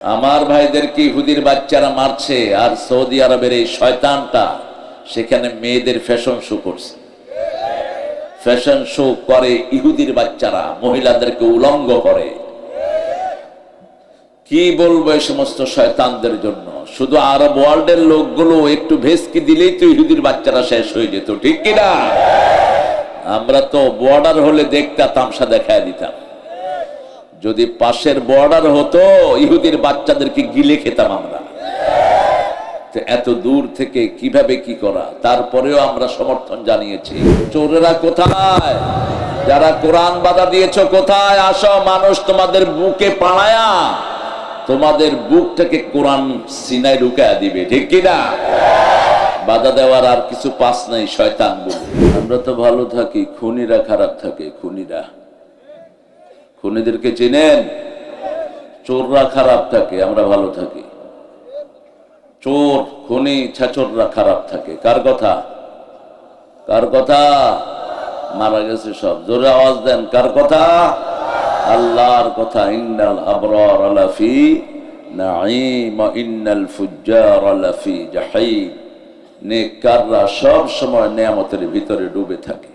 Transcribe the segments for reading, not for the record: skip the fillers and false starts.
আমার ভাইদেরকে ইহুদির বাচ্চারা মারছে, আর সৌদি আরবের এই শয়তানটা সেখানে মেয়েদের ফ্যাশন শো করছে। ফ্যাশন শো করে ইহুদির বাচ্চারা, মহিলাদেরকে উলঙ্গ করে। কি বলবো এই সমস্ত শয়তানদের জন্য। শুধু আরব ওয়ার্ল্ডের লোকগুলো একটু ভেস্কি দিলেই তো ইহুদির বাচ্চারা শেষ হয়ে যেত, ঠিক কিনা? আমরা তো বর্ডার হলে দেখতে তামসা দেখায় দিতাম। যদি পাশের বর্ডার হতো, ইহুদির বাচ্চাদেরকে গিলে খেতাম আমরা। এত দূর থেকে কিভাবে কি করা, তারপরেও আমরা সমর্থন জানিয়েছি। চোরেরা কোথায়? যারা কোরআন বাধা দিয়েছ কোথায়? আসো, মানুষ তোমাদের বুকে পাড়ায়া তোমাদের বুকটাকে কোরআন সিনায় ঢুকায়া দিবে, ঠিক কিনা? বাধা দেওয়ার আর কিছু পাস নাই শয়তান বলে। আমরা তো ভালো থাকি, খুনিরা খারাপ থাকে। খুনিদেরকে চেনেন? চোররা খারাপ থাকে, আমরা ভালো থাকি। চোর, খুনি, ছাচররা খারাপ থাকে। কার কথা? মারা গেছে সব। জোরে আওয়াজ দেন, কার কথা? আল্লাহর কথা। ইন্নাল আবরার লাফি নাঈম ওয়া ইন্নাল ফুজ্জার লাফি জাহিম। নেককাররা সব সময় নেয়ামতের ভিতরে ডুবে থাকে।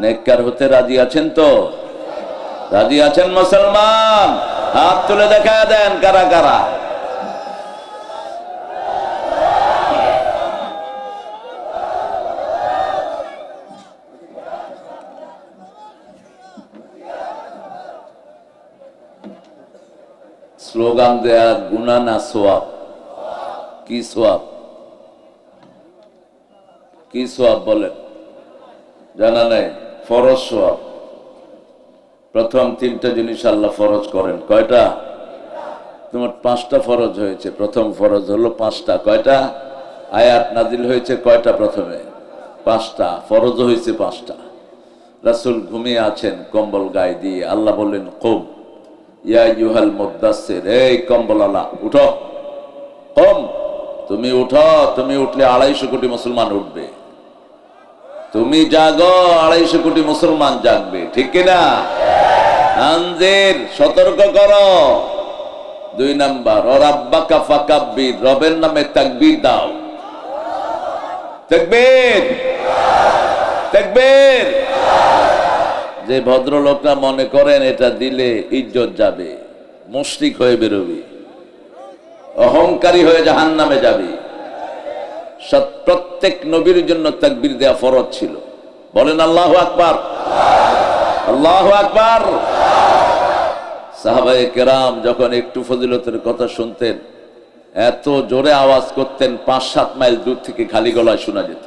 নেককার হতে রাজি আছেন তো? রাজি আছেন মুসলমান? হাত তুলে দেখা দেন কারা কারা। স্লোগান দেয়া গুনাহ না সওয়াব? কি সওয়াব? কি সওয়াব বলেন? জানা নাই? ফরজ সওয়াব। প্রথম তিনটা জিনিস আল্লাহ ফরজ করেন। কয়টা? তোমার 5টা ফরজ হয়েছে। প্রথম ফরজ হলো 5টা। কয়টা? আয়াত নাজিল হয়েছে কয়টা? প্রথমে 5টা। ফরজ হয়েছে 5টা। রাসূল ঘুমিয়ে আছেন কম্বল গায়ে দিয়ে। আল্লাহ বললেন, কুম ইয়া আইয়ুহাল মুদ্দাসসির, এই কম্বলওয়ালা উঠো। কুম, তুমি উঠো। তুমি উঠলে 250 কোটি মুসলমান উঠবে। তুমি জাগো, 250 কোটি মুসলমান জাগবে, ঠিক কিনা? আনজির, সতর্ক করো। 2 নাম্বার, ও রাব্বাকা ফাকাব্বির, রবের নামে তাকবীর দাও। তাকবীর, তাকবীর। যে ভদ্রলোকরা মনে করেন এটা দিলে ইজ্জত যাবে, মুশরিক হয়ে বেরোবি, অহংকারী হয়ে জাহান্নামে যাবি। প্রত্যেক নবীর জন্য তাকবীর দেয়া ফরজ ছিল। বলেন আল্লাহু আকবার, আল্লাহু আকবার। সাহাবায়ে কেরাম যখন একটু ফজিলতের কথা শুনতেন, এত জোরে আওয়াজ করতেন 5-7 মাইল দূর থেকে খালি গলায় শোনা যেত।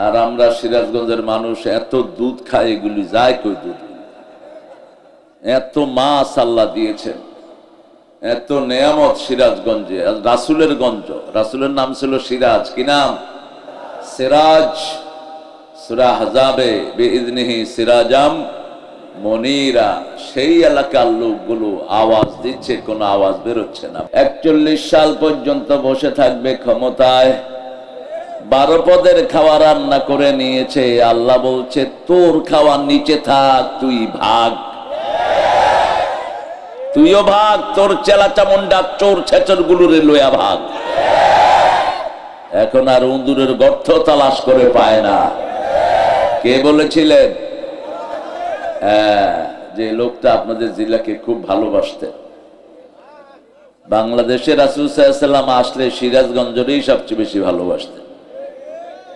আর আমরা সিরাজগঞ্জের মানুষ, এত দুধ খায়, এগুলি যায় কই? দুধ, এত মাছ আল্লাহ দিয়েছেন, এত নেয়ামত সিরাজগঞ্জে। রাসূলের গঞ্জ, রাসূলের নাম ছিল সিরাজ। কি নাম? সিরাজ। সূরা আহজাবে বিইذনিহি সিরাজাম মুনীরা। সেই এলাকার লোকগুলো আওয়াজ দিচ্ছে, কোনো আওয়াজ বের হচ্ছে না। 41 সাল পর্যন্ত বসে থাকবে ক্ষমতায়। 12 পদের খাওয়া রান্না করে নিয়েছে। আল্লাহ বলছে, তোর খাওয়া নিচে থাক, তুই ভাগ। তুইও ভাগ, তোর চেলা চামুন্ডা চোর ছেচর গুলোরে লইয়া ভাগ। এখন আর উন্দুরের গর্ত তালাশ করে পায় না। কে বলেছিলেন? যে লোকটা আপনাদের জেলাকে খুব ভালোবাসতেন। বাংলাদেশে রাসূল সাল্লাল্লাহু আলাইহি ওয়াসাল্লাম আসলে সিরাজগঞ্জেরই সবচেয়ে বেশি ভালোবাসতেন।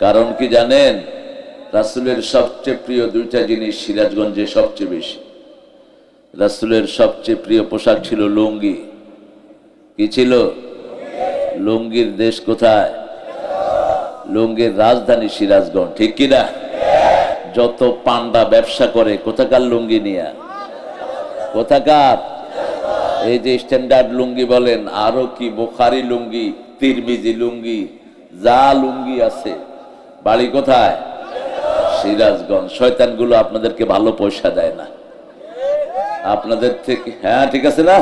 কারণ কি জানেন? রাসূলের সবচেয়ে প্রিয় 2টা জিনিস সিরাজগঞ্জে সবচেয়ে বেশি। রাসূলের সবচেয়ে প্রিয় পোশাক ছিল লুঙ্গি। কি ছিল? লুঙ্গির দেশ কোথায়? লুঙ্গির রাজধানী সিরাজগঞ্জ, ঠিক কিনা? যত পান্ডা ব্যবসা করে কোথাকার লুঙ্গি নিয়া? কোথাকার? এই যে স্ট্যান্ডার্ড লুঙ্গি বলেন, আরো কি বুখারী লুঙ্গি, তিরমিজি লুঙ্গি, যা লুঙ্গি আছে, বাড়ি কোথায়? সিরাজগঞ্জ। শয়তানগুলো আপনাদেরকে ভালো পয়সা দেয় না আপনাদের থেকে। হ্যাঁ, ঠিক আছে না?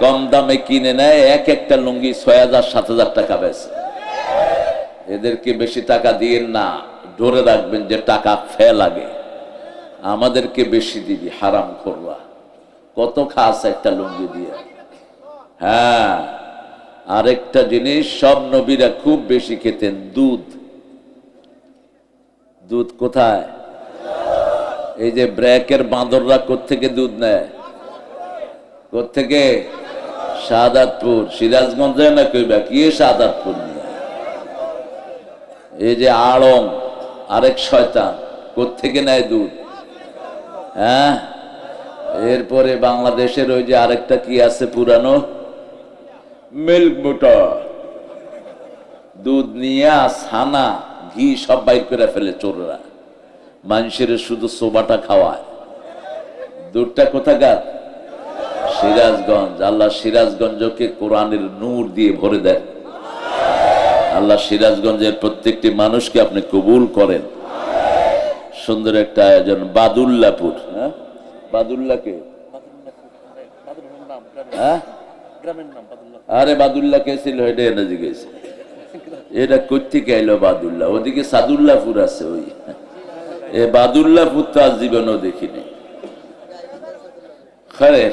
কম দামে কিনে নেয়, এক একটা লুঙ্গি 6,000-7,000 টাকা বেচে। এদেরকে বেশি টাকা দিয়েন না, ধরে রাখবেন যে টাকা ফেল লাগে। আমাদেরকে বেশি দিবি, হারাম খোররা। কত খাস একটা লুঙ্গি দিয়ে। হ্যাঁ, আরেকটা জিনিস সব নবীরা খুব বেশি খেতেন, দুধ। দুধ কোথায়? এই যে ব্র্যাকের বাঁদররা কোত্থেকে দুধ নেয়? কোত্থেকে? শাহাদাতপুর। সিরাজগঞ্জে না কইবা কি শাহাদাতপুর নিয়ে? এই যে আড়ং আরেক শয়তান কোত্থেকে নেয় দুধ? হ্যাঁ, এরপরে বাংলাদেশের ওই যে আরেকটা কি আছে পুরানো, মিল্ক মোটা, দুধ নিয়ে ছানা ঘি সব বাইর করে ফেলে চোররা, মানুষের শুধু সোবাটা খাওয়ায়। দুধটা কোথাকার? সিরাজগঞ্জ। আল্লাহ সিরাজগঞ্জকে কোরআনের নূর দিয়ে ভরে দেন। আল্লাহ সিরাজগঞ্জের প্রত্যেকটি মানুষকে আপনি কবুল করেন। সুন্দর একটা আয়োজন। বাদুল্লাপুর। হ্যাঁ, বাদুল্লাহকে, হ্যাঁ, আরে বাদুল্লাহ কে ছিল এটা এনে জিজ্ঞেস, এটা কোথেকে আইলো বাদুল্লাহ? ওদিকে সাদুল্লাপুর আছে, ওই এ বাদুল্লাপুর তো আজ জীবনও দেখিনি। খরে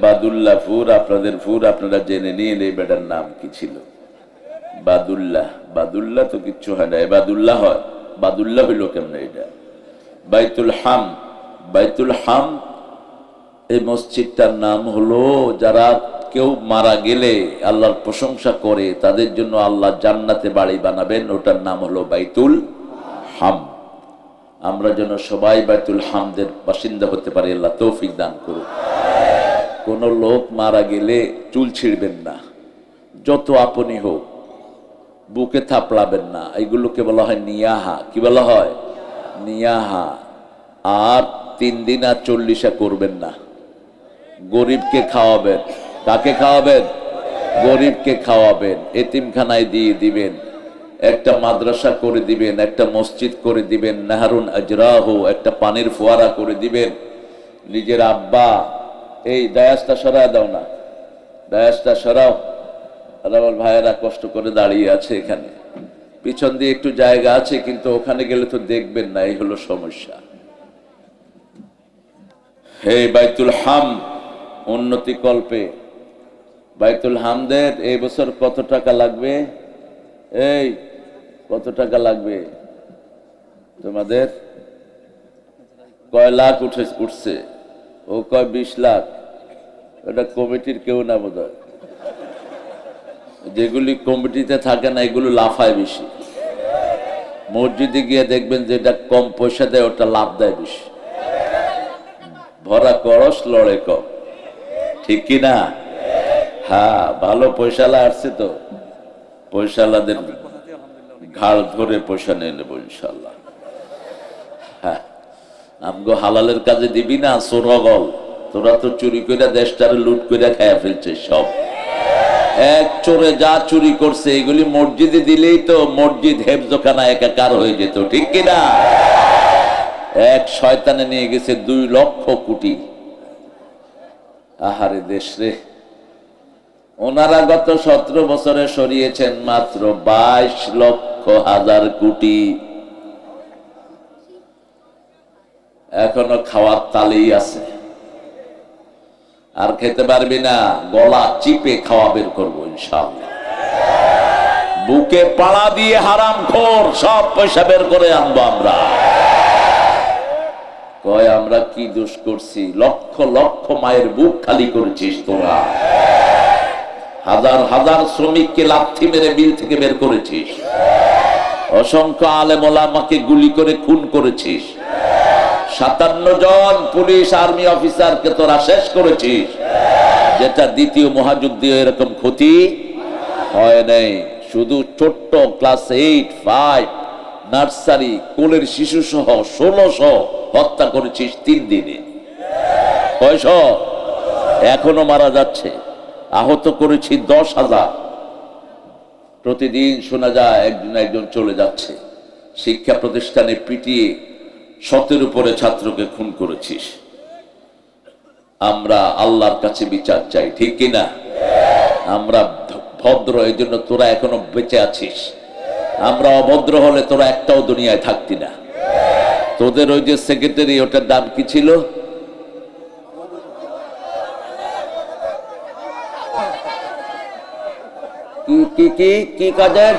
বাদুল্লাপুর আপনাদের পুর, আপনারা জেনে নিন এই বেটার নাম কি ছিল। বাদুল্লাহ। বাদুল্লাহ তো কিচ্ছু হয় না, বাদুল্লাহ হয়। বাদুল্লাহ হইল কেমন? এটা বাইতুল হাম। বাইতুল হাম এই মসজিদটার নাম হলো, যারা কেউ মারা গেলে আল্লাহর প্রশংসা করে তাদের জন্য আল্লাহ জান্নাতে বাড়ি বানাবেন, ওটার নাম হলো বাইতুল হাম। আমরা যেন সবাই বাইতুল হামদের বাসিন্দা হতে পারি, আল্লাহ তৌফিক দান করুন। কোন লোক মারা গেলে চুল ছিঁড়বেন না, যত আপনি হোক, বুকে থাপড়াবেন না, এগুলোকে বলা হয় নিয়াহা। কি বলা হয়? নিয়াহা। আর 3 দিন আর 40 করবেন না। গরিবকে খাওয়াবেন। কাকে খাওয়াবেন? গরিবকে খাওয়াবেন। এতিমখানায় দিয়ে দিবেন, একটা মাদ্রাসা করে দিবেন, একটা মসজিদ করে দিবেন, নাহারুন আজরাহ, একটা পানির ফোয়ারা করে দিবেন। নিজের আব্বা, এই দায়াসটা সরায় দাও না, দায়াসটা সরাও। আর আমার ভাইয়েরা কষ্ট করে দাঁড়িয়ে আছে এখানে, পিছন দিয়ে একটু জায়গা আছে, কিন্তু ওখানে গেলে তো দেখবেন না, এই হলো সমস্যা। হে বাইতুল হাম উন্নতি কল্পে, বাইতুল হামদের এই বছর কত টাকা লাগবে? এই কত টাকা লাগবে তোমাদের? কয় লাখ উঠছে? ও কয় 20 লাখ। ওটা কমিটির কেউ না বোধ হয়, যেগুলি কমিটিতে থাকে না এগুলো লাফায় বেশি। মসজিদে গিয়ে দেখবেন যেটা কম পয়সা দেয় ওটা লাভ দেয় বেশি। ভরা করস লড়ে কম, ঠিক কিনা? হ্যাঁ, ভালো পয়সালা আসছে তো, পয়সালাদের ঘাড় ধরে পয়সা নিয়ে নেবো ইনশাল্লাহ। হ্যাঁ, আমগো হালালের কাজে দিবি না সোরগল? তোরা তো চুরি করে দেশটারে লুট করে খাইয়া ফেলছে সব। এক চোরে যা চুরি করছে এগুলি মসজিদে দিলেই তো মসজিদ হেফজখানা একাকার হয়ে যেত, ঠিক কিনা? এক শয়তানে নিয়ে গেছে 2 লক্ষ কোটি। আহারে দেশ রে। ওনারা গত 17 বছরে সরিয়েছেন মাত্র 22 লক্ষ হাজার কোটি। এখনো খাওয়ার তালেই আছে। আর খেতে পারবি না, গলা চিপে খাওয়া বের করবো ইনশাআল্লাহ। বুকে পাড়া দিয়ে হারাম খোর সব পয়সা বের করে আনবো আমরা। কয় আমরা কি দোষ করছি? লক্ষ লক্ষ মায়ের বুক খালি করেছিস তোরা, হাজার হাজার শ্রমিককে লাথি মেরে বিল থেকে বের করেছিস, অসংখ্য আলেম ওলামাকে গুলি করে খুন করেছিস, 57 জন পুলিশ আর্মি অফিসারকে তোরা শেষ করেছিস, যেটা দ্বিতীয় মহাযুদ্ধে এরকম ক্ষতি হয় নাই। শুধু ছোট্ট ক্লাস 8, 5 নার্সারি কোলের শিশু সহ 1600 হত্যা করেছিস 3 দিনে। 600 এখনো মারা যাচ্ছে। আহত করেছি 10,000। প্রতিদিন শোনা যায় একজন একজন চলে যাচ্ছে। শিক্ষা প্রতিষ্ঠানে পিটিয়ে 100-এর উপরে ছাত্রকে খুন করেছিস। আমরা আল্লাহর কাছে বিচার চাই, ঠিক কিনা? আমরা ভদ্র, এই জন্য তোরা এখনো বেঁচে আছিস। আমরা অভদ্র হলে তোরা একটাও দুনিয়ায় থাকতি না। তোদের ওই যে সেক্রেটারি, ওটার দাম কি ছিল? কি কি কি কি কাজের?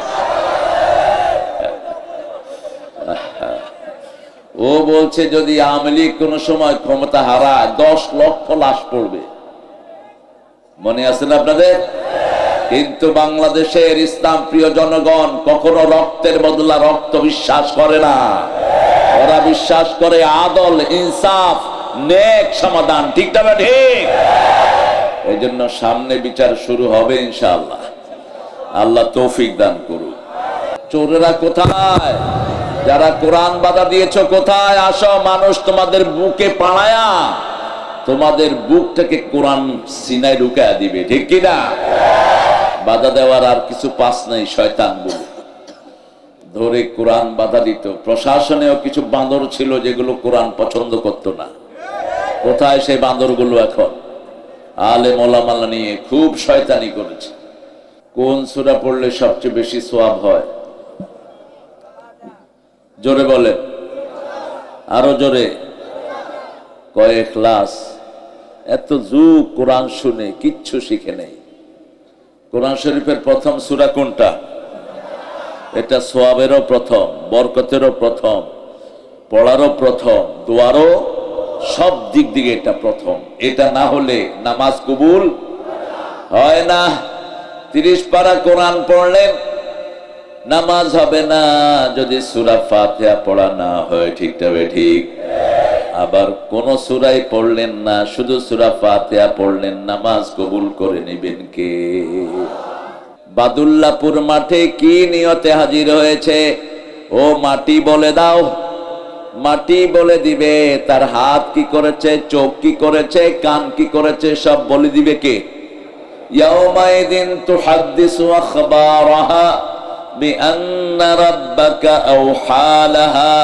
ও বলছে যদি আওয়ামী লীগ কোন সময় ক্ষমতা হারায় 10 লক্ষ লাশ পড়বে, মনে আছে না আপনাদের? কিন্তু বাংলাদেশের ইসলাম প্রিয় জনগণ কখনো রক্তের বদলা রক্ত বিশ্বাস করে না। ওরা বিশ্বাস করে আদল, ইনসাফ, নেক সমাধান। ঠিক না ঠিক? এই জন্য সামনে বিচার শুরু হবে ইনশাআল্লাহ। আল্লাহ তৌফিক দান করুন। চোরেরা কোথায়? যারা কোরআন বাধা দিয়েছ কোথায়? আসো, মানুষ তোমাদের বুকে পাড়ায়া তোমাদের বুক থেকে কোরআন সিনায় ঢুকায়া দিবে। ঠিক কিনা? বাধা দেওয়ার আর কিছু পাস নাই। শয়তানগুলো ধরে কোরআন বাধা দিত। প্রশাসনেও কিছু বাঁদর ছিল যেগুলো কোরআন পছন্দ করত না। কোথায় সেই বাঁদরগুলো এখন? আলেম ওলামা নিয়ে খুব শয়তানি করেছে। কোন সূরা পড়লে সবচেয়ে বেশি সওয়াব হয়? জোরে বলে, আরো জোরে। কয় ইখলাস। এত যুগ কোরআন শুনে কিচ্ছু শিখে নেই। কোরআন শরীফের প্রথম সূরা কোনটা? এটা সওয়াবেরও প্রথম, বরকতেরও প্রথম, পড়ারও প্রথম, দোয়ারও সব দিক দিকে এটা প্রথম। এটা না হলে নামাজ কবুল হয় না। 30 পারা কোরআন পড়লেন, নামাজ হবে না যদি সূরা ফাতিহা পড়া না হয়। ঠিক তবে ঠিক। আবার কোন সূরাই পড়লেন না, শুধু সূরা ফাতিহা পড়লেন, নামাজ কবুল করে নেবেন কে? বাদুল্লাপুর মাঠে কি নিয়তে হাজির হয়েছে? ও মাটি বলে দাও। মাটি বলে দিবে তার হাত কি করেছে, চোখ কি করেছে, কান কি করেছে, সব বলে দিবে কে? ইয়াউমাইদিন তুহাদ্দিসু আখবারাহা বিআন্না রাব্বাকা আওহালাহা।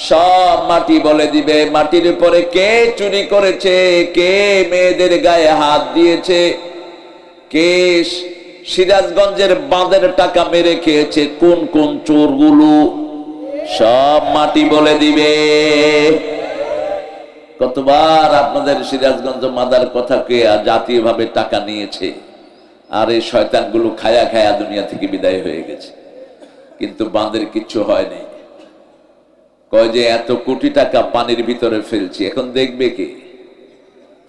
সব মাটি বলে দিবে। মাটির উপরে কে চুরি করেছে, কে মেয়েদের গায়ে হাত দিয়েছে, কে সিরাজগঞ্জের বাঁধের টাকা মেরে খেয়েছে, কোন কোন চোরগুলো, সব মাটি বলে দিবে। কতবার আপনাদের সিরাজগঞ্জ মাদার কথা কে জাতীয় ভাবে টাকা নিয়েছে, আর এই শয়তানগুলো খায়া খায়া দুনিয়া থেকে বিদায় হয়ে গেছে। কিন্তু বাঁধের কিচ্ছু হয়নি। কয় যে এত কোটি টাকা পানির ভিতরে ফেলছি, এখন দেখবে কি?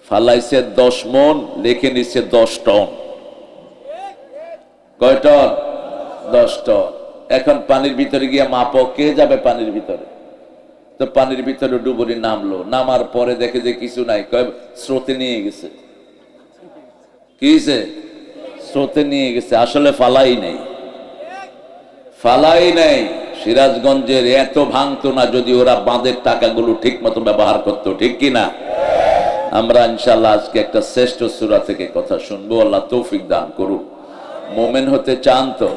ফালাইছে 10 মণ, লিখে নিচ্ছে 10 টন। কয় টন? 10 টন। এখন পানির ভিতরে গিয়ে মাপো, কে যাবে পানির ভিতরে? তো পানির ভিতরে ডুবুরি নামলো, নামার পরে দেখে যে কিছু নাই। কয় স্রোতে নিয়ে গেছে। কি স্রোতে নিয়ে গেছে, আসলে ফালাই নেই। ফালাই নেই। সিরাজগঞ্জের এত ভাঙতো না যদি ওরা বাঁধের টাকাগুলো ঠিক মতো ব্যবহার করতো। ঠিক কিনা? আমরা ইনশাআল্লাহ আজকে একটা শ্রেষ্ঠ সূরা থেকে কথা শুনবো। আল্লাহ তৌফিক দান করুক। মোমেন হতে চান তো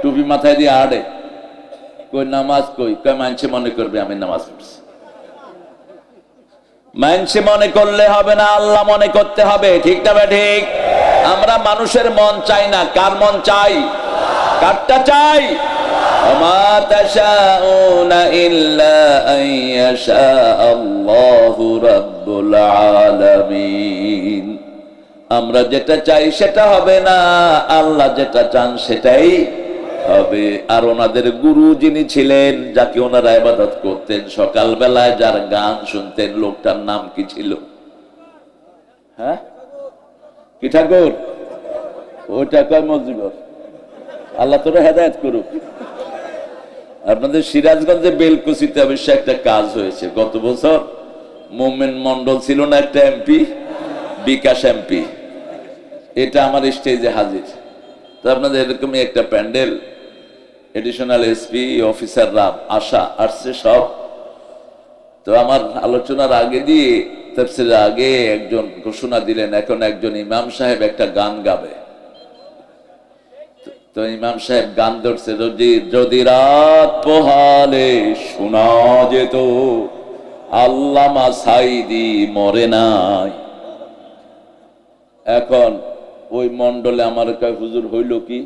টুপি মাথায় দিয়ে আড়ে, কই নামাজ কই? কই মানছে মনে করবে আমি নামাজ পড়ছি। মানছে মনে করলে হবে না, আল্লাহ মনে করতে হবে। ঠিক না ঠিক? আমরা মানুষের মন চাই না। কার মন চাই? কারটা চাই? ওমা তাশাউনা ইল্লা আন ইয়াশা আল্লাহু রাব্বুল আলামিন। আমরা যেটা চাই সেটা হবে না, আল্লাহ যেটা চান সেটাই হবে। আর ওনাদের গুরু যিনি ছিলেন, যাকে ওনারা ইবাদত করতেন, সকালবেলায় যার গান শুনতেন, লোকটার নাম কি ছিল? হ্যাঁ, কি ঠাকুর? ওইটা কয় মজিবর। আল্লাহ তোরা হেদায়েত করুক। আপনাদের সিরাজগঞ্জে বেলকুচিতে অবশ্য একটা কাজ হয়েছে গত বছর। মোমেন মন্ডল ছিল না একটা এমপি, বিকাশ এমপি, এটা আমার স্টেজে হাজির। তো আপনাদের এরকমই একটা প্যান্ডেল, এডিশনাল এসপি অফিসাররা আসছে সব। তো আমার আলোচনার আগে দিয়ে, তাফসীরের আগে একজন ঘোষণা দিলেন, এখন একজন ইমাম সাহেব একটা গান গাবে। তো ইমাম সাহেব গান ধরছে, যদি রাত পোহালে শোনা যেত আল্লামা সাইদি মরে নাই। এখন ওই মন্ডলে আমার কয় হুজুর হইল কি?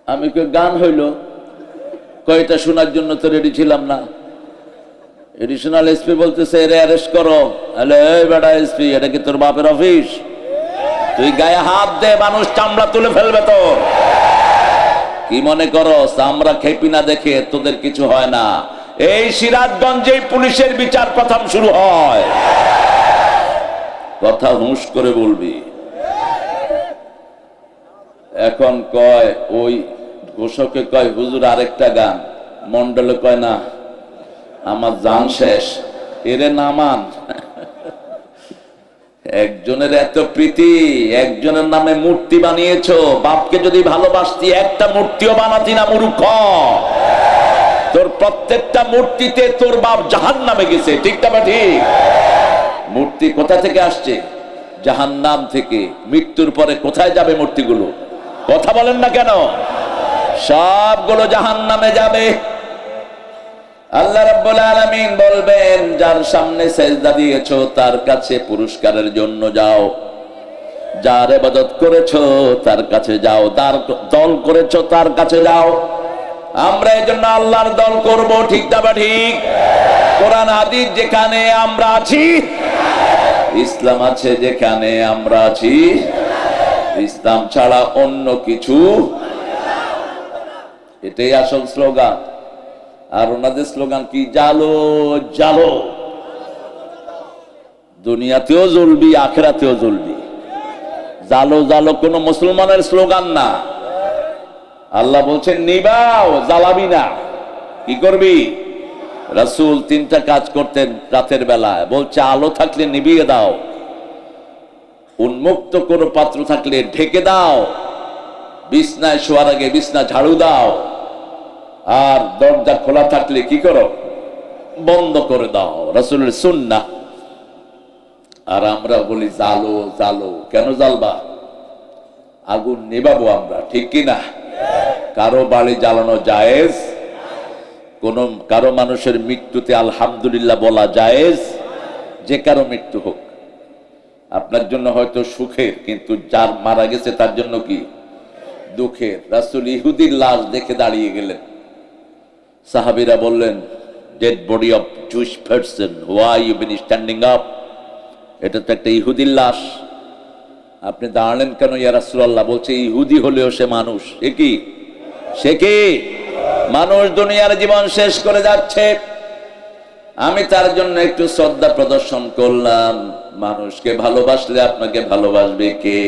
আমি কই গান হইল। কয়টা শোনার জন্য তো রেডি ছিলাম না। এডিশনাল এসপি বলতেছে এরে অ্যারেস্ট করো। আরে এই বেটা এসপি, এটা কি তোর বাপের অফিস? তুই গায়ে হাত দে, মানুষ চামড়া তুলে ফেলবে তোর। কি মনে করো চামড়া খেপি না দেখে তোদের কিছু হয় না? এই সিরাজগঞ্জে পুলিশের বিচার প্রথম শুরু হয়। কথা হুঁশ করে বলবি। এখন কয় ওই ঘোষকে কয় হুজুর আরেকটা গান, মন্ডলে কয় না আমার জান শেষ, এরে নামান। একজনের এত প্রীতি, একজনের নামে মূর্তি বানিয়েছো। বাপকে যদি ভালোবাসতি একটা মূর্তিও বানাতি না মূর্খ। তোর প্রত্যেকটা মূর্তিতে তোর বাপ জাহান্নামে গেছে, ঠিক না ঠিক? মূর্তি কোথা থেকে আসছে? জাহান্নাম থেকে। মৃত্যুর পরে কোথায় যাবে মূর্তিগুলো? কথা বলেন না কেন? সবগুলো জাহান্নামে যাবে। আল্লাহ রাব্বুল আলামিন বলবেন যার সামনে সেজদা দিয়েছো তার কাছে পুরস্কারের জন্য যাও, যার ইবাদত করেছো তার কাছে যাও, যার দল করেছো তার কাছে যাও। আমরা এজন্য আল্লাহর দল করব, ঠিক না ঠিক? কোরআন হাদিস যেখানে আমরা আছি, ইসলাম আছে যেখানে আমরা আছি, ইসলাম ছাড়া অন্য কিছু। এটাই আসল স্লোগান। আর ওনাদের স্লোগান কি? জালো জালো, দুনিয়াতেও জ্বলবি আখিরাতেও জ্বলবি। জালো জালো কোন মুসলমানের স্লোগান না। আল্লাহ বলছেন নিবাও, জ্বালাবি না। কি করবি? রাসূল তিনটা কাজ করতেন রাতের বেলায়, বলছে আলো থাকলে নিভিয়ে দাও, উন্মুক্ত কোনো পাত্র থাকলে ঢেকে দাও, বিছনায় শোয়ার আগে বিছনা ঝাড়ু দাও, আর দরজা খোলা থাকলে কি করো? বন্ধ করে দাও। রাসূলের সুন্নাহ। আর আমরা বলি জালো জালো। কেন জ্বালবা? আগুন নেবাবো আমরা, ঠিক কিনা? কারো বাড়ি জ্বালানো জায়েজ? কোন কারো মানুষের মৃত্যুতে আলহামদুলিল্লাহ বলা জায়েজ? যে কারো মৃত্যু হোক, আপনার জন্য হয়তো সুখের, কিন্তু যার মারা গেছে তার জন্য কি দুঃখের। রাসূল ইহুদির লাশ দেখে দাঁড়িয়ে গেলেন। সাহাবীরা বললেন, dead body of Jewish person, why you been standing up? এটা তো একটা ইহুদির লাশ, আপনি দাঁড়ালেন কেন ইয়া রাসূলুল্লাহ? বলছে ইহুদি হলেও সে মানুষ। সে কি? সে কি মানুষ? দুনিয়ার জীবন শেষ করে যাচ্ছে, আমি তার জন্য একটু শ্রদ্ধা প্রদর্শন করলাম। মানুষকে ভালোবাসলে আপনাকে ভালোবাসবে কে?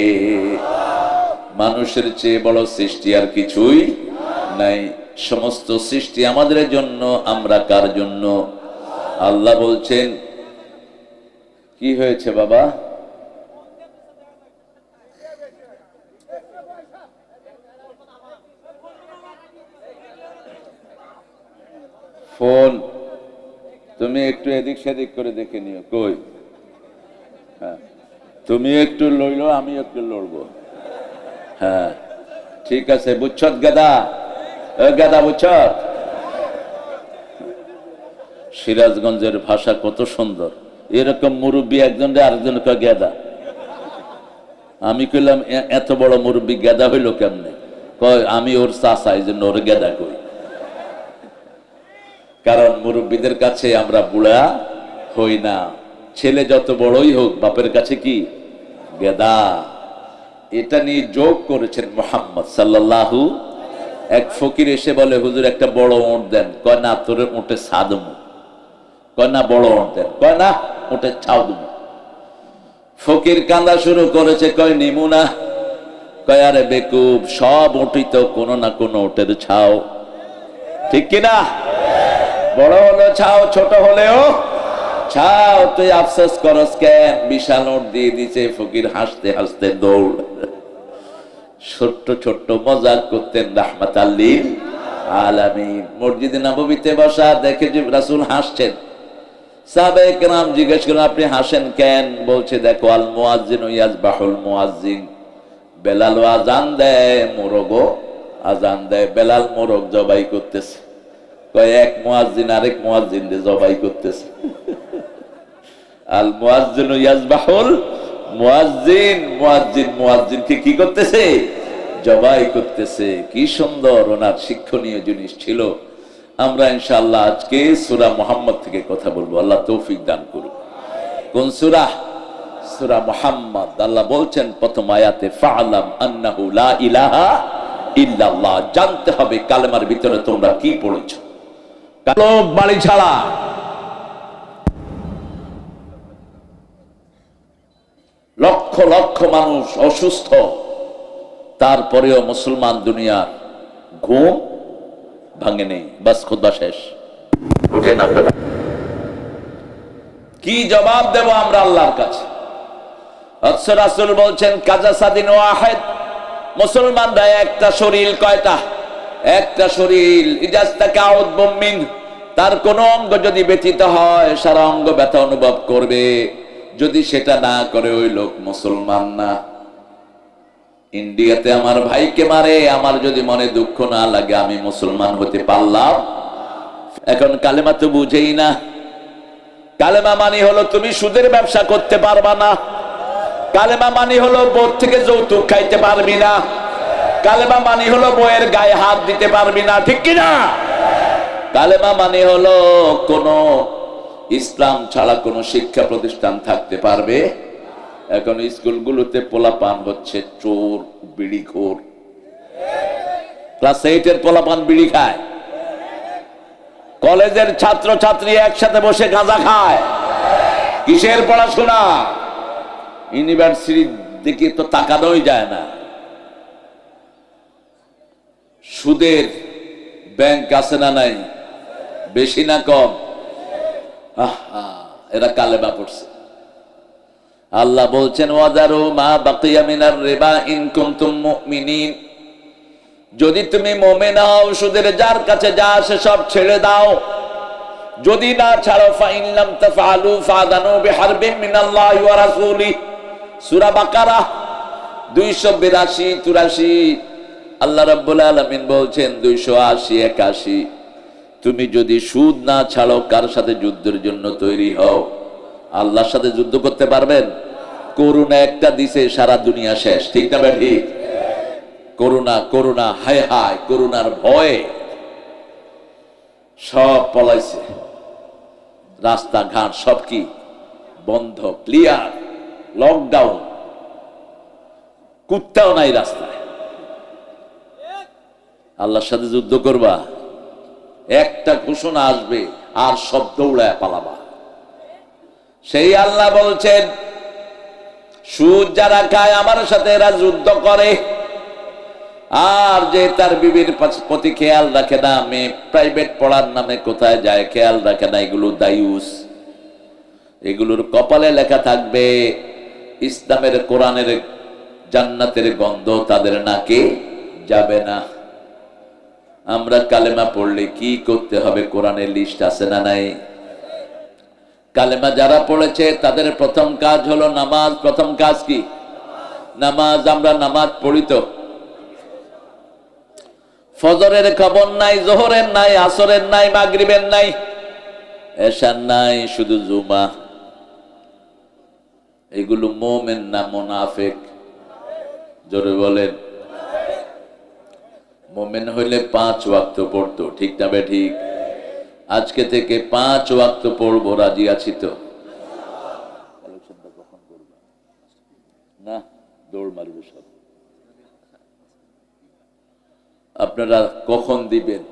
মানুষের চেয়ে বড় সৃষ্টি আর কিছুই নাই। সমস্ত সৃষ্টি আমাদের জন্য, আমরা কার জন্য? আল্লাহ বলছেন কি হয়েছে বাবা? ফোন তুমি একটু এদিক সেদিক করে দেখে নিও। কই? হ্যাঁ, তুমি একটু লইলো, আমি একটু লড়বো। হ্যাঁ ঠিক আছে। বুঝছত গাদা? গাদা বুঝছত? সিরাজগঞ্জের ভাষা কত সুন্দর। এরকম মুরব্বী একজন আরেকজন কয় গেদা। আমি কইলাম এত বড় মুরব্বী গেদা হইল কেমনে? কয় আমি ওর চাচা, এই জন্য ওর গেদা কই। কারণ মুরব্বীদের কাছে আমরা বুড়া হই না। ছেলে যত বড়ই হোক বাপের কাছে কি গেদা। এটা নিয়ে যোগ করেছেন মুহাম্মদ সাল্লাল্লাহু। এক ফকির এসে বলে, হুজুর একটা বড় ওঁট দেন। কয় না, তোর ওঁটে ছাদমু। কয় না, বড় ওঁট দেন। কয় না, ওঁটে ছাউ দেবো। ফকির কান্দা শুরু করেছে, কয় নিমু না। কয় আরে বেকুব, সব ওঁটই তো কোনো না কোনো ওঁটের ছাও, ঠিক কিনা? বড় হলো ছাও, ছোট হলেও ছাও। তুই আফসোস করস কেন? বিশাল নোট দিয়ে দিছে। ফকির হাসতে হাসতে দৌড়। ছোট্ট ছোট্ট মজাক করতেন রাহমাতাল লিল আলামিন। মসজিদে নববীতে বসা দেখে যে রাসূল হাসছেন, সাহাবায়ে কেরাম জিজ্ঞেস করেন আপনি হাসেন কেন? বলছে দেখো, আল মুয়াজ্জিনু ইয়াজবাহুল মুয়াজ্জিন, বেলাল আজান দেয়, মোরগও আজান দেয়। বেলাল মোরগ জবাই করতেছে। কয় এক মুয়াজ্জিন আরেক মুয়াজ্জিনকে জবাই করতেছে। আল মুয়াজ্জিনু ইয়াজবাহুল মুয়াজ্জিন, মুয়াজ্জিন মুয়াজ্জিনকে কি করতেছে? জবাই করতেছে। কি সুন্দর ওনার শিক্ষণীয় জিনিস ছিল। আমরা ইনশাআল্লাহ আজকে সূরা মুহাম্মদ থেকে কথা বলবো। আল্লাহ তৌফিক দান করুন। কোন সূরা? সূরা মুহাম্মদ। আল্লাহ বলছেন প্রথম আয়াতে, ফা'লাম আন্নাহু লা ইলাহা ইল্লাল্লাহ, জানতে হবে কালেমার ভিতরে তোমরা কি পড়েছো। কালো বাড়ি ছাড়া লক্ষ লক্ষ মানুষ অসুস্থ, তারপরেও মুসলমান দুনিয়ার ঘুম ভাঙেনি। বাস খুতবা শেষ, উঠে না। কি জবাব দেব আমরা আল্লাহর কাছে? রাসূল বলছেন কাজাসাদিন ওয়াহিদ, মুসলমানরা একটা শরীর। কয়টা? একটা শরীর। ইজাজতাকা উযবুম মিন, তার কোন অঙ্গ যদি ব্যথিত হয় সারা অঙ্গ ব্যথা অনুভব করবে। যদি সেটা না করে ওই লোক মুসলমান না। ইন্ডিয়াতে আমার ভাইকে মারে, আমার যদি মনে দুঃখ না লাগে আমি মুসলমান হতে পারলাম? এখন কালেমা তো বুঝেই না। কালেমা মানে হলো তুমি সুদের ব্যবসা করতে পারবা না। কালেমা মানে হলো বউ থেকে যৌতুক খাইতে পারবি না। কালেমা মানে হলো বউয়ের গায়ে হাত দিতে পারবি না, ঠিক কিনা? কালেমা মানে হলো কোন ইসলাম ছাড়া কোন শিক্ষা প্রতিষ্ঠান থাকতে পারবে। এখন স্কুলগুলোতে পোলাপান হচ্ছে চোর, বিড়িখোর। ক্লাস 8 এর পোলাপান বিড়ি খায়, কলেজের ছাত্র ছাত্রী একসাথে বসে গাঁজা খায়। কিসের পড়াশোনা? ইউনিভার্সিটির দিকে তো তাকানোই যায় না। সুদের ব্যাংক আছে না নাই? বেশি না কম? এরা কালেমা পড়ছে। আল্লাহ বলছেন ওয়াদারু মা বাকিয়া মিনার রিবা ইন কুনতুম মুমিনিন, যদি তুমি মুমিন হও সুদের যার কাছে যা আসে সব ছেড়ে দাও। যদি না ছাড়ো ফাইন লাম তাফআলু ফাদানু বিহারবিন মিনাল্লাহি ওয়া রাসূলি, সূরা বাকারা 282 83। আল্লাহ রাব্বুল আলামিন বলছেন 280 81, তুমি যদি সুদ না ছাড়ো কার সাথে যুদ্ধের জন্য তৈরি হও। আল্লাহর সাথে যুদ্ধ করতে পারবেন? করোনা একটা দিছে, সারা দুনিয়া শেষ, ঠিক না ঠিক? করোনা করোনা হায় হায়, করোনার ভয়ে সব পলাইছে। রাস্তাঘাট সব কি বন্ধ, ক্লিয়ার, লকডাউন। কুত্তাও নাই রাস্তায়। আল্লাহর সাথে যুদ্ধ করবা, একটা ঘোষণা আসবে আর সব দৌড়ায় পালাবা। সেই আল্লাহ বলছেন সুদ যারা খায় আমার সাথে এরা যুদ্ধ করে। আর যে তার বিবির প্রতি খেয়াল রাখে না, মেয়ে প্রাইভেট পড়ার নামে কোথায় যায় খেয়াল রাখে না, এগুলো দায়ুস। এগুলোর কপালে লেখা থাকবে ইসলামের, কোরআনের, জান্নাতের গন্ধ তাদের নাকে যাবে না। আমরা কালেমা পড়লে কি করতে হবে কোরআনের লিস্ট আছে না নাই? কালেমা যারা পড়েছে তাদের প্রথম কাজ হলো নামাজ। প্রথম কাজ কি? নামাজ। আমরা নামাজ পড়ি তো, ফজরের খবর নাই, জোহরের নাই, আসরের নাই, মাগরিবের নাই, এশার নাই, শুধু জুমা। এগুলো মুমিন না মুনাফিক? জোরে বলেন। মুমিন হইলে 5 ওয়াক্ত পড়তো, ঠিক না বে ঠিক? আজকে থেকে 5 ওয়াক্ত পড়বো, রাজি আছি তো? না, দৌড় মারবে সব। আপনারা কখন দিবেন?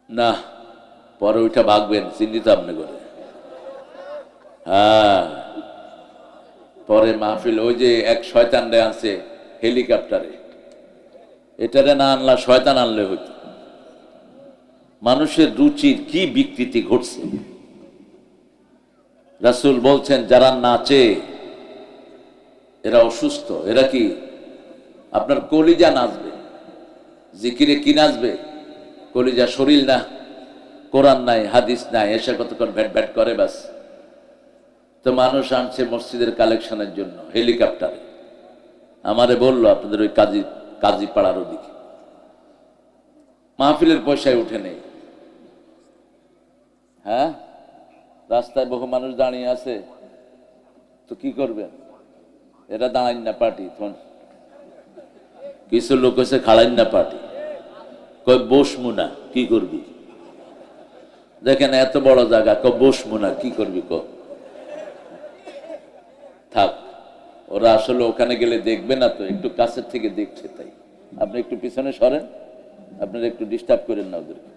না, পরে ওইটা ভাগবেন, চিন্তিত আপনি করে। হ্যাঁ, পরে মাহফিল। ওই যে এক শয়তান রে আছে হেলিকপ্টারে, এটারে না আনলা শয়তান আনলে হইতো। মানুষের রুচির কি বিকৃতি ঘটছে। রাসূল বলছেন যারা নাচে এরা অসুস্থ। এরা কি? আপনার কলিজা নাচবে, জিকিরে কি নাচবে? কলিজা। শরীর না। কোরআন নাই, হাদিস নাই, এসে কতক্ষণ ভ্যাট ভ্যাট করে বাস। তো মানুষ আনছে মসজিদের কালেকশনের জন্য হেলিকপ্টারে। আমারে বললো আপনাদের ওই কাজী পাড়ার ওদিকে মাহফিলের পয়সায় উঠে নেই। হ্যাঁ, রাস্তায় বহু মানুষ দাঁড়িয়ে আছে, তো কি করবেন? এরা দাঁড়াইন না পার্টি, কিছু লোক এসে খাড়াইন না পার্টি। কয় বসমু না, কি করবি? দেখেন এত বড় জায়গা, কয় বসমু না, কি করবি? থাক, ওরা আসলে ওখানে গেলে দেখবে না তো, একটু কাছের থেকে দেখছে, তাই আপনি একটু পিছনে সরেন, আপনারা একটু ডিস্টার্ব করেন না ওদেরকে।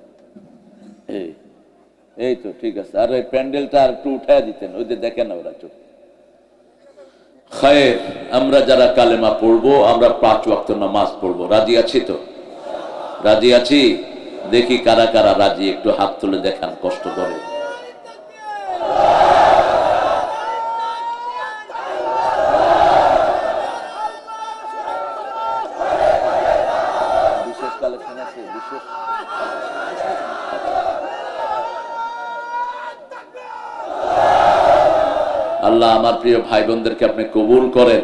এই তো ঠিক আছে। আর এই প্যান্ডেলটা আর একটু উঠায় দিতেন, ওই যে দেখেন না ওরা চোখ। খায়ের, আমরা যারা কালেমা পড়বো, আমরা 5 ওয়াক্ত নামাজ পড়বো, রাজি আছি তো? রাজি আছি? দেখি কারা কারা রাজি, একটু হাত তুলে দেখান কষ্ট করে। বিশেষ কালেকশন আছে, বিশেষ। আল্লাহ আমার প্রিয় ভাই বোনদেরকে আপনি কবুল করেন।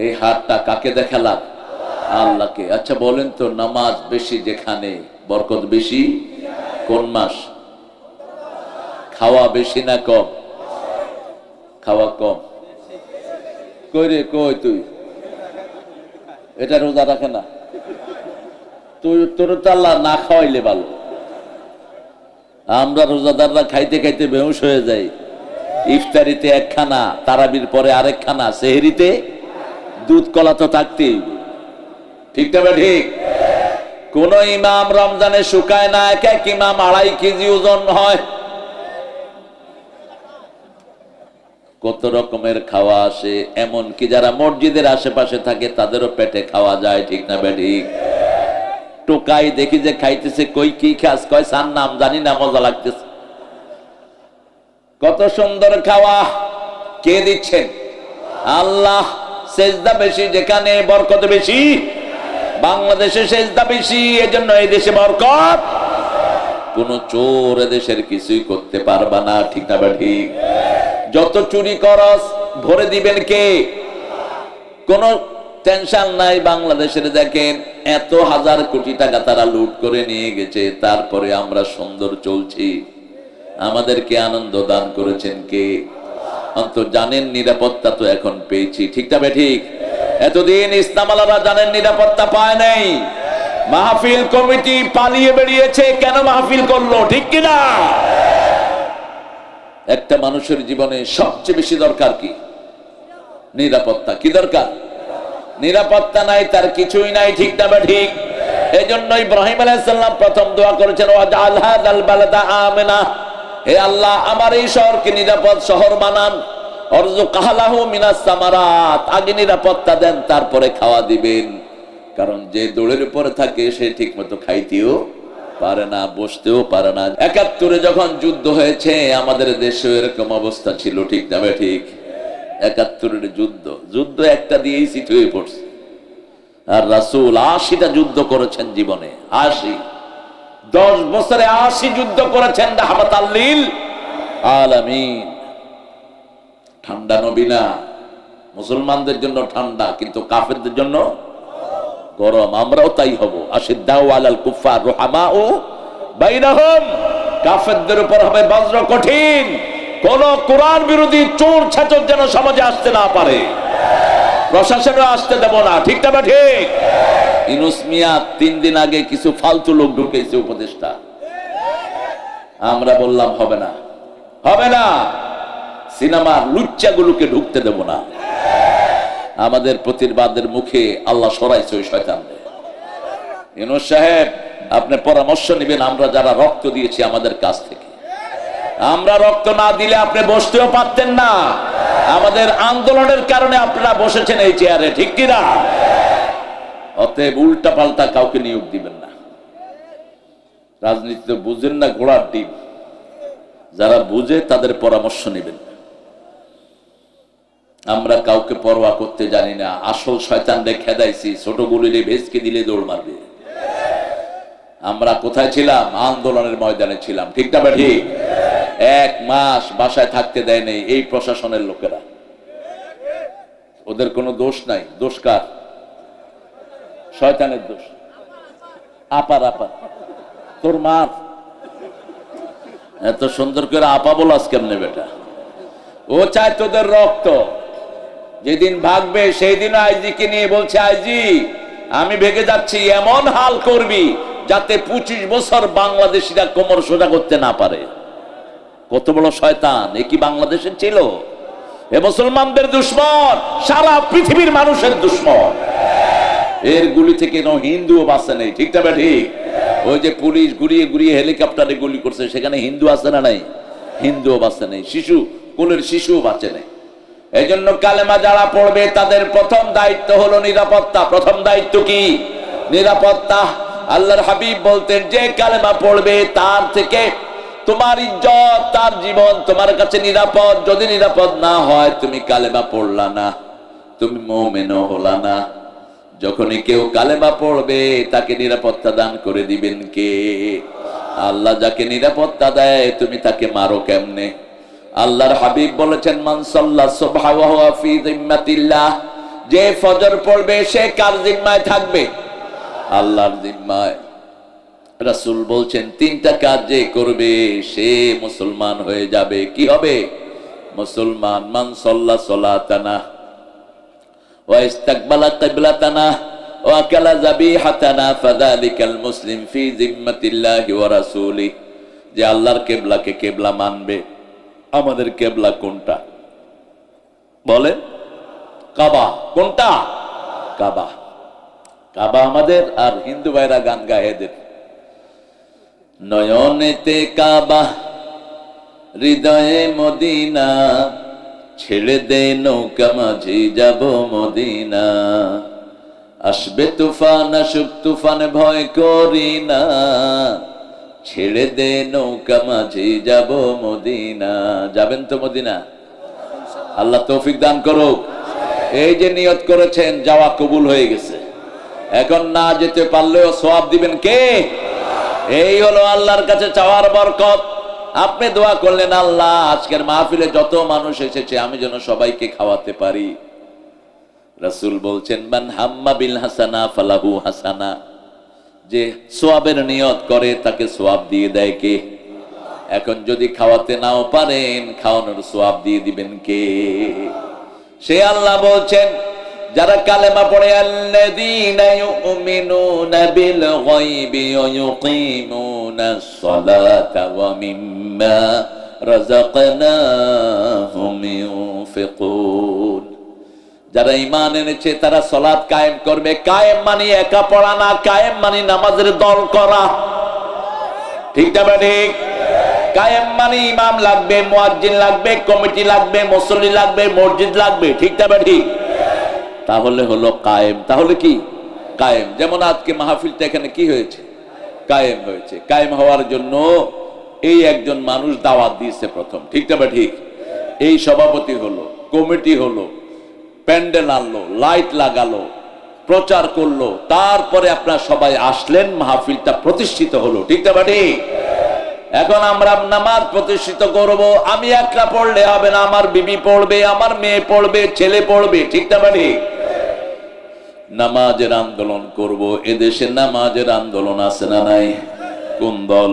এই হাতটা কাকে দেখালাম? আল্লাহকে। আচ্ছা বলেন তো, নামাজ বেশি যেখানে বরকত বেশি, কোন মাস? খাওয়া বেশি না কম? খাওয়া কম। কই রে, কই তুই? এটা রোজা রাখে না তুই, তোর তো আল্লাহ না খাওয়াইলে ভালো। আমরা রোজাদাররা খাইতে খাইতে বেহুশ হয়ে যাই। ইফতারিতে একখানা, তারাবির পরে আরেকখানা, সেহরিতে দুধ কলা তো থাকতেই, ঠিক না? ঠিক। কোন ইমাম রমজানে শুকায় না, এক এক ইমাম 2.5 কেজি ওজন হয়। কত রকমের খাওয়া আসে, এমন কি যারা মসজিদের আশেপাশে থাকে তাদেরও পেটে খাওয়া যায়, ঠিক না? ঠিক। টোকাই দেখি যে খাইতেছে, কই কি খাস? কয় সার নাম জানি না, মজা লাগতেছে। কত সুন্দর খাওয়া, কে দিচ্ছেন? আল্লাহ। সেজদা বেশি যেখানে বরকত বেশি, বাংলাদেশে সেজদা বেশি, এজন্য এই দেশে বরকত। কোন চোর এদেশের কিছুই করতে পারবা না, ঠিক না? ঠিক। যত চুরি করস ভরে দিবেন কে? কোন টেনশন নাই। বাংলাদেশের দেখেন এত 1000 কোটি টাকা তারা লুট করে নিয়ে গেছে, তারপরে আমরা সুন্দর চলছি। আমাদেরকে আনন্দ দান করেছেন কে? অন্তত জানেন নিরাপত্তা তো এখন পেয়েছি, ঠিক না? ঠিক। এতদিন ইসলামালারা জানেন নিরাপত্তা পায় নাই। মাহফিল কমিটি পালিয়ে বেরিয়েছে, কেন মাহফিল করলো, ঠিক কিনা? একটা মানুষের জীবনে সবচেয়ে বেশি দরকার কি? নিরাপত্তা। কি দরকার? নিরাপত্তা নাই তার কিছুই নাই, ঠিক না? ঠিক। এই জন্য ইব্রাহিম আলাইহিস সালাম প্রথম দোয়া করেছেন, ওয়াজআল হাযাল বালাদা আমিনা, হে আল্লাহ আমার এই শহরকে নিরাপদ শহর বানান। অরযুকহু মিনাস সামারাত, আগে নিরাপত্তা দেন, তারপরে খাওয়া দিবেন। কারণ যে দৌড়ের উপরে থাকে সে ঠিক মতো খাইতেও পারে না, বসতেও পারে না। 71-এ যখন যুদ্ধ হয়েছে আমাদের দেশে এরকম অবস্থা ছিল, ঠিক না? ঠিক। 71-এর যুদ্ধ একটা দিয়েই সিট হয়ে পড়ছে। আর রাসূল 80টা যুদ্ধ করেছেন জীবনে, 80। 10 বছরে 80 যুদ্ধ করেছেন, রাহমাতাল লিল আলামিন। ঠান্ডা নবী না, মুসলমানদের জন্য ঠান্ডা, কিন্তু কাফেরদের জন্য গরম। আমরাও তাই হব। আশিদ্দাউ আলাল কুফার রুহামাউ বাইনাহুম, কাফেরদের উপর হবে বজ্র কঠিন। কোন কোরআন বিরোধী চোর ছাচর যেন সমাজে আসতে না পারে, প্রশাসনে আসতে দেব না, ঠিক না? ঠিক। ইউনূস মিয়া 3 দিন আগে কিছু ফালতু লোক ঢুকেছে উপদেষ্টা, আমরা বললাম হবে না, হবে না, সিনেমার লুচ্চাগুলোকে ঢুকতে দেব না। আমাদের প্রতিবাদের মুখে আল্লাহ সরাইছে ওই শয়তানদের। ইউনূস সাহেব আপনি পরামর্শ নেবেন, আমরা যারা রক্ত দিয়েছি আমাদের কাছ থেকে। আমরা রক্ত না দিলে আপনি বসতেও পারতেন না। আমাদের আন্দোলনের কারণে আপনারা বসেছেন এই চেয়ারে, ঠিক কিনা? অতএব উল্টা পাল্টা কাউকে নিয়োগ দিবেন না। রাজনীতি তো বুঝেন না, ঘোড়ার ডিম। যারা বুঝে তাদের পরামর্শ নেবেন। আমরা কাউকে পরোয়া করতে জানি না। আসল শয়তানরে খেদাইছি, ছোট গুলিরে ভেসকে দিলে দৌড় মারবে। আমরা কোথায় ছিলাম? আন্দোলনের ময়দানে ছিলাম, ঠিক না? ঠিক। 1 মাস বাসায় থাকতে দেয় নাই এই প্রশাসনের লোকেরা। ওদের কোনো দোষ নাই। দোষ কার? শয়তানের দোষ। আপার তোর মা এত সুন্দর করে আপা বলাস কেমনে বেটা? ও চায় তোদের রক্ত। যেদিন ভাগবে সেই দিন আইজিকে নিয়ে বলছে, আইজি আমি ভেগে যাচ্ছি, এমন হাল করবি যাতে 25 বছর বাংলাদেশিরা কোমর সোজা করতে না পারে। কত বড় শয়তান! এ কি বাংলাদেশে ছিল? এ মুসলমানদের দুশ্মন, সারা পৃথিবীর মানুষের দুশ্মন। এর গুলি থেকে কোনো হিন্দুও বাঁচে নেই, ঠিক না ঠিক? ওই যে পুলিশ ঘুরিয়ে ঘুরিয়ে হেলিকপ্টারে গুলি করছে, সেখানে হিন্দু আছে না নাই? হিন্দুও বাঁচে নেই, শিশু, কোলের শিশুও বাঁচে নেই। এই জন্য কালেমা যারা পড়বে তাদের প্রথম দায়িত্ব হলো নিরাপত্তা। প্রথম দায়িত্ব কি? নিরাপত্তা। আল্লাহর হাবিব বলতেন, যে কালেমা পড়বে তার থেকে তোমার ইজ্জত, তার জীবন তোমার কাছে নিরাপদ। যদি নিরাপদ না হয়, তুমি কালেমা পড়লা না, তুমি মুমিনও হলা না। যখনই কেউ কালেমা পড়বে তাকে নিরাপত্তা দান করে দিবেন কে? আল্লাহ। যাকে নিরাপত্তা দেয় তুমি তাকে মারো কেমনে? আল্লাহর হাবিব বলেছেন, মান সাল্লা সুবহা ওয়া হুয়া ফি যিম্মাতিল্লাহ, যে ফজর পড়বে সে কার জিম্মায় থাকবে? আল্লাহর জিম্মায়। রাসূল বলছেন, তিনটা কাজ যে করবে সে মুসলমান হয়ে যাবে। কি হবে? মুসলমান। মান সাল্লা সালাতানা ওয়া ইস্তাকবালা কিবলাতানা ওয়া আকালা যাবিহাতানা ফাযালিকাল মুসলিম ফি যিম্মাতিল্লাহি ওয়া রাসূলি। যে আল্লাহর কিবলাকে কিবলা মানবে। আমাদের কিবলা কোনটা বলেন? কাবা। কোনটা? কাবা। কাবা আমাদের। আর হিন্দু ভাইরা গান গায় এদের, নয়নেতে কাবা হৃদয়ে মদিনা, ছেড়ে দে নৌকা মাঝি যাব মদিনা, আসবে তুফান আসুক তুফান ভয় করি না, ছেড়ে দে নৌকা মাঝি যাব মদিনা। যাবেন তো মদিনা? আল্লাহ তৌফিক দান করুক। এই যে নিয়ত করেছেন, যাওয়া কবুল হয়ে গেছে। এখন না যেতে পারলেও সওয়াব দিবেন কে? এই হলো আল্লাহর কাছে চাওয়ার বরকত। আপনি দোয়া করলেন, আল্লাহ আজকের মাহফিলে যত মানুষ এসেছে আমি যেন সবাইকে খাওয়াতে পারি। রাসূল বলছেন, মান হাম্মা বিল হাসানা ফালাহু হাসানা, যে সওয়াবের নিয়ত করে তাকে সওয়াব দিয়ে দেয় কে? এখন যদি খাওয়াতে নাও পারেন, খাওয়ানোর সওয়াব দিয়ে দিবেন কে? সে আল্লাহ বলছেন, যারা কালেমা পড়ে, আল্লাযীনা ইউমিনুনা বিল গায়বি ওয়া ইউকিমুনাস সালাতা ওয়া মিম্মা রাযাকনাহুম ইউনফিকুন। যারা ঈমান এনেছে তারা সালাত কায়েম করবে। কায়েম মানে একা পড়া না, কায়েম মানে নামাজের দল করা। ঠিক না ঠিক? কায়েম মানে ইমাম লাগবে, মুয়াজ্জিন লাগবে, কমিটি লাগবে, মুসল্লি লাগবে, মসজিদ লাগবে। ঠিক না ঠিক? তাহলে হলো কায়েম। তাহলে কি? কায়েম। যেমন আজকে মাহফিলটা এখানে কি হয়েছে? কায়েম হয়েছে। কায়েম হওয়ার জন্য এই একজন মানুষ দাওয়াত দিয়েছে প্রথম। ঠিক না ঠিক? এই সভাপতি হলো, কমিটি হলো, প্যান্ডেল আনলো, লাইট লাগালো, প্রচার করলো, তারপরে আপনারা সবাই আসলেন, মাহফিলটা প্রতিষ্ঠিত হলো। ঠিক না ঠিক? এখন আমরা নামাজ প্রতিষ্ঠিত করব। আমি একলা পড়লে হবে না, আমার বিবি পড়বে, আমার মেয়ে পড়বে, ছেলে পড়বে। ঠিক না ঠিক? নামাজের আন্দোলন করব। এদেশে নামাজের আন্দোলন আছে না নাই? কোন দল,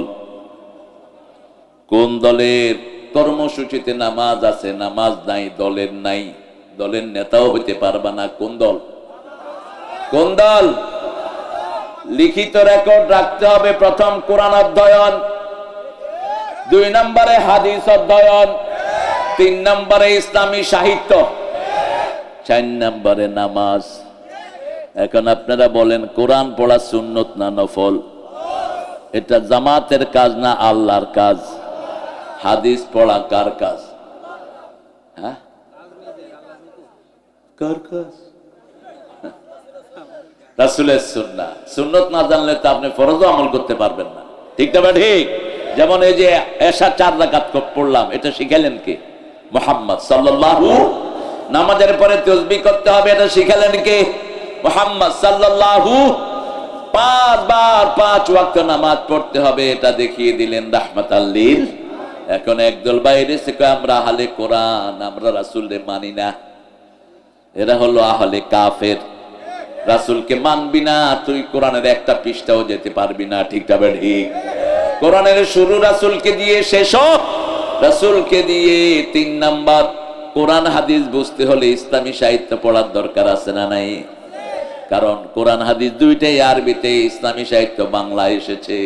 কোন দলের কর্মসূচিতে নামাজ আছে? নামাজ নাই, দলের নাই, দলের নেতাও হইতে পারবা না। কোন দল? কোন দল? লিখিত রেকর্ড রাখতে হবে। প্রথম কোরআন অধ্যয়ন, 2 নম্বরে হাদিস অধ্যয়ন, 3 নম্বরে ইসলামী সাহিত্য, 4 নম্বরে নামাজ। এখন আপনারা বলেন, কোরআন পড়া সুন্নত না নফল? এটা জামাতের কাজ না আল্লাহর কাজ? হাদিস পড়া কার কাজ? হ্যাঁ, কার কাজ? রাসূলের সুন্নাহ। সুন্নত না জানলে তো আপনি ফরজও আমল করতে পারবেন না। ঠিক না ঠিক? যেমন এই যে এশা 4 রাকাত পড়লাম, এটা শিখালেন কে? মুহাম্মদ সাল্লাল্লাহু। নামাজের পরে তাসবিহ করতে হবে, এটা শিখালেন কে? মুহাম্মদ সাল্লাল্লাহু। 5 বার 5 ওয়াক্ত নামাজ পড়তে হবে, এটা দেখিয়ে দিলেন রাহমাতাল লিল। এখন একদল বাইরে থেকে আমরা আহলে কোরআন, আমরা রাসূলকে মানি না। এরা হলো আহলে কাফের। রাসূলকে মানবি না, তুই কোরআনের একটা পৃষ্ঠাও যেতে পারবি না। ঠিক না ঠিক? কোরআনের শুরু রাসূলকে দিয়ে, শেষও রাসূলকে দিয়ে। 3 নাম্বার, কোরআন হাদিস বুঝতে হলে ইসলামী সাহিত্য পড়ার দরকার আছে না নাই? কারণ কোরআন হাদিস দুইটাই আরবিতে, ইসলামী সাহিত্য বাংলায় এসেছে।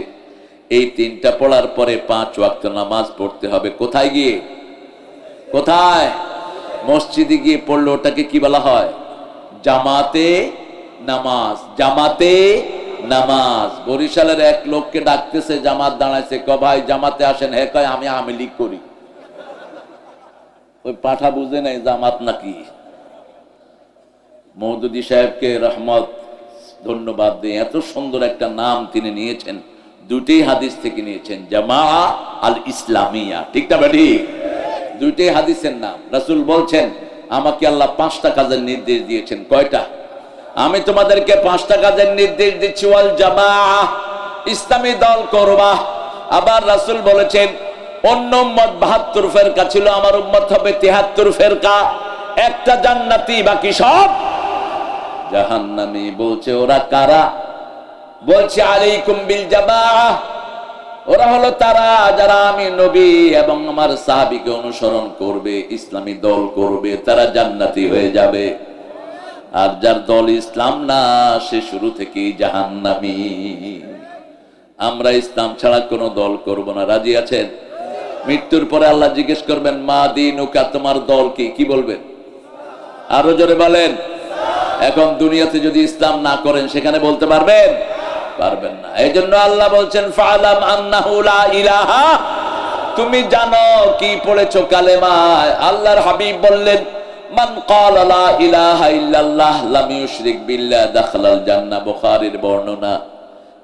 এই তিনটা পড়ার পরে 5 ওয়াক্ত নামাজ পড়তে হবে। কোথায় গিয়ে? কোথায়? মসজিদে গিয়ে পড়লে ওটাকে কি বলা হয়? জামাতে নামাজ। জামাতে নামাজ। বরিশালের এক লোককে ডাকতেছে, জামাত দাঁড়াইছে, ভাই জামাতে আসেন। হ্যাঁ কয় আমি আওয়ামী লীগ করি। ওই পাঠা বুঝে নাই জামাত নাকি। মওদুদী সাহেবকে রহমত, ধন্যবাদ দিয়ে এত সুন্দর একটা নাম তিনি নিয়েছেন, দুইটাই হাদিস থেকে নিয়েছেন, জামা আল ইসলামিয়া। ঠিক না বেটি? দুইটাই হাদিসের নাম। রাসূল বলছেন আমাকে আল্লাহ 5টা কাজের নির্দেশ দিয়েছেন। কয়টা? আমি তোমাদেরকে 5টা কাজের নির্দেশ দিচ্ছি। ওয়াল জামা, ইসলামী দল করবা। আবার রাসূল বলেছেন অন্য উম্মত 72 ফেরকা ছিল, আমার উম্মত হবে 73 ফেরকা। একটা জান্নাতি, বাকি সব জাহান্নামী। বলছে ওরা কারা? বলছে আলাইকুম বিল জামাআহ, ওরা হলো তারা যারা আমি নবী এবং আমার সাহাবীকে অনুসরণ করবে, ইসলামী দল করবে, তারা জান্নাতি হয়ে যাবে। আর যার দল ইসলাম না, সে শুরু থেকেই জাহান্নামী। আমরা ইসলাম ছাড়া কোনো দল করব না। রাজি আছেন? মৃত্যুর পরে আল্লাহ জিজ্ঞেস করবেন মা দীনুকা, তোমার দল কি? কি বলবেন? আরো জোরে বলেন। এখন দুনিয়াতে যদি ইসলাম না করেন সেখানে বলতে পারবেন? পারবেন না। এই জন্য আল্লাহ বলছেন ফালাম আন্নাহু লা ইলাহা, তুমি জানো কি পড়েছো কালেমায়। আল্লাহর হাবিব বললেন মান ক্বালা লা ইলাহা ইল্লাল্লাহ লাম ইউশরিক বিল্লাহ দাখালাল জান্নাহ। বুখারীর বর্ণনা।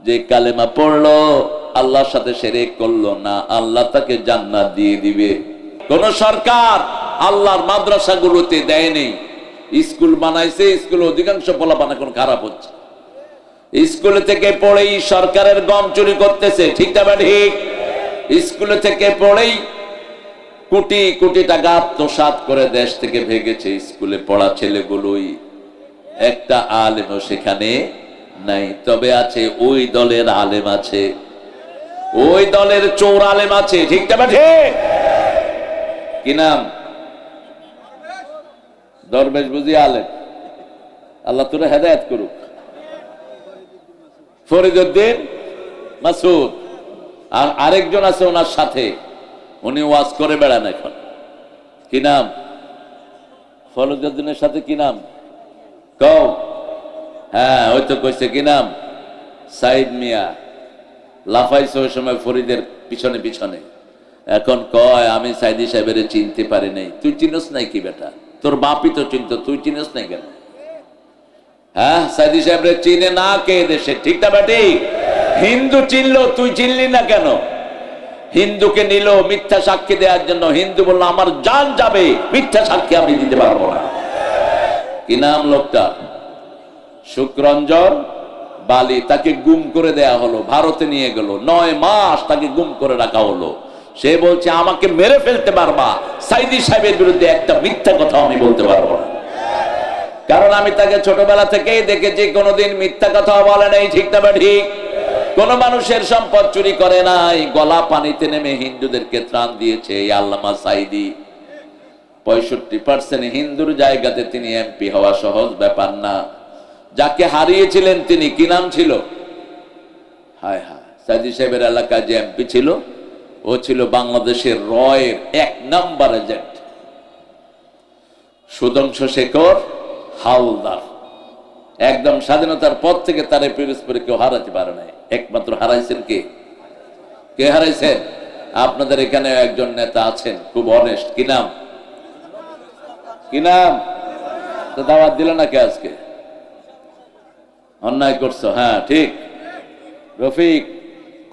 যে কালেমা পড়লো, আল্লাহর সাথে শিরক করলো না, আল্লাহ তাকে জান্নাত দিয়ে দিবে। কোন সরকার আল্লাহর মাদ্রাসাগুলোতে দেয়নি। স্কুল বানাইছে, স্কুলে অধিকাংশ পোলাপান এখন খারাপ হচ্ছে। স্কুলে থেকে পড়েই সরকারের গম চুরি করতেছে। ঠিক না ঠিক? স্কুলে থেকে পড়েই কোটি কোটি টাকা আত্মসাৎ করে দেশ থেকে ভেগেছে। স্কুলে পড়া ছেলেগুলোই, একটা আলেমও সেখানে নাই। তবে আছে ওই দলের আলেম আছে, ওই দলের চোর আলেম আছে। ঠিক না ঠিক? কি নাম? দরবেশ বুঝি আলেম। আল্লাহ তোরে হেদায়েত করুক। ফরিদউদ্দিন মাসুদ। আর আরেকজন আছে ওনার সাথে, উনি ওয়াজ করে বেড়ান এখন। কি নাম? ফরিদউদ্দিনের সাথে কি নাম কও? হ্যাঁ ওই তো কইছে। কি নাম? সাইদ মিয়া। লাফাইছে ওই সময় ফরিদের পিছনে পিছনে। এখন কয় আমি সাইদি সাহেবের চিনতে পারি নাই। তুই চিনস নাই কি বেটা? তোর বাপই তো চিনত, তুই চিনস নাই কেন? হ্যাঁ, সাইদি সাহেবের চিনে না কে দেশে? ঠিক না বেটি? হিন্দু চিনলো, তুই চিনলি না কেন? হিন্দুকে নিল মিথ্যা সাক্ষী দেওয়ার জন্য। হিন্দু বললো আমার জান যাবে, মিথ্যা সাক্ষী আমি দিতে পারবো না। কি নাম লোকটা? শুক্রঞ্জন বালি। তাকে গুম করে দেয়া হলো, ভারতে নিয়ে গেল। 9 মাস তাকে গুম করে রাখা হলো। সে বলছে আমাকে মেরে ফেলতে পারবা, সাইদি সাহেবের বিরুদ্ধে একটা মিথ্যা কথা আমি বলতে পারবো না। কারণ আমি তাকে ছোটবেলা থেকেই দেখেছি, কোনোদিন মিথ্যা কথা বলে নাই। ঠিক না ঠিক? কোন মানুষের সম্পদ চুরি করে নাই। গলা পানিতে নেমে হিন্দুদেরকে ত্রাণ দিয়েছে এই আল্লামা সাইদি। 65% হিন্দুর জায়গাতে তিনি এমপি হওয়া সহজ ব্যাপার না। যাকে হারিয়েছিলেন তিনি, কি নাম ছিল? হায় হায়, সাইদি সাহেবের এলাকায় যে এমপি ছিল, ও ছিল বাংলাদেশের রয়ের 1 নাম্বার এজেন্ট, সুধাংশু শেখর হাওলদার। একদম স্বাধীনতার পর থেকে তার পিরোজপুরে কেউ হারাতে পারে নাই। একমাত্র হারাইছেন কে? কে হারাইছেন? আপনাদের এখানে একজন নেতা আছেন খুব অনেস্ট। কি নাম? কি নাম? তো দাওয়াত দিল না কে আজকে? অন্যায় করছো। হ্যাঁ ঠিক, রফিক।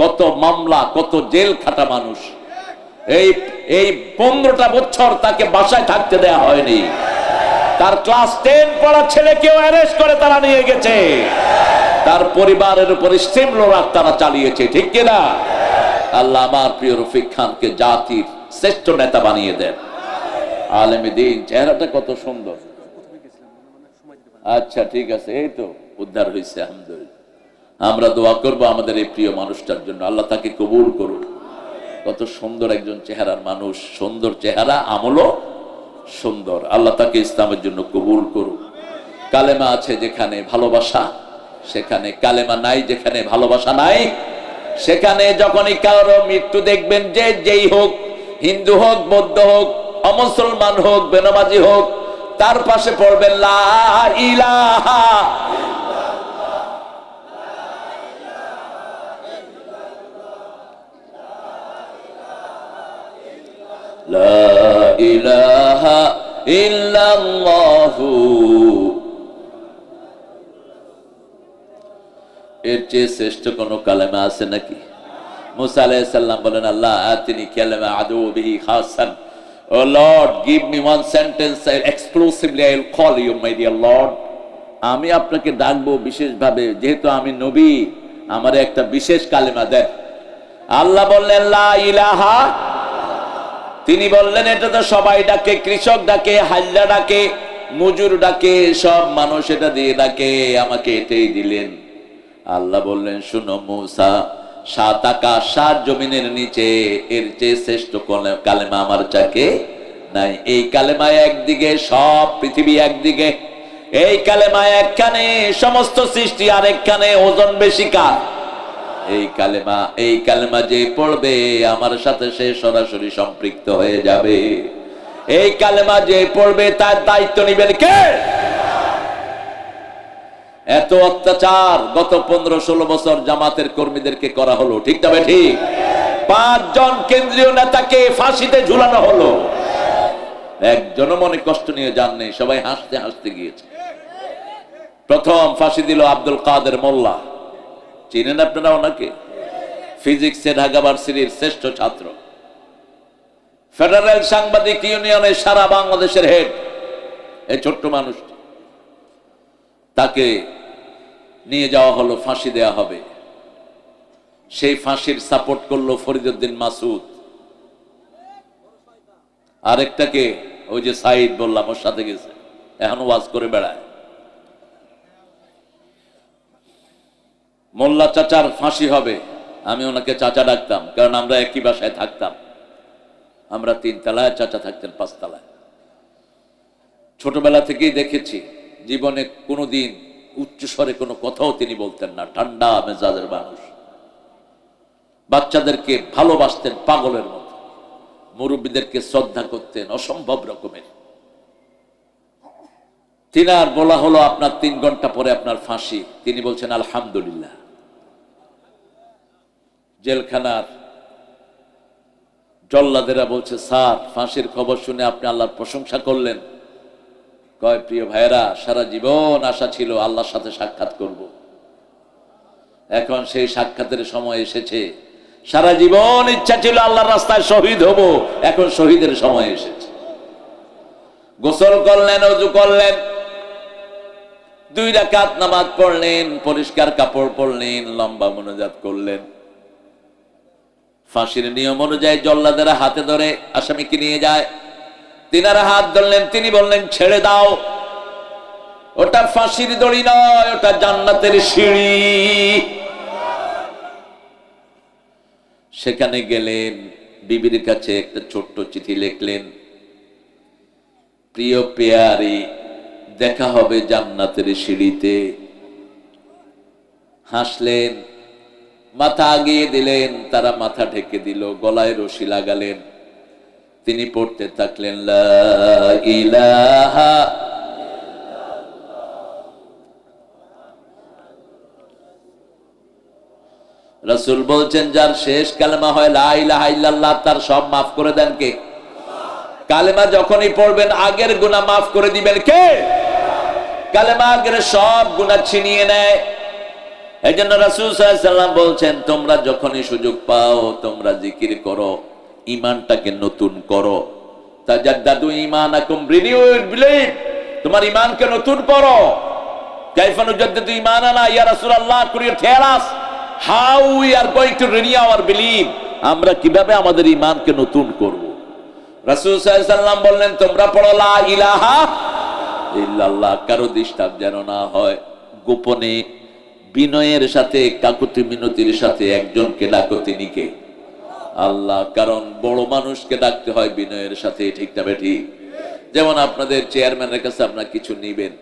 কত মামলা, কত জেল খাটা মানুষ। এই 15টা বছর তাকে বাসায় থাকতে দেয়া হয়নি। তার ক্লাস 10 পড়া ছেলেকেও অ্যারেস্ট করে তারা নিয়ে গেছে। তার পরিবারের উপর স্টিমরোলার তারা চালিয়েছে। ঠিক কিনা? আল্লাহ আমার প্রিয় রফিক খানকে জাতির শ্রেষ্ঠ নেতা বানিয়ে দেন। আলেমে দ্বীন। চেহারাটা কত সুন্দর। আচ্ছা ঠিক আছে, এই তো উদ্ধার হয়েছে আলহামদুলিল্লাহ। আমরা দোয়া করব আমাদের এই প্রিয় মানুষটার জন্য, আল্লাহ তাকে কবুল করুন। কত সুন্দর একজন চেহারার মানুষ, সুন্দর চেহারা, আমলও সুন্দর। আল্লাহ তাকে ইসলামের জন্য কবুল করুন। কালেমা আছে যেখানে ভালোবাসা সেখানে, কালেমা নাই যেখানে ভালোবাসা নাই সেখানে। যখনই কারো মৃত্যু দেখবেন, যে যেই হোক, হিন্দু হোক, বৌদ্ধ হোক, অমুসলমান হোক, বেনামাজি হোক, তার পাশে পড়বেন লা ইলাহা, লা ইলাহা ইল্লাল্লাহু। এর চেয়ে শ্রেষ্ঠ কোন কালেমা আছে নাকি? মুসা আলাইহিস সালাম বলেন, আল্লাহ আতিনি কালামা আদু বিহি খাসান, O Lord give me one sentence exclusively I will call you my dear Lord. আমি আপনাকে ডাকবো বিশেষভাবে, যেহেতু আমি নবী, আমারে একটা বিশেষ কালেমা দেন। আল্লাহ বললেন লা ইলাহা। তিনি বললেন, এটা তো সবাই ডাকে, কৃষক ডাকে, হাল্লা ডাকে, মজুর ডাকে, সব মানুষ এটা দিয়ে ডাকে, আমাকে এটাই দিলেন। আল্লাহ বললেন, শুনো মুসা, 7 আকাশ 7 জমিনের নিচে এর চেয়ে শ্রেষ্ঠ কালেমা আমার চাকে নাই। এই কালেমায় একদিকে সব পৃথিবী, একদিকে এই কালেমায় একখানে সমস্ত সৃষ্টি, আর একখানে ওজন বেশি কার? এই কালেমা যে পড়বে আমার সাথে সে সরাসরি সম্পৃক্ত হয়ে যাবে। এই কালেমা যে পড়বে তার দায়িত্ব নিবেন কে? এত অত্যাচার গত 15-16 বছর জামাতের কর্মীদেরকে করা হলো, ঠিক তবে ঠিক? 5 জন কেন্দ্রীয় নেতাকে ফাঁসিতে ঝুলানো হলো, একজনও মনে কষ্ট নিয়ে যান নেই, সবাই হাসতে হাসতে গিয়েছে। প্রথম ফাঁসি দিল আব্দুল কাদের মোল্লা, চিনেন আপনারা ওনাকে? ফিজিক্সে ঢাকা ভার্সিটির শ্রেষ্ঠ ছাত্র, ফেডারেল সাংবাদিক ইউনিয়নের সারা বাংলাদেশের হেড। এই ছোট্ট মানুষটি, তাকে নিয়ে যাওয়া হলো, ফাঁসি দেয়া হবে। সেই ফাঁসির সাপোর্ট করলো ফরিদউদ্দিন মাসুদ, আরেকটাকে ওই যে সাইদ বললাম, ওর সাথে গেছে, এখনো ওয়াজ করে বেড়ায়। মোল্লা চাচার ফাঁসি হবে, আমি ওনাকে চাচা ডাকতাম, কারণ আমরা একই বাসায় থাকতাম। আমরা 3 তলায়, চাচা থাকতেন 5 তলায়। ছোটবেলা থেকেই দেখেছি, জীবনে কোনোদিন উচ্চ স্বরে কোনো কথাও তিনি বলতেন না, ঠান্ডা মেজাজের মানুষ। বাচ্চাদেরকে ভালোবাসতেন পাগলের মতো, মুরব্বীদেরকে শ্রদ্ধা করতেন অসম্ভব রকমের। তিনার বলা হলো, আপনার 3 ঘন্টা পরে আপনার ফাঁসি। তিনি বলছেন আলহামদুলিল্লাহ। জেলখানার জল্লাদেরা বলছে, স্যার ফাঁসির খবর শুনে আপনি আল্লাহর প্রশংসা করলেন। কয়, প্রিয় ভাইয়েরা, সারা জীবন আশা ছিল আল্লাহর সাথে সাক্ষাৎ করব, এখন সেই সাক্ষাতের সময় এসেছে। সারা জীবন ইচ্ছা ছিল আল্লাহর রাস্তায় শহীদ হব, এখন শহীদের সময় এসেছে। গোসল করলেন, ওযু করলেন, 2 রাকাত নামাজ পড়লেন, পরিষ্কার কাপড় পরলেন, লম্বা মুনাজাত করলেন। ফাঁসির নিয়ম অনুযায়ী জল্লাদেরা হাতে ধরে আসামিকে নিয়ে যায়। তিনারা হাত ধরলেন, তিনি বললেন, ছেড়ে দাও, ওটা ফাঁসির দড়ি নয়, ওটা জান্নাতের সিঁড়ি। সেখানে গেলেন, বিবির কাছে একটা ছোট্ট চিঠি লিখলেন, প্রিয় পেয়ারি, দেখা হবে জান্নাতের সিঁড়িতে। হাসলেন, মাথা আগিয়ে দিলেন, তারা মাথা ঢেকে দিল, গলায় রশি লাগালেন। তিনি পড়তে থাকলেন, লা ইলাহা। রাসূল বলছেন, যার শেষ কালেমা হয় লা ইলাহা ইল্লাল্লাহ, তার সব মাফ করে দেন কে? কালেমা যখনই পড়বেন আগের গুনাহ মাফ করে দিবেন কে? কালেমা আগের সব গুনাহ ছিনিয়ে নেয়। এই জন্য রাসূল সাল্লাল্লাহু আলাইহি ওয়াসাল্লাম বলছেন, তোমরা যখনই সুযোগ পাও তোমরা জিকির করো, ইমানটাকে নতুন করো। তাজাদ্দাদু ঈমানাকুম, রিনিউ ইউর বিলিভ, তোমার ঈমানকে নতুন করো। কাইফা নুজাদ্দিদু ঈমানানা ইয়া রাসূলুল্লাহ, could you tell us how we are going to renew our believe? আমরা কিভাবে আমাদের ঈমানকে নতুন করব? রাসূল সাল্লাল্লাহু আলাইহি ওয়াসাল্লাম বললেন, তোমরা পড়ো লা ইলাহা ইল্লাল্লাহ। কারো ডিস্টার্ব যেন না হয়, গোপনে বিনয়ের সাথে, কাকুতি মিনতির সাথে একজনকে ডাকো, তিনি কে? আল্লাহ। কারণ বড় মানুষকে ডাকতে হয় বিনয়ের সাথে, ঠিক না ঠিক? যেমন আপনাদের চেয়ারম্যানের কাছে আপনারা কিছু নিবেন,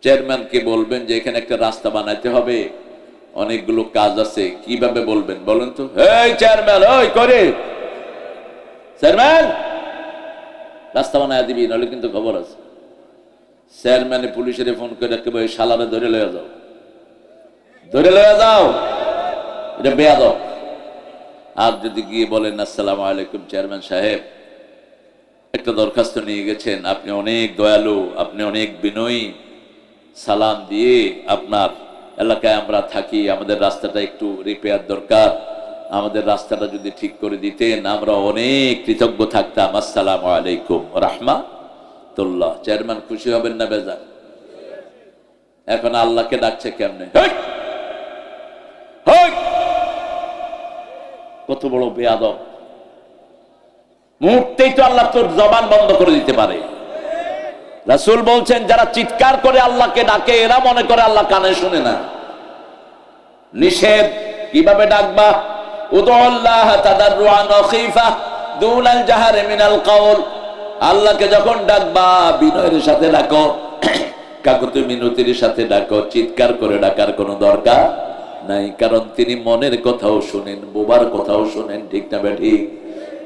চেয়ারম্যানকে বলবেন যে এখানে একটা রাস্তা বানাইতে হবে, অনেকগুলো কাজ আছে, কিভাবে বলবেন বলেন তো? এই চেয়ারম্যান, ওই করে চেয়ারম্যান রাস্তা বানায় দিবি, নাহলে কিন্তু খবর আছে। চেয়ারম্যানে পুলিশের ফোন করে একেবারে শালারে ধরে লয়ে যাও, ধরে লয়ে যাও, এটা বেয়াদব। আর যদি গিয়ে বলেন আসসালামু আলাইকুম চেয়ারম্যান সাহেব, একটা দরখাস্ত নিয়ে গেছেন, আপনি অনেক দয়ালু, আপনি অনেক বিনয়ী, সালাম দিয়ে আপনার এলাকায় আমরা থাকি, আমাদের রাস্তাটা একটু রিপেয়ার দরকার, আমাদের রাস্তাটা যদি ঠিক করে দিতেন আমরা অনেক কৃতজ্ঞ থাকতাম, আসসালামু আলাইকুম রাহমাতুল্লাহ। চেয়ারম্যান খুশি হবেন না বেজার? এখন আল্লাহকে ডাকছে কেমনে? কত বড় বেয়াদব! মুহূর্তেই তো আল্লাহ তোর জবান বন্ধ করে দিতে পারে। রাসূল বলছেন যারা চিৎকার করে আল্লাহকে ডাকে এরা মনে করে আল্লাহ কানে শুনে না। নিষেধ, কিভাবে ডাকবা? উদুল্লাহ তাদাররুআন ওয়া খীফা দুনাল জাহরি মিনাল কাউল। আল্লাহকে যখন ডাকবা বিনয়ের সাথে ডাকো, কাকুতি মিনতির সাথে ডাকো, চিৎকার করে ডাকার কোনো দরকার নাই, কারণ তিনি মনের কথাও শুনেন, বোবার কথাও শুনেন, ঠিক না বেঠিক?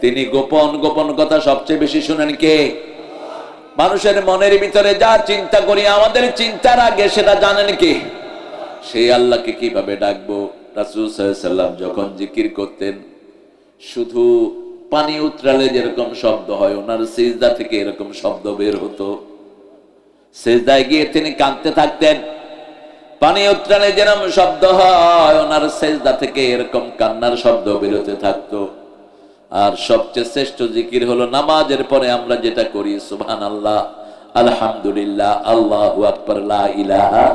তিনি গোপন গোপন কথা সবচেয়ে বেশি শুনেন কে? মানুষের মনের ভিতরে যা চিন্তা করি আমাদের চিন্তার আগে সেটা জানেন কে? সেই আল্লাহকে কিভাবে ডাকবো? রাসূল সাল্লাল্লাহু আলাইহি ওয়াসাল্লাম যখন জিকির করতেন শুধু পানি উতরালে যেরকম শব্দ হয় ওনার সিজদা থেকে এরকম শব্দ বের হতো। সিজদায় গিয়ে তিনি কাঁদতে থাকতেন, পানি উতরালে যেরকম শব্দ হয় ওনার সিজদা থেকে এরকম কান্নার শব্দ বেরোতে থাকতো। আর সবচেয়ে শ্রেষ্ঠ জিকির হলো নামাজের পরে আমরা যেটা করি, সুবহানাল্লাহ, আলহামদুলিল্লাহ, আল্লাহু আকবার, লা ইলাহা।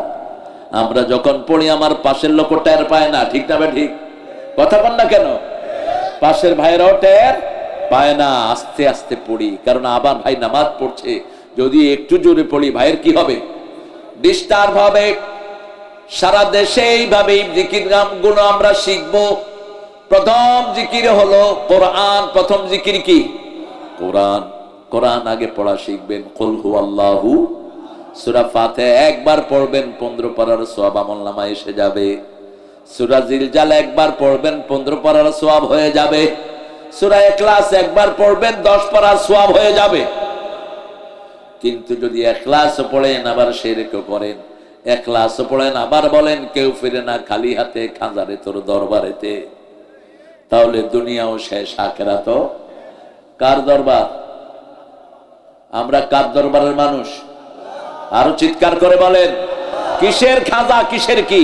আমরা যখন পড়ি আমার পাশের লোক টের পায় না, ঠিক না ঠিক? কথা বল না কেন? পাশের ভাইরাও টের পায় না, আস্তে আস্তে পড়ি, কারণ আবার ভাই নামাজ পড়ছে, যদি একটু জোরে পড়ি ভাইয়ের কি হবে? ডিস্টার্ব হবে। সারা দেশে এইভাবে জিকির গুলো আমরা শিখবো। প্রথম জিকির হলো কোরআন। প্রথম জিকির কি? কোরআন। কোরআন আগে পড়া শিখবেন। কুল হুয়াল্লাহু, সূরা ফাতিহা একবার পড়বেন 15 পারার সওয়াব আমলনামায় এসে যাবে। সূরা জিলজাল একবার পড়বেন 15 পারার সওয়াব হয়ে যাবে। সূরা ইখলাস একবার পড়বেন 10 পারার সওয়াব হয়ে যাবে। কিন্তু যদি ইখলাসও পড়েন আবার শিরকও করেন, ইখলাসও পড়েন আবার বলেন কেউ ফিরে না খালি হাতে খাজারে তোর দরবারেতে, তাহলে দুনিয়াও শেষ, আখিরাতও। কার দরবার? আমরা কার দরবারের মানুষ? আরো চিৎকার করে বলেন, কিসের খাজা, কিসের কি?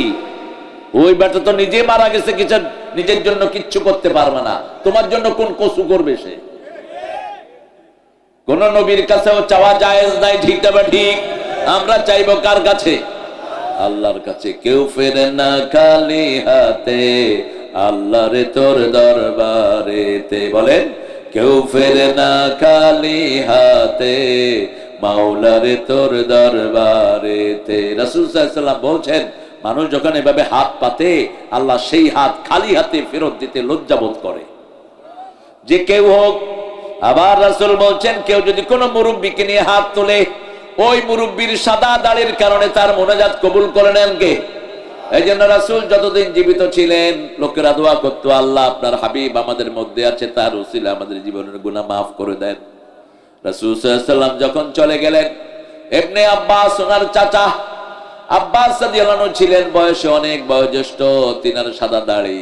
ওই বেটা তো নিজে মারা গেছে, কিছু নিজের জন্য কিচ্ছু করতে পারবে না, তোমার জন্য কোন কসু করবে সে? কোন নবীর কাছেও চাওয়া জায়েজ নাই, ঠিক না ঠিক? আমরা চাইবো কার কাছে? আল্লাহর কাছে। কেউ ফেরে না খালি হাতে আল্লাহরে তোর দরবারেতে, বলেন কেউ ফেরে না খালি হাতে মাওলারে তোর দরবারেতে। রাসূল সাল্লাল্লাহু আলাইহি ওয়াসাল্লাম বলছেন মানুষ যখন এভাবে হাত পাতে আল্লাহ সেই হাত খালি হাতে ফেরত দিতে লজ্জাবোধ করে, যে কেউ হোক। আবার রাসূল বলছেন কেউ যদি কোনো মুরব্বিকে নিয়ে হাত তোলে, ওই মুরব্বির সাদা দাড়ির কারণে তার মোনাজাত কবুল করে নেন কে? এই জন্য রাসূল যতদিন জীবিত ছিলেন লোকেরা দোয়া করতো, আল্লাহ আপনার হাবিব আমাদের মধ্যে আছে, তার উসিলা আমাদের জীবনের গুনাহ মাফ করে দেন। রাসূল সাল্লাল্লাহু আলাইহি ওয়াসাল্লাম যখন চলে গেলেন, ইবনে আব্বাস ওনার চাচা আব্বাস রাদিয়াল্লাহু আনহু ছিলেন বয়সে অনেক বয়োজ্যেষ্ঠ, তিনার সাদা দাড়ি,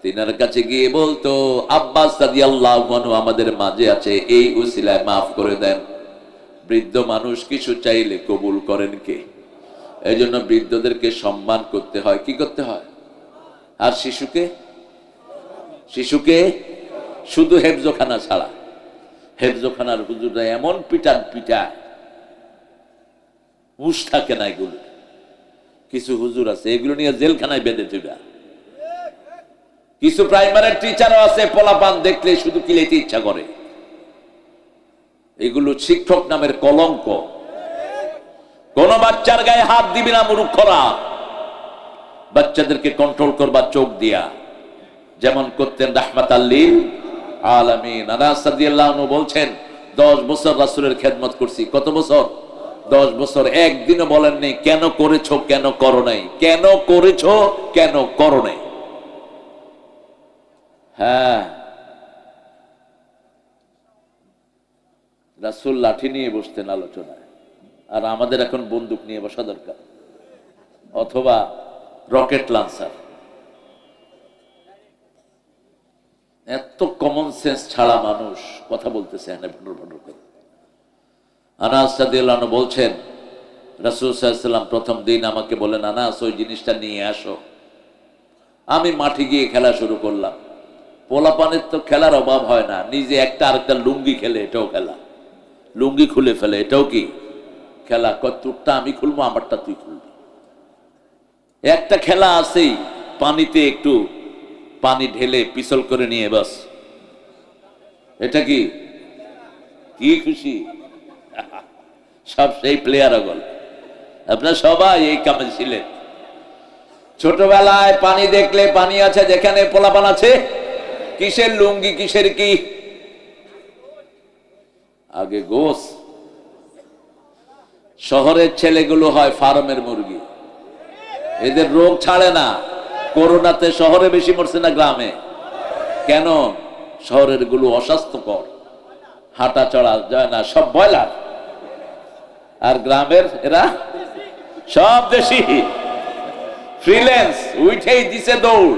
তিনার কাছে গিয়ে বলতো আব্বাস রাদিয়াল্লাহু আনহু আমাদের মাঝে আছে, এই উসিলায় মাফ করে দেন। বৃদ্ধ মানুষ কিছু চাইলে কবুল করেন কে? এই জন্য বৃদ্ধদেরকে সম্মান করতে হয়। কি করতে হয়? আর শিশুকে শুধু হেফজখানা ছাড়া, হেফজখানার হুজুররা এমন পিটা হুঁশ থাকে না। এগুলো কিছু হুজুর আছে এগুলো নিয়ে জেলখানায় বেঁধে দেবে। কিছু প্রাইমারি টিচারও আছে পোলাপান দেখলে শুধু কিলাইতে ইচ্ছা করে। এগুলো শিক্ষক নামের কলঙ্ক। কোন বাচ্চার গায়ে হাত দিবি না মূর্খরা। বাচ্চাদেরকে কন্ট্রোল করবা চোখ দিয়া, যেমন করতেন রাহমাতাল লিল আলামিন। আনাস রাদিয়াল্লাহু আনহু বলছেন 10 বছর রাসূলের খেদমত করছি। কত বছর? 10 বছর একদিনও বলেননি কেন করেছো কেন করো নাই, কেন করেছো কেন করো নাই। হ্যাঁ, রাসূল লাঠি নিয়ে বসতেন আলোচনায়, আর আমাদের এখন বন্দুক নিয়ে বসা দরকার, অথবা রকেট লঞ্চার। এত কমন সেন্স ছাড়া মানুষ কথা বলতেছে এখানে ভন্ডর ভন্ডর করে। আনাস রাদিয়াল্লাহু আনহু বলছেন, রাসূল সাল্লাল্লাহু আলাইহি ওয়াসাল্লাম প্রথম দিন আমাকে বলেন, আনাস ওই জিনিসটা নিয়ে আসো। আমি মাঠে গিয়ে খেলা শুরু করলাম। পোলাপানের তো খেলার অভাব হয় না, নিজে একটা আরেকটা লুঙ্গি খেলে এটাও খেলা, লুঙ্গি খুলে ফেলে এটাও কি খেলা। তোরটা আমি খুলবো, আমারটা তুই খুলবি। একটা খেলা আছেই, পানিতে একটু পানি ঢেলে পিছল করে নিয়ে বাস, এটা কি কি খুশি সব সেই প্লেয়ার গল। আপনারা সবাই এই কামে ছিলেন। ছোটবেলায় পানি দেখলে, পানি আছে যেখানে পোলাপান আছে, কিসের লুঙ্গি কিসের কি, আগে গোস। শহরের ছেলেগুলো হয় ফার্মের মুরগি, এদের রোগ ছাড়ে না। করোনাতে শহরে বেশি মরছে না গ্রামে? কেন? শহরের গুলো অস্বাস্থ্যকর, হাঁটা চড়া যায় না, সব ব্রয়লার। আর গ্রামের এরা সব দেশি ফ্রিল্যান্স। উঠেই দিছে দৌড়,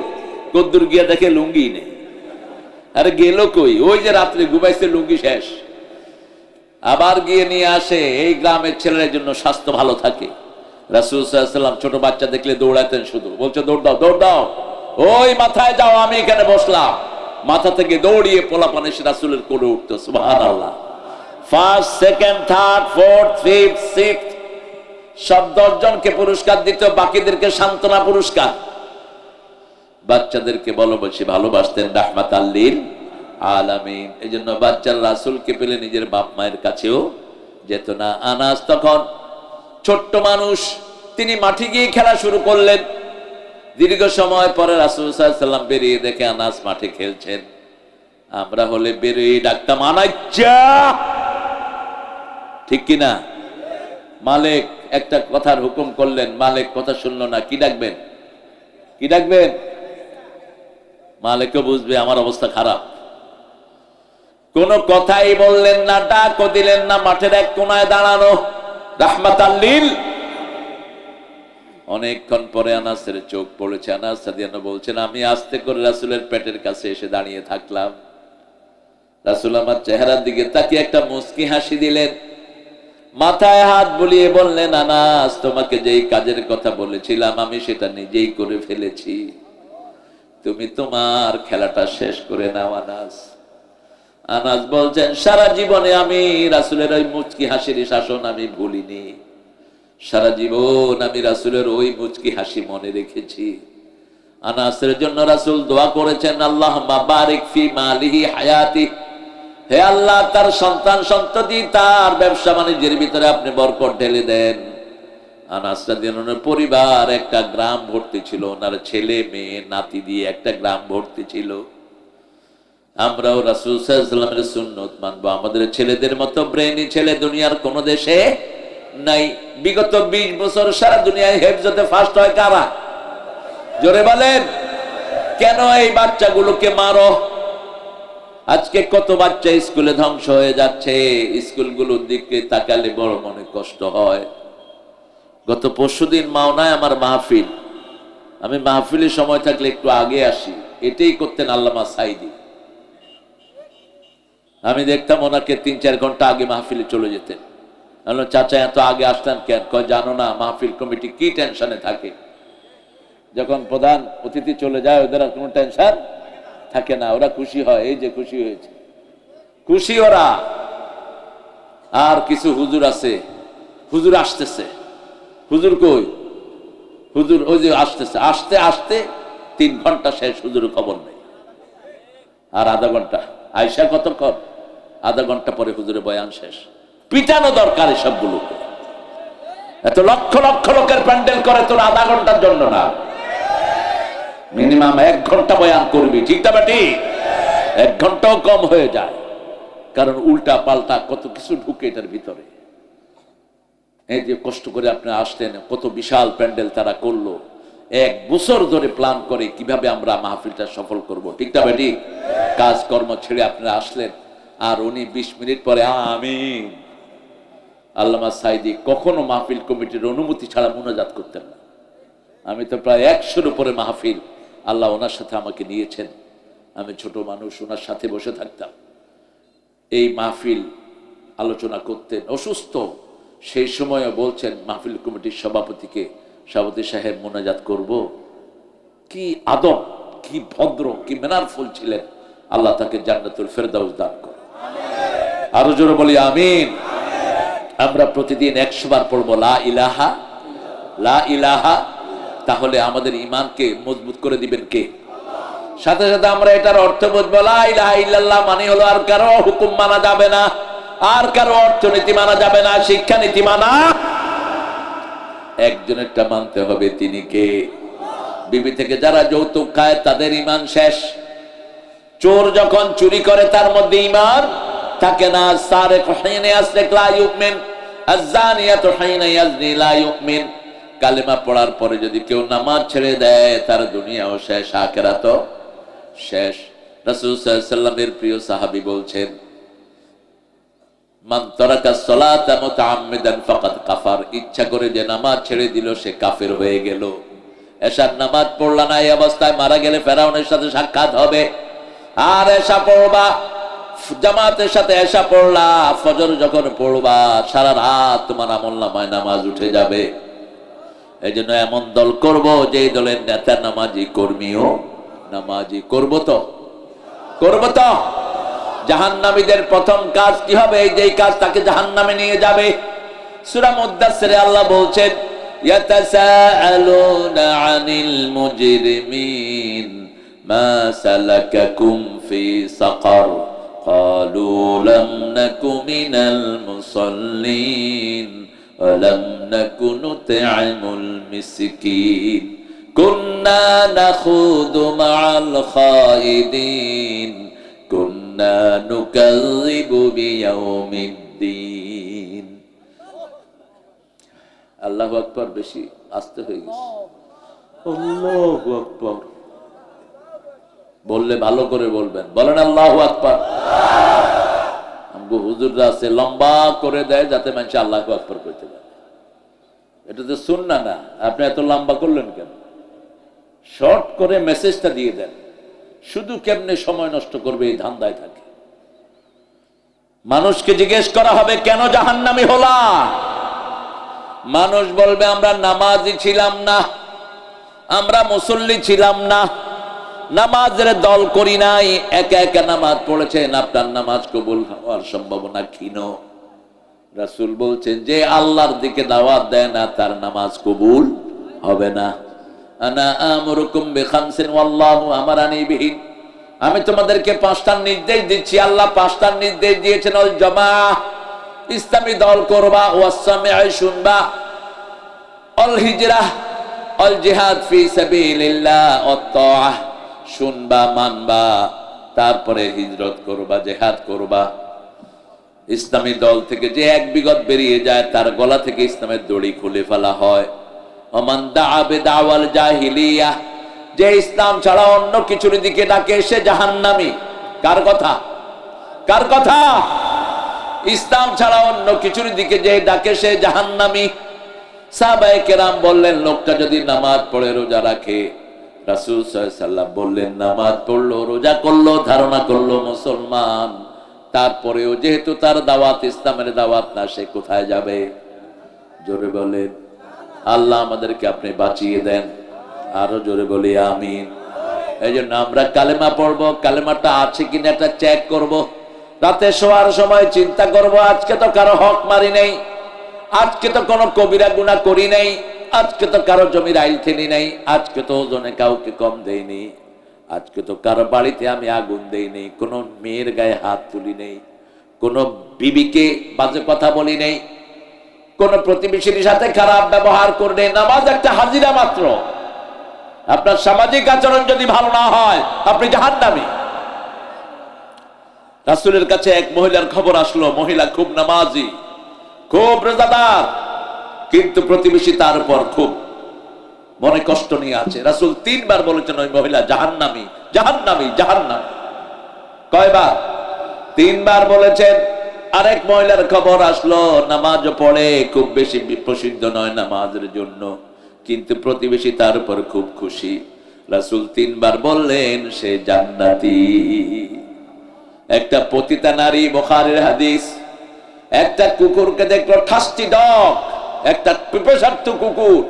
কদ্দুর গিয়া দেখে লুঙ্গি নেই। আরে গেল কই? ওই যে রাত্রে ঘুমাইছে, লুঙ্গি শেষ। আবার গিয়ে নিয়ে আসে। এই গ্রামের ছেলের জন্য স্বাস্থ্য ভালো থাকে। রাসূল সাল্লাল্লাহু আলাইহি ওয়াসাল্লাম ছোট বাচ্চা দেখলে দৌড়াতেন, শুধু বলছে দৌড় দাও দৌড় দাও, ওই মাথায় যাও, আমি এখানে বসলাম। মাথা থেকে দৌড়িয়ে পোলাপান এসে রাসূলের কোলে উঠতো। সুবহানাল্লাহ। First, second, third, fourth, fifth, sixth, সব 10 জনকে পুরস্কার দিত, বাকিদেরকে সান্ত্বনা পুরস্কার। বাচ্চাদেরকে বেশি ভালোবাসতেন, রাহমাতাল লিল আলামিন। এই জন্য বাচ্চার রাসূলকে পেলে নিজের বাপ মায়ের কাছেও যেত না। আনাস তখন ছোট্ট মানুষ, তিনি মাঠে গিয়ে খেলা শুরু করলেন। দীর্ঘ সময় পরে রাসূল সাল্লাল্লাহু আলাইহি ওয়াসাল্লাম বেরিয়ে দেখে আনাস মাঠে খেলছেন। আমরা হলে বেরিয়ে ডাকতাম, আনাচ্চা, ঠিক কিনা? মালিক একটা কথার হুকুম করলেন, মালিক কথা শুনলো না, কি ডাকবেন? কি ডাকবেন? মালিকও বুঝবে আমার অবস্থা খারাপ। কোন কথাই বললেন না, ডাকও দিলেন না, মাঠের এক কোনায় দাঁড়ানো, রাহমাতাল লিল। অনেকক্ষণ পরে আনাসের চোখ পড়েছে। আনাস রাদিয়াল্লাহু আনহু বলছেন, আমি আস্তে করে রাসূলের পেটের কাছে এসে দাঁড়িয়ে থাকলাম। রাসূল আমার চেহারার দিকে তাকিয়ে একটা মুস্কি হাসি দিলেন, মাথায় হাত বুলিয়ে বললেন, আনাস তোমাকে যেই কাজের কথা বলেছিলাম আমি সেটা নিজেই করে ফেলেছি, তুমি তোমার খেলাটা শেষ করে নাও। আনাস আনাস বলছেন, সারা জীবনে আমি রাসূলের ওই মুচকি হাসির শাসন আমি ভুলিনি। সারা জীবন আমি রাসূলের ওই মুচকি হাসি মনে রেখেছি। আনাসের জন্য রাসূল দোয়া করেছেন, আল্লাহুম্মা বারিক ফি মালিহি হায়াতি, হে আল্লাহ তার সন্তান সন্ততি, তার ব্যবসা বাণিজ্যের ভিতরে আপনি বরকত ঢেলে দেন। আনাস রাদিয়াল্লাহু আনহুর পরিবার একটা গ্রাম ভর্তি ছিল, ওনার ছেলে মেয়ে নাতি দিয়ে একটা গ্রাম ভর্তি ছিল। আমরাও রাসূল সাল্লাল্লাহু আলাইহি ওয়াসাল্লামের সুন্নাত মানবো। আমাদের ছেলেদের মতো ব্রেইনি ছেলে দুনিয়ার কোন দেশে নাই। বিগত 20 বছর সারা দুনিয়ায় হেফজতে ফার্স্ট হয় কারা? জোরে বলেন। কেন এই বাচ্চাগুলোকে মারো? আজকে কত বাচ্চা স্কুলে ধ্বংস হয়ে যাচ্ছে। স্কুলগুলোর দিকে তাকালে বড় মনে কষ্ট হয়। গত পরশুদিন মাওনায় আমার মাহফিল, আমি মাহফিলের সময় থাকলে একটু আগে আসি, এটাই করতেন আল্লামা সাইদি। আমি দেখতাম ওনাকে 3-4 ঘন্টা আগে মাহফিলে চলে যেতেন। বললাম, চাচা এত আগে আসতেন কেন? কয় জানো না মাহফিল কমিটি কি টেনশনে থাকে, যখন প্রধান অতিথি চলে যায় ওদের আর কোনো টেনশন থাকে না, ওরা খুশি হয়, এই যে খুশি হয়েছে, খুশি ওরা। আর কিছু হুজুর আছে, হুজুর আসতেছে, হুজুর কই? হুজুর ওই যে আসতেছে, আসতে আসতে 3 ঘন্টা শেষ, হুজুর খবর নেই। আর আধা ঘন্টা আয়সা কতক্ষণ? আধা ঘন্টা পরে হুজুরের বয়ান শেষ। পিটানো দরকার সবগুলোকে। এত লক্ষ লক্ষ লোকের প্যান্ডেল করে তোর আধা ঘন্টার জন্য না, মিনিমাম 1 ঘন্টা বয়ান করবি, ঠিক না বেটি? 1 ঘন্টাও কম হয়ে যায়, কারণ উল্টা পাল্টা কত কিছু ঢুকে এটার ভিতরে। এই যে কষ্ট করে আপনি আসলেন, কত বিশাল প্যান্ডেল তারা করলো, 1 বছর ধরে প্ল্যান করে কিভাবে আমরা মাহফিলটা সফল করব, ঠিক না বেটি? কাজকর্ম ছেড়ে আপনারা আসলেন, আর উনি 20 মিনিট পরে আমিন। আল্লামা সাইদি কখনো মাহফিল কমিটির অনুমতি ছাড়া মুনাজাত করতেন না। আমি তো প্রায় 100-র উপরে মাহফিল আল্লাহ ওনার সাথে আমাকে নিয়েছেন। আমি ছোট মানুষ, ওনার সাথে বসে থাকতাম, এই মাহফিল আলোচনা করতেন। অসুস্থ সেই সময়ও বলছেন মাহফিল কমিটির সভাপতিকে, সভাপতি সাহেব মোনাজাত করব। কি আদব, কি ভদ্র, কি মেনারফুল ছিলেন। আল্লাহ তাকে জান্নাতুল ফেরদাউস দান করে। আরো জোরে বলি আমিন। আমরা প্রতিদিন 100 বার পড়বো লা ইলাহা, লা ইলাহা। তাহলে আমাদের ঈমানকে মজবুত করে দিবেন কে? সাথে সাথে আমরা এটার অর্থ বুঝবো, লা ইলাহা ইল্লাল্লাহ মানে হলো আর কারো হুকুম মানা যাবে না, আর কারো অর্থনীতি মানা যাবে না, শিক্ষানীতি মানা একজনেরটা মানতে হবে। তিনি কে? বিবি থেকে যারা যৌতুক খায় তাদের ঈমান শেষ। চোর যখন চুরি করে তার মধ্যে ঈমান থাকে না। সারিক হিনা ইয়াসরিক লা ইউমিন, আয-যানিয়াতু হিনা ইয়াজনি লা ইউমিন। কালেমা পড়ার পরে যদি কেউ নামাজ ছেড়ে দেয় তার দুনিয়াও শেষ, আখিরাতও শেষ। রাসূল সাল্লাল্লাহু আলাইহি ওয়াসাল্লামের প্রিয় সাহাবী বলছেন, মান তারাকা সালাতা মুতাআম্মিদান ফাকাদ কাফার। ইচ্ছা করে যে নামাজ ছেড়ে দিল সে কাফের হয়ে গেল। এশার নামাজ পড়লা না, এই অবস্থায় মারা গেলে ফেরাউনের সাথে সাক্ষাৎ হবে। আর এশা পড়বা, জামাতের সাথে এশা পড়লা, ফজর যখন পড়বা সারা রাত তোমার আমলনামায় নামাজ উঠে যাবে। এই জন্য এমন দল করব যে দলের নেতা নামাজি, কর্মীও নামাজি। করব তো, করব তো। জাহান্নামীদের প্রথম কাজ কি হবে? যেই কাজ তাকে জাহান্নামে নিয়ে যাবে। সূরা মুদ্দাসসিরে আল্লাহ বলছেন, ইয়াতাসাআলুনা আনিল মুজরিমিন মা সালাকাকুম ফি সাকার ক্বালু লাম নাকু মিনাল মুসাল্লিন ওয়া লাম নাকু নুত'আমুল মিসকিন কুন্না নাখুযু মা'আল খায়িদিন কুন্না নুকাযযিবু বিয়াউমিদ্দিন। আল্লাহু আকবার। বেশি আস্তে হয়ে গেছে। আল্লাহু আকবার বললে ভালো করে বলবেন, বলেন আল্লাহু আকবার। আমগো হুজুররা আছে লম্বা করে দেয় যাতে মানুষ আল্লাহু আকবার কইতে পারে। এটা তো সুন্নাহ না। আপনি এত লম্বা করলেন কেন? শর্ট করে মেসেজটা দিয়ে দেন। শুধু কেমনে সময় নষ্ট করবে এই ধান্দায় থাকে। মানুষকে জিজ্ঞেস করা হবে কেন জাহান্নামী হলা? মানুষ বলবে আমরা নামাজি ছিলাম না, আমরা মুসল্লি ছিলাম না, নামাজের দল করি নাই, একা একা নামাজ পড়েছেন, আপনার নামাজ কবুল হওয়ার সম্ভাবনা ক্ষীণ। রাসূল বলছেন যে আল্লাহর দিকে দাওয়াত দেয় না তার নামাজ কবুল হবে না। আনা আমরুকুম বিখামসিন ওয়াল্লাহু আমারানি বিহি। আমি তোমাদেরকে 5টা নির্দেশ দিচ্ছি। আল্লাহ 5টা নির্দেশ দিয়েছেন। আল জামাআহ, ইসলামী দল করবা, ওয়াস সামিআ, শুনবা, আল হিজরাহ, আল জিহাদ ফি সাবিলিল্লাহ, ওয়াত তাআহ, শুনবা মানবা, তারপরে হিজরত করবা, জিহাদ করবা। ইসলামী দল থেকে যে এক বিগত বেরিয়ে যায় তার গলা থেকে ইসলামের দড়ি খুলে ফেলা হয়। ওমান দাআ বিদাওয়াল জাহিলিয়াহ, যে ইসলাম ছাড়া অন্য কিছুর দিকে ডাকে সে জাহান্নামী। কার কথা? কার কথা? ইসলাম ছাড়া অন্য কিছুর দিকে যে ডাকে সে জাহান্নামী। সাহাবায়ে কেরাম বললেন, লোকটা যদি নামাজ পড়ে রোজা রাখে, রাসূল সাল্লাল্লাহু আলাইহি ওয়াসাল্লাম বললেন নামাজ পড়লো, রোজা করলো, ধারণা করলো মুসলমান, তারপরেও যেহেতু তার দাওয়াত ইসলামের দাওয়াত না, সে কোথায় যাবে? জোরে বলেন। আল্লাহ আমাদেরকে আপনি বাঁচিয়ে দেন। আরো জোরে বলি আমিন। এই জন্য আমরা কালেমা পড়বো, কালেমাটা আছে কিনা এটা চেক করব। রাতে শোয়ার সময় চিন্তা করব, আজকে তো কারো হক মারি নেই, আজকে তো কোনো কবিরা গুনাহ করি নাই, আজকে তো কারো জমির আইল ঠেলি নাই, আজকে তো ওজনে কাউকে কম দেইনি, আজকে তো কারো বাড়িতে আমি আগুন দেইনি, কোনো মেয়ের গায়ে হাত তুলি নেই, কোনো বিবিকে বাজে কথা বলি নেই, কোন প্রতিবেশীর সাথে খারাপ ব্যবহার করলে। নামাজ একটা হাজিরা মাত্র। আপনার সামাজিক আচরণ যদি ভালো না হয় আপনি জাহান্নামী। রাসূলের কাছে এক মহিলার খবর আসলো, মহিলা খুব নামাজি, খুব রোজাদার, কিন্তু প্রতিবেশী তার উপর খুব মনে কষ্ট নিয়ে আছে। রাসূল 3 বার বলেছেন ওই মহিলা জাহান্নামী, জাহান্নামী, জাহান্নামী। কয়বার? 3 বার বলেছেন। আরেক মহিলার খবর আসলো, নামাজ পড়ে, খুব বেশি প্রসিদ্ধ নয় নামাজের জন্য, কিন্তু প্রতিবেশী তার উপর খুব খুশি। রাসূল 3 বার বললেন সে জান্নাতি। একটা পতিতা নারী, বুখারীর হাদিস, একটা কুকুরকে দেখলো, ঠাস্টি ডগ, একটা পিপাসার্থ কুকুর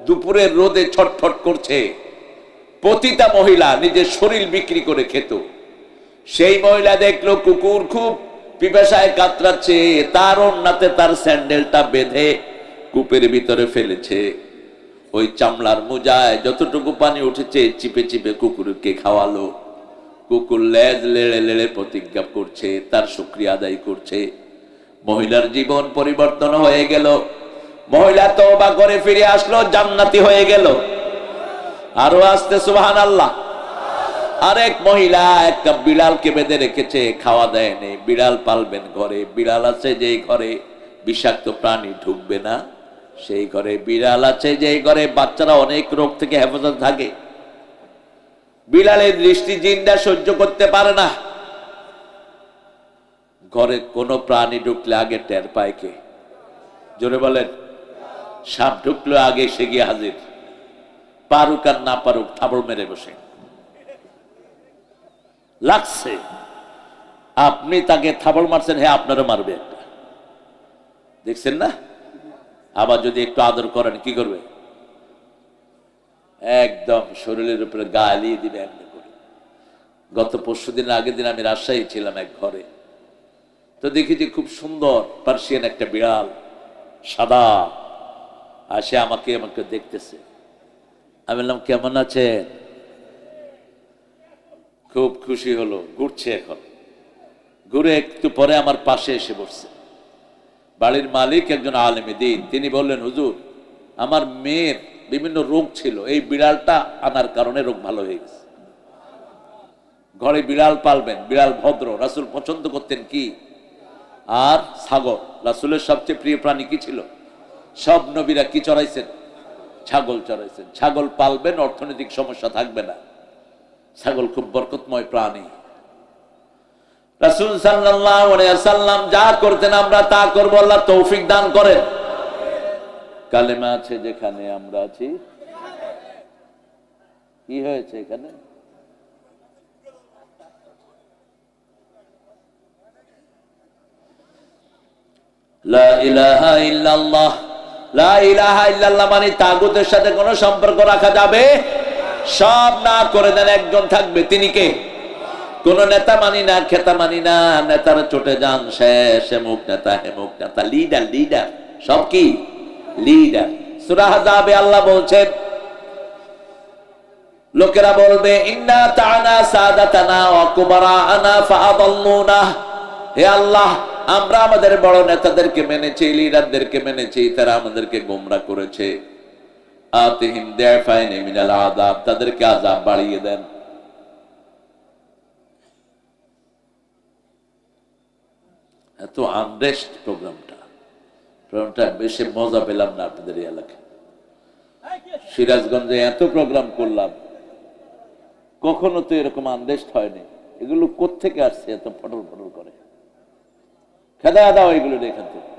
দুপুরের রোদে ছটফট করছে। পতিতা মহিলা নিজের শরীর বিক্রি করে খেত। সেই মহিলা দেখলো কুকুর খুব পিপাসায় কাতরাচ্ছে, তার ওন্নাতে তার স্যান্ডেলটা বেঁধে কূপের ভিতরে ফেলেছে। ওই চামড়ার মোজায় যতটুকু পানি উঠেছে চিপে চিপে কুকুরকে খাওয়ালো। কুকুর লেজ লেড়ে লেড়ে প্রতিজ্ঞা করছে, তার শুকরিয়া আদায় করছে। মহিলার জীবন পরিবর্তন হয়ে গেল। মহিলা তওবা করে ফিরে আসলো, জান্নাতি হয়ে গেল। আরো আসতে সুবহানাল্লাহ। আরেক মহিলা একটা বিড়ালকে বেঁধে রেখেছে, খাওয়া দেয়নি। বিড়াল পালবেন ঘরে, বিড়াল আছে যেই ঘরে বিষাক্ত প্রাণী ঢুকবে না, সেই ঘরে বিড়াল আছে যেই ঘরে বাচ্চারা অনেক রোগ থেকে হেফাজত থাকে। বিড়ালের দৃষ্টি জিনটা সহ্য করতে পারে না। ঘরে কোনো প্রাণী ঢুকলে আগে টের পায় কে? জোরে বলেন। সাপ ঢুকলে আগে সে গিয়ে হাজির, পারুক আর না পারুক থাবড় মেরে বসে। লাগছে, আপনি তাকে থাবড় মারছেন, হ্যাঁ আপনারও মারবে একটা, দেখছেন না? আবার যদি একটু আদর করেন কি করবে? একদম শরীরের উপরে গা এলিয়ে দিবে এমনি করে। গত পরশুদিন আগের দিন আমি রাজশাহী ছিলাম এক ঘরে, তো দেখেছি খুব সুন্দর পার্সিয়ান একটা বিড়াল, সাদা, আসে আমাকে দেখতেছে। আমি বললাম কেমন আছেন? খুব খুশি হলো, ঘুরছে। এখন ঘুরে একটু পরে আমার পাশে এসে বসছে। বাড়ির মালিক একজন আলেমে দ্বীন, তিনি বললেন হুজুর আমার মেয়ের বিভিন্ন রোগ ছিল, এই বিড়ালটা আনার কারণে রোগ ভালো হয়ে গেছে। ঘরে বিড়াল পালবেন, বিড়াল ভদ্র। রাসূল পছন্দ করতেন কি? আর ছাগল। রাসূলের সবচেয়ে প্রিয় প্রাণী কি ছিল? সব নবীরা কি চড়াইছেন? ছাগল চড়াইছেন। ছাগল পালবেন, অর্থনৈতিক সমস্যা থাকবে না। ছাগল খুব বরকতময় প্রাণী। রাসূল সাল্লাল্লাহু আলাইহি ওয়াসাল্লাম যা করতেন আমরা তা করব, আল্লাহ তৌফিক দান করেন। কালেমা আছে যেখানে আমরা আছি। কি হয়েছে এখানে? লা ইলাহা ইল্লাল্লাহ। লা ইলাহা ইল্লাল্লাহ মানে তাগুতের সাথে কোনো সম্পর্ক রাখা যাবে? সব না করে দেন, একজন থাকবে, তিনি কে? কোন নেতা মানি না, খেতা মানি না, নেতারা চটে যান, শেষ মুখ নেতা, হেমুক নেতা, লিডার, লিডার, সব কি লিডার। সূরা আহজাবে আল্লাহ বলছেন, লোকেরা বলবে ইন্না তা'না সাদাতানা ওয়া কুবারা'না ফাআদাল্লুনা, হে আল্লাহ আমরা আমাদের বড় নেতাদেরকে মেনেছি, লিডারদেরকে মেনেছি, তারা আমাদেরকে গোমরা করেছে। আতিহিম দাফাইন মিনাল আযাব, তাদেরকে আযাব বাড়িয়ে দেন। এত আনরেস্ট প্রোগ্রামটা বেশি মজা পেলাম না আপনাদের এই এলাকায়। সিরাজগঞ্জে এত প্রোগ্রাম করলাম, কখনো তো এরকম আনরেস্ট হয়নি। এগুলো কোত্থেকে আসছে এত ফটল ফটল করে? খেদা দাও এগুলো এখান থেকে।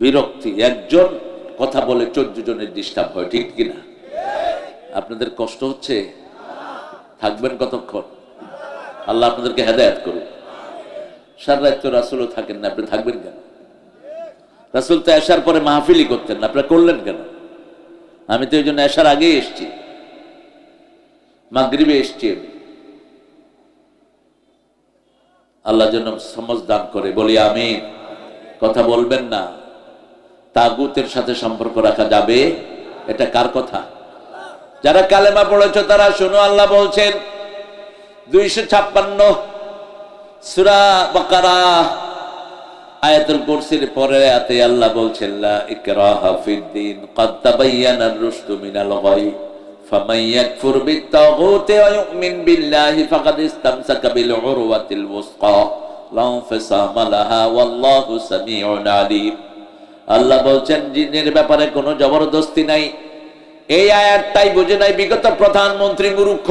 বিরক্তি, একজন কথা বলে 14 জনের ডিস্টার্ব হয়, ঠিক কিনা? আপনাদের কষ্ট হচ্ছে? থাকবেন কতক্ষণ? আল্লাহ আপনাদেরকে হেদায়েত করুন। সারা রাত তো রাসূলও থাকেন না, আপনি থাকবেন কেন? রাসূল তো এশার পরে মাহফিলই করতেন না, আপনারা করলেন কেন? আমি তো এই জন্য এশার আগেই এসছি, মাগরিবে এসছি। আল্লাহ যেন সমঝ দান করে, বলি আমিন। কথা বলবেন না। তাগুতের সাথে সম্পর্ক রাখা যাবে? এটা কার কথা? যারা কালেমা পড়েছ তারা শুনো, আল্লাহ বলছেন 256 সূরা বাকারা আয়াতুল কুরসির পরে আয়াতে আল্লাহ বলছেন লা ইকরাহা ফিদ্দিন ক্বাদ তাবায়্যানার রুশদু মিনাল গায় ফামান ইয়াকফুর বিত-তাগুতি ওয়া ইউমিন বিল্লাহি ফাকাদ ইসতামসাকা বিল উরওয়াতিল ওয়াসকা লা ইনফিসামা লাহা ওয়াল্লাহু সামিউন আলীম। আল্লাহ বলছেন জিনের ব্যাপারে কোনো জবরদস্তি নাই। এই আয়াতটাই বুঝে নাই বিগত প্রধানমন্ত্রী মূর্খ।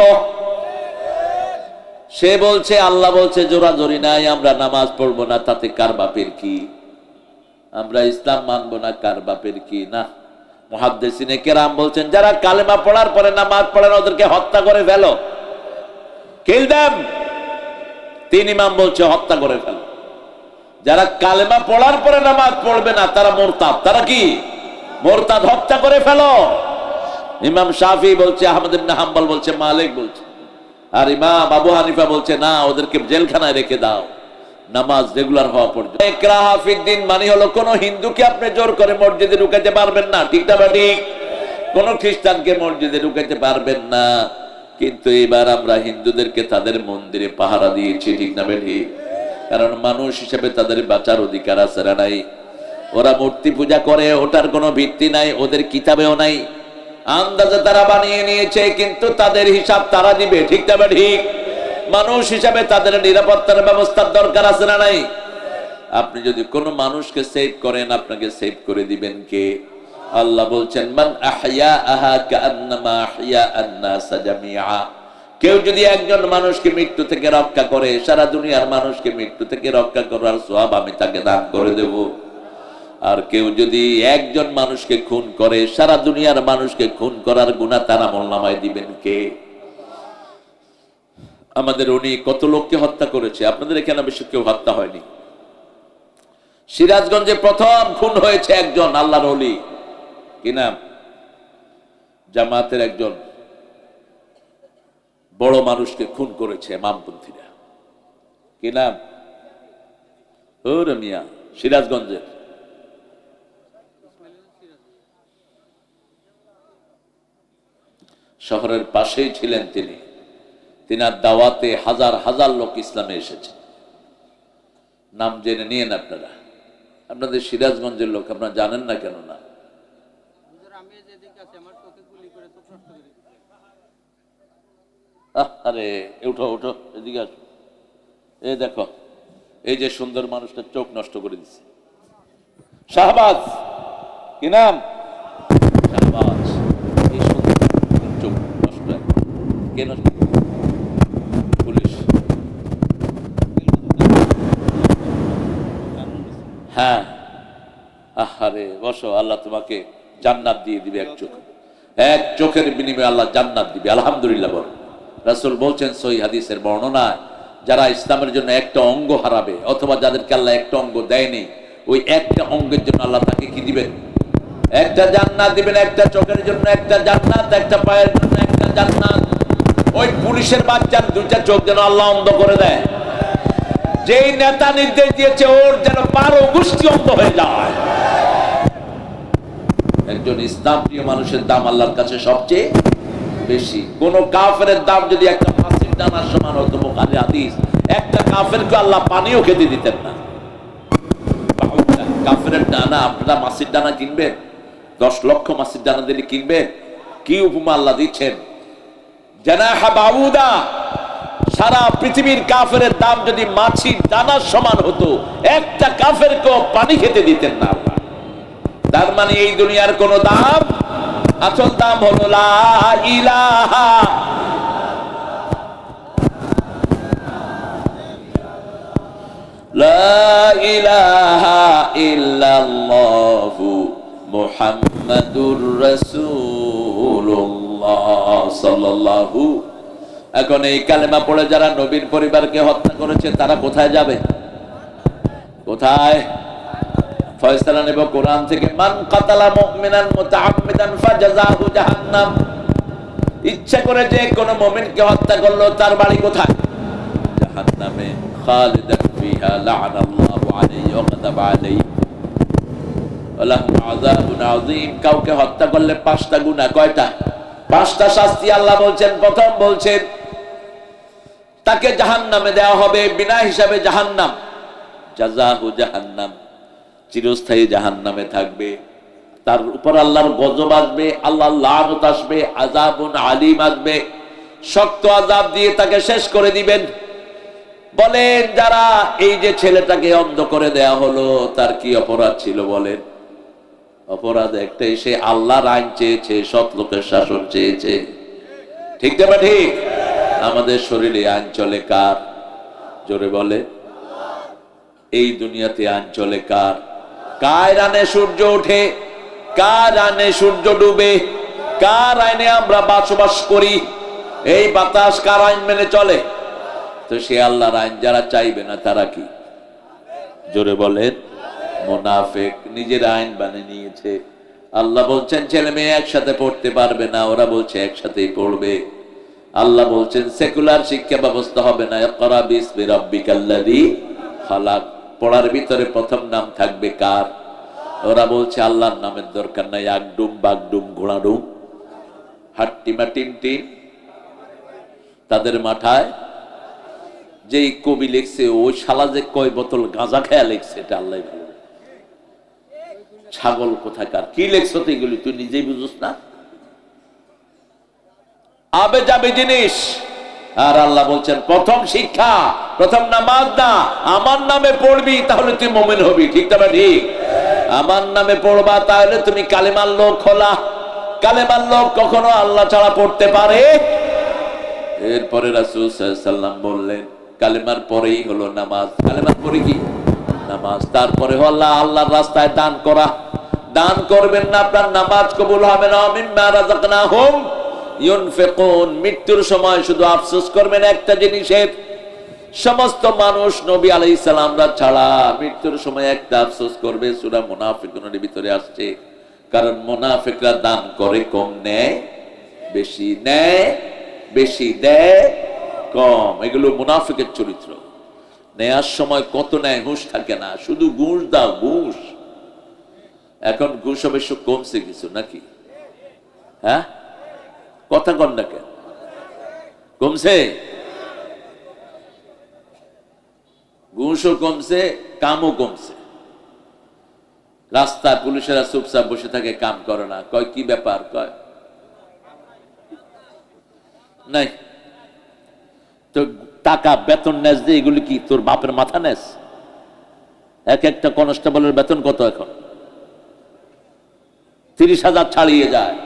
সে বলছে আল্লাহ বলছে জোরাজোরি নাই, আমরা নামাজ পড়বো না, তাতে কার বাপের কি? আমরা ইসলাম মানবো না, কার বাপের কি? না, মুহাদ্দিসিনে কেরাম বলছেন যারা কালেমা পড়ার পরে নামাজ পড়ে না ওদেরকে হত্যা করে ফেলো, কিল দেম। তিন ইমাম বলছে হত্যা করে ফেলো। যারা কালেমা পড়ার পরে নামাজ পড়বে না তারা মুরতাদ। তারা কি? মুরতাদ, হত্যা করে ফেলো। ইমাম শাফি বলছে, আহমদ ইবনে হাম্বল বলছে, মালিক বলছে, আর ইমাম আবু হানিফা বলছে না, ওদেরকে জেলখানায় রেখে দাও নামাজ রেগুলার হওয়া পর্যন্ত। ইকরাহা ফিদ্দিন মানে হলো কোন হিন্দুকে আপনি জোর করে মসজিদে ঢুকাইতে পারবেন না, ঠিক না ঠিক? কোন খ্রিস্টানকে মসজিদে ঢুকাইতে পারবেন না। কিন্তু এবার আমরা হিন্দুদেরকে তাদের মন্দিরে পাহারা দিয়েছি, ঠিক না ঠিক? কারণ মানুষ হিসেবে তাদের বাঁচার অধিকার আছে না নাই? ওরা মূর্তি পূজা করে, ওটার কোনো ভিত্তি নাই, ওদের কিতাবেও নাই, আন্দাজে তারা বানিয়ে নিয়েছে, কিন্তু তাদের হিসাব তারা দিবে, ঠিক না ঠিক? মানুষ হিসাবে তাদের নিরাপত্তার ব্যবস্থার দরকার আছে না নাই? আপনি যদি কোনো মানুষকে সেভ করেন, আপনাকে সেভ করে দিবেন কে? আল্লাহ বলছেন মান আহইয়াহা কাআন্নামা আহইয়া আন-নাস জামিআ। কেউ যদি একজন মানুষকে মৃত্যু থেকে রক্ষা করে, সারা দুনিয়ার মানুষকে মৃত্যু থেকে রক্ষা করার সওয়াব আমি তাকে দান করে দেব। আর কেউ যদি একজন মানুষকে খুন করে, সারা দুনিয়ার মানুষকে খুন করার গুনাহ তার আমলনামায় দিবেন কে? আমাদের উনি কত লোককে হত্যা করেছে, আপনাদের এখানে বেশি কেউ হত্যা হয়নি। সিরাজগঞ্জে প্রথম খুন হয়েছে একজন আল্লাহর ওলি, কি নাম? জামাতের একজন বড় মানুষকে খুন করেছে বামপন্থীরা, কি নাম? ওরে মিয়া, সিরাজগঞ্জের। শহরের পাশেই ছিলেন তিনি। তিনার দাওয়াতে হাজার হাজার লোক ইসলামে এসেছে। নাম জেনে নিয়েন আপনারা। আপনাদের সিরাজগঞ্জের লোক, আপনারা জানেন না কেন? না, আরে উঠো উঠো, এদিকে আসো। এই দেখো, এই যে সুন্দর মানুষটা চোখ নষ্ট করে দিচ্ছে, শাহবাজ, কি নাম? শাহবাজ। এই সুন্দর চোখ নষ্ট কেন? পুলিশ। হ্যাঁ, আহারে বসো, আল্লাহ তোমাকে জান্নাত দিয়ে দিবে। এক চোখের বিনিময়ে আল্লাহ জান্নাত দিবে, আলহামদুলিল্লাহ বল। রাসূল বলছেন সহিহ হাদিসের বর্ণনা, যারা ইসলামের জন্য একটা অঙ্গ হারাবে, অথবা যাদেরকে আল্লাহ একটা অঙ্গ দেয়নি, ওই একটা অঙ্গের জন্য আল্লাহ তাকে কি দিবেন? একটা জান্নাত দিবেন। একটা চোখের জন্য একটা জান্নাত, একটা পায়ের জন্য একটা জান্নাত। ওই পুলিশের বাচ্চার দুইটা চোখ যেন আল্লাহ অন্ধ করে দেয়। যেই নেতা নির্দেশ দিয়েছে ওর যেন পারো গোষ্ঠী অন্ধ হয়ে যায়। একজন ইসলাম প্রিয় মানুষের দাম আল্লাহর কাছে সবচেয়ে বেশি। কোন কাফেরের দাম যদি একটা মাছের দানার সমান হতো, বুখারী হাদিস, একটা কাফেরকে আল্লাহ পানিও খেতে দিতেন না। কাফেরের দানা, আপনারা মাছের দানা কিনবেন? 10 লক্ষ মাছের দানা দিলে কিনবেন? কি উপমা আল্লাহ দিচ্ছেন! জানাহা বাউদা, সারা পৃথিবীর কাফেরের দাম যদি মাছির দানার সমান হতো, একটা কাফেরকেও পানি খেতে দিতেন না আল্লাহ। তার মানে এই দুনিয়ার কোন দাম, আসল দাম হলো লা ইলাহা লা ইলাহা ইল্লাল্লাহু মুহাম্মাদুর রাসূলুল্লাহ সাল্লাল্লাহু। এখন এই কালেমা পড়ে যারা নবীর পরিবারকে হত্যা করেছে তারা কোথায় যাবে? কোথায়? ফয়সালা নেব কোরআন থেকে। মান কাতালা মুমিনান মুতাআম্মিদান ফাজাযাহু জাহান্নাম। ইচ্ছা করে যে কোন মুমিনকে হত্যা করলো তার বাড়ি কোথায়? জাহান্নামে। খালিদান ফিহা লা'নাল্লাহু আলাইহি ওয়া গাদাবা আলাইহি ওয়া লাহু আযাবুন আযীম। কাউকে হত্যা করলে 5টা গুনাহ। কয়টা? 5টা শাস্তি আল্লাহ বলছেন। প্রথম বলছেন তাকে জাহান্নামে দেওয়া হবে, বিনা হিসাবে জাহান্নাম। জাযাহু জাহান্নাম, চিরস্থায়ী জাহান্নামে থাকবে। তার উপর আল্লাহর গজব আসবে, আল্লাহর লানত আসবে, আযাবুন আলীম আসবে, শক্ত আযাব দিয়ে তাকে শেষ করে দিবেন। বলেন যারা এই যে ছেলেটাকে অন্ধ করে দেয়া হলো, তার কি অপরাধ ছিল বলেন? অপরাধ একটাই, সে আল্লাহর আইন চেয়েছে, সৎ লোকের শাসন চেয়েছে। ঠিক না ঠিক? আমাদের শরীরে আইন চলে কার? জোরে বলে। এই দুনিয়াতে আইন চলে কার? কার আইনে সূর্য ওঠে, কার আইনে সূর্য ডুবে, কার আইনে আমরা বসবাস করি? এই বাতাস কার আইন মেনে চলে? তো সে আল্লাহর আইন যারা চাইবে না তারা কি? জোরে বলেন। মুনাফিক নিজের আইন বানিয়ে নিয়েছে। আল্লাহ বলছেন ছেলে মেয়ে একসাথে পড়তে পারবে না, ওরা বলছে একসাথেই পড়বে। আল্লাহ বলছেন সেকুলার শিক্ষা ব্যবস্থা হবে না, ইকরা বিসমি রাব্বিকাল্লাযী খালাক। পড়ার ভিতরে প্রথম নাম থাকবে কার? ওরা বলছে আল্লাহর নামের দরকার নাই, আগডুম বাগডুম ঘোড়াডুম হাট্টিমা টিনটিন। তাদের মাথায় যেই কবি লিখছে ওই শালা যে কয় বোতল গাঁজা খেয়া লিখছে, এটা আল্লাহ ভালো। ছাগল কোথাকার, কি লেখছো তো এগুলি, তুই নিজেই বুঝুস না? আবে যাবে জিনিস। আর আল্লাহ বলছেন প্রথম শিক্ষা, প্রথম নামাজ না, আমার নামে পড়বি তাহলে তুই মুমিন হবি। ঠিক না ঠিক? আমার নামে পড়বা তাহলে তুমি কালেমার লোক হলা। কালেমার লোক কখনো আল্লাহ ছাড়া পড়তে পারে? এরপরে রাসূল সাল্লাল্লাহু আলাইহি ওয়াসাল্লাম বললেন কালেমার পরেই হলো নামাজ। কালেমার পরে কি? নামাজ। তারপরে হলো আল্লাহর রাস্তায় দান করা। দান করবেন না, আপনার নামাজ কবুল হবে না। মিম্মা রাযাকনাহুম ইউনফিকুন। মৃত্যুর সময় শুধু আফসোস করবেন একটা জিনিসের, সমস্ত মানুষ নবী আলাইহিস সালামরা ছাড়া মৃত্যুর সময় একটা আফসোস করবে, সূরা মুনাফিকুনের ভিতরে আসছে। কারণ মুনাফিকরা দান করে কম, নেয় বেশি, নেয় বেশি, দেয় কম। এগুলো মুনাফিকের চরিত্র। নেয়ার সময় কত নেয় হুঁশ থাকে না, শুধু ঘুষ দাও ঘুষ। এখন ঘুষ অবশ্য কমছে কিছু নাকি? হ্যাঁ, কথা কন না কেন? কমছে, ঘুষও কমছে, কামও কমছে। রাস্তায় পুলিশেরা চুপচাপ বসে থাকে, কাম করে না। কয় কি ব্যাপার? কয় নাই তো টাকা বেতন নেস যে, এগুলি কি তোর বাপের মাথা নেস? এক একটা কনস্টেবলের বেতন কত এখন? 30,000 ছাড়িয়ে যায়,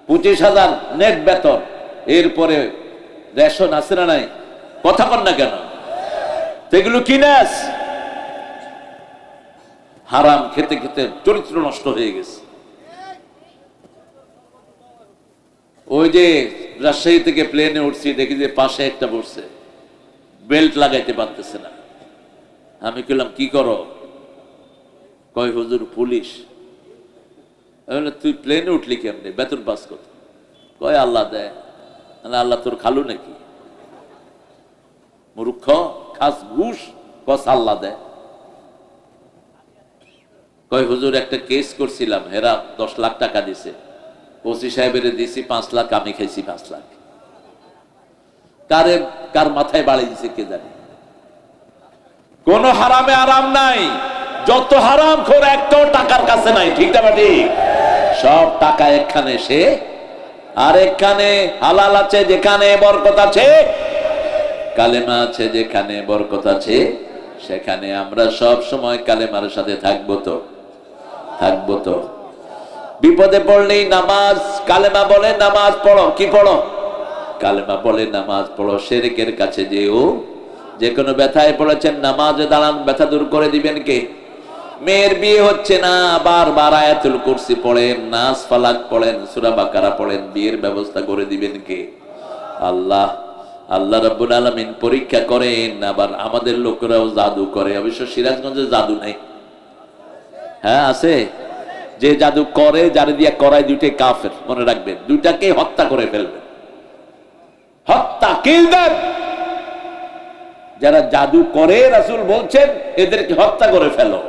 25,000 নেট বেতন। এরপরে রেশন আছে না নাই? কথা কন না কেন? এগুলো কি নেস? হারাম খেতে খেতে চরিত্র নষ্ট হয়ে গেছে। ওই যে রাজশাহী থেকে প্লেনে উঠছি, দেখি যে পাশে একটা বসছে, বেল্ট লাগাইতে পারতেছে না। আমি বললাম কি করো? কয় হুজুর পুলিশ। তুই প্লেনে উঠলি কেমনে, বেতন পাস কত? কয় আল্লাহ দেয়। আল্লাহ তোর খালু নাকি? মূর্খ, খাস ঘুষ। কস আল্লাহ দেয়। কয় হুজুর একটা কেস করছিলাম, হেরা 10 লাখ টাকা দিছে, ওসি সাহেবের দিছি 5 লাখ, আমি খাইছি 5 লাখ। কার মাথায় বাড়ি দিছে কে জানে। কোন হারামে আরাম নাই, যত হারাম খোর একটাও টাকার কাছে নাই। ঠিক না ঠিক? সব টাকা এখানে, সে আর এখানে হালাল আছে যেখানে বরকত আছে, কালেমা আছে যেখানে বরকত আছে, সেখানে আমরা সব সময় কালেমার সাথে থাকবো তো? থাকবো তো। বিপদে পড়লেই নামাজ, কালেমা বলে নামাজ পড়ো। কি পড়ো? কালেমা বলে নামাজ পড়ো। শিরকের কাছে যেও। যে কোনো ব্যথায় পড়েছেন, নামাজে দাঁড়ান, ব্যথা দূর করে দিবেন কে? মেয়ের বিয়ে হচ্ছে না, বারবার আয়াতুল কুরসি পড়েন, নাস ফালাক পড়েন, সূরা বাকারা পড়েন, বিয়ের ব্যবস্থা করে দিবেন কে? আল্লাহ। আল্লাহ রাব্বুল আলামিন পরীক্ষা করেন। আবার আমাদের লোকেরাও জাদু করে। অবশ্য সিরাজগঞ্জে জাদু নাই। হ্যাঁ আছে। যে জাদু করে, যারে দিয়া করায়, দুইটাই কাফের, মনে রাখবেন। দুইটাকে হত্যা করে ফেলবেন, হত্যা, কিল দেন। যারা জাদু করে রাসূল বলছেন এদেরকে হত্যা করে ফেলো।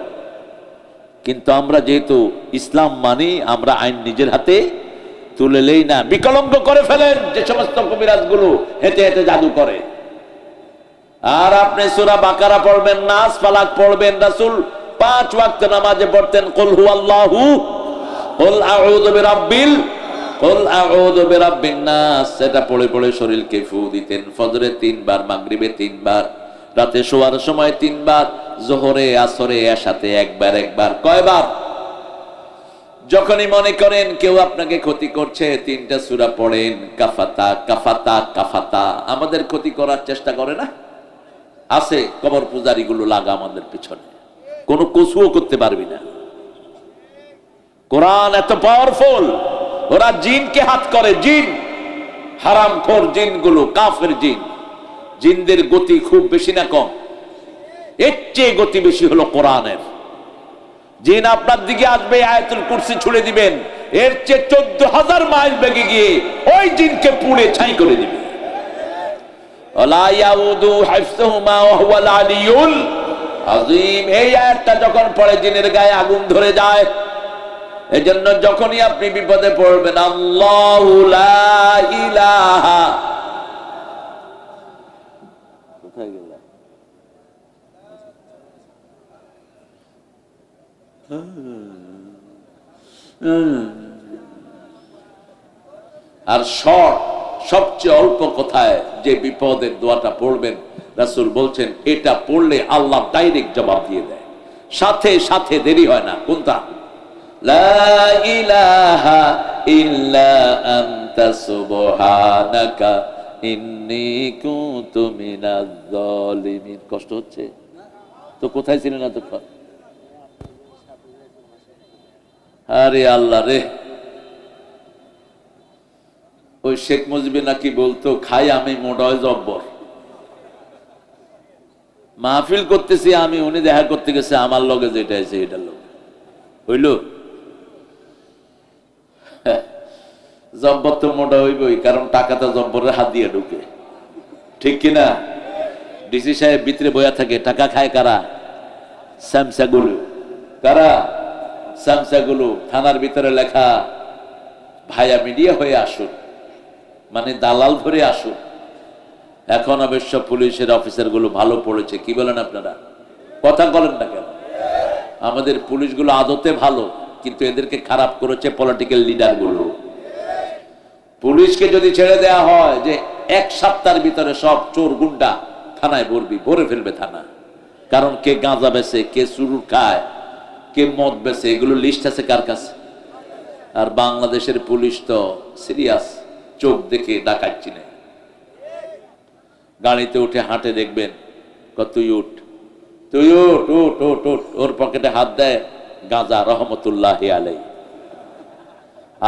কিন্তু আমরা যেহেতু ইসলাম মানি, আমরা আইন নিজের হাতে তুলে নেই না। বিকলঙ্গ করে ফেলেন যে সমস্ত কবিরাজ গুলো হেঁটে হেঁটে জাদু করে। আর আপনি সূরা বাকারা পড়বেন, নাস ফালাক পড়বেন। রাসূল 5 ওয়াক্ত নামাজে পড়তেন কুল হুয়াল্লাহু, কুল আউযু বিরাব্বিল, কুল আউযু বিরাব্বিন নাস। সেটা পড়ে পড়ে শরীরকে ফু দিতেন। ফজরে 3 বার, মাগরিবে 3 বার, রাতে শোয়ার সময় 3 বার, যোহরে, আসরে, এশাতে একবার একবার। কয়বার? যখনই মনে করেন কেউ আপনাকে ক্ষতি করছে, 3টা সূরা পড়েন, কাফাতা কাফাতা কাফাতা। আমাদের ক্ষতি করার চেষ্টা করে না? আছে কবর পূজারি গুলো লাগা আমাদের পিছনে, কোনো কসুও করতে পারবি না। কোরআন এত পাওয়ারফুল, ওরা জিনকে হাত করে। জিন হারামখোর জিনগুলো, কাফের জিন। জিনদের গতি খুব বেশি না কম? এর চেয়ে গতি বেশি হলো কোরআনের। জিন আপনার দিকে আসবে, আয়াতুল কুরসি ছুড়ে দিবেন, এর চেয়ে 14,000 মাইল বেগে গিয়ে ওই জিনকে পুড়ে ছাই করে দিবে। ওয়ালা ইয়াউদু হিফযুহুমা ওয়া হুয়াল আলিয়ুল আযীম। এই আয়াতটা যখন পড়ে জিনের গায়ে আগুন ধরে যায়। এজন্য যখনই আপনি বিপদে পড়বেন, আল্লাহু লা ইলাহা, কোথায় গেল? আর সবচেয়ে অল্প কথায় যে বিপদের দোয়াটা পড়বেন, রাসূল বলছেন এটা পড়লে আল্লাহ ডাইরেক্ট জবাব দিয়ে দেয়, সাথে সাথে, দেরি হয় না। কোনটা? লা ইলাহা ইল্লা আনতা সুবহানাকা ইন্নী কুনতু মিনাজ জালিমিন। কষ্ট হচ্ছে তো? কোথায় ছিলেন এতক্ষণ? আরে আল্লাহ রে, ওই শেখ মুজিব নাকি বলতো, খাই আমি মোড়ায় জব্বর। মাহফিল করতেছি আমি, উনি দেখা করতে গেছে আমার লগে, যেটা আছে এটার লোক হইল। জব্বর তো মোটা হইবই, কারণ টাকাটা জব্বরের হাত দিয়ে ঢুকে, ঠিক কিনা? ডিসি সাহেব ভিতরে বয়া থাকে, টাকা খায় কারা? স্যামসাগুলো। কারা? স্যামসাগুলো। থানার ভিতরে লেখা, ভাইয়া মিডিয়া হয়ে আসুন, মানে দালাল ধরে আসুন। এখন অবশ্য পুলিশের অফিসার গুলো ভালো পড়েছে, কি বলেন আপনারা? কথা বলেন না কেন? আমাদের পুলিশগুলো আদতে ভালো, কিন্তু এদেরকে খারাপ করেছে পলিটিক্যাল লিডার গুলো। পুলিশকে যদি ছেড়ে দেয়া হয় যে 1 সপ্তাহের ভিতরে সব চোর গুন্ডা থানায় ভরে ফেলবে থানা, কারণ কে গাঁজা বেচে, কে চুরুট খায়, কে মদ বেচে, এগুলো লিস্ট আছে কার কাছে? আর বাংলাদেশের পুলিশ তো সিরিয়াস, চোখ দেখে ডাকাচ্ছি না। গাড়িতে উঠে হাঁটে, দেখবেন তুই উঠ, তুই উঠ, উঠ উঠ উঠ, ওর পকেটে হাত দেয় গাঁজা রহমতুল্লাহি আলাই,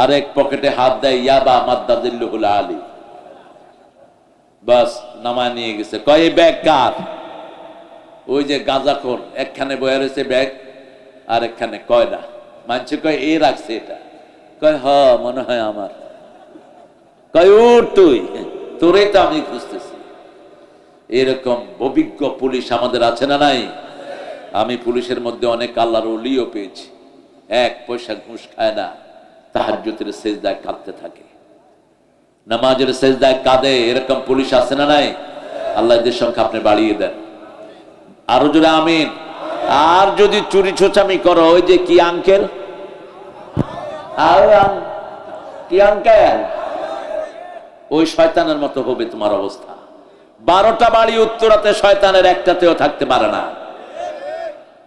আরেক পকেটে হাত দেয় ইয়াবা মাদ্দাজিল্লুহুল আলী। বাস নামায় নিয়ে গেছে। কয় এই ব্যাগ কার? ওই যে গাঁজাখোর, একখানে বয়ে রয়েছে ব্যাগ, আর একখানে কয়না। মানছে কয় এ রাখছে এটা। কয় হ, মনে হয় আমার। কয় উঠ তুই, তোরেই তো আমি খুঁজতেছি। এরকম অভিজ্ঞ পুলিশ আমাদের আছে না নাই? আমি পুলিশের মধ্যে অনেক আল্লাহর ওলিও পেয়েছি, 1 পয়সা ঘুষ খায় না, তাহাজ্জুদের সেজদায় কাঁদতে থাকে, নামাজের সেজদায় কাঁদে। এরকম পুলিশ আছে না নাই? আল্লাহ এদের সংখ্যা আপনি বাড়িয়ে দেন। আরো জোরে আমিন। আর যদি চুরি ছোচামি করো, ওই যে কি আঙ্কেল, কি আঙ্কেল, ওই শয়তানের মতো হবে তোমার অবস্থা। 12টা বাড়ি উত্তরাতে, শয়তানের একটাতেও থাকতে পারে না।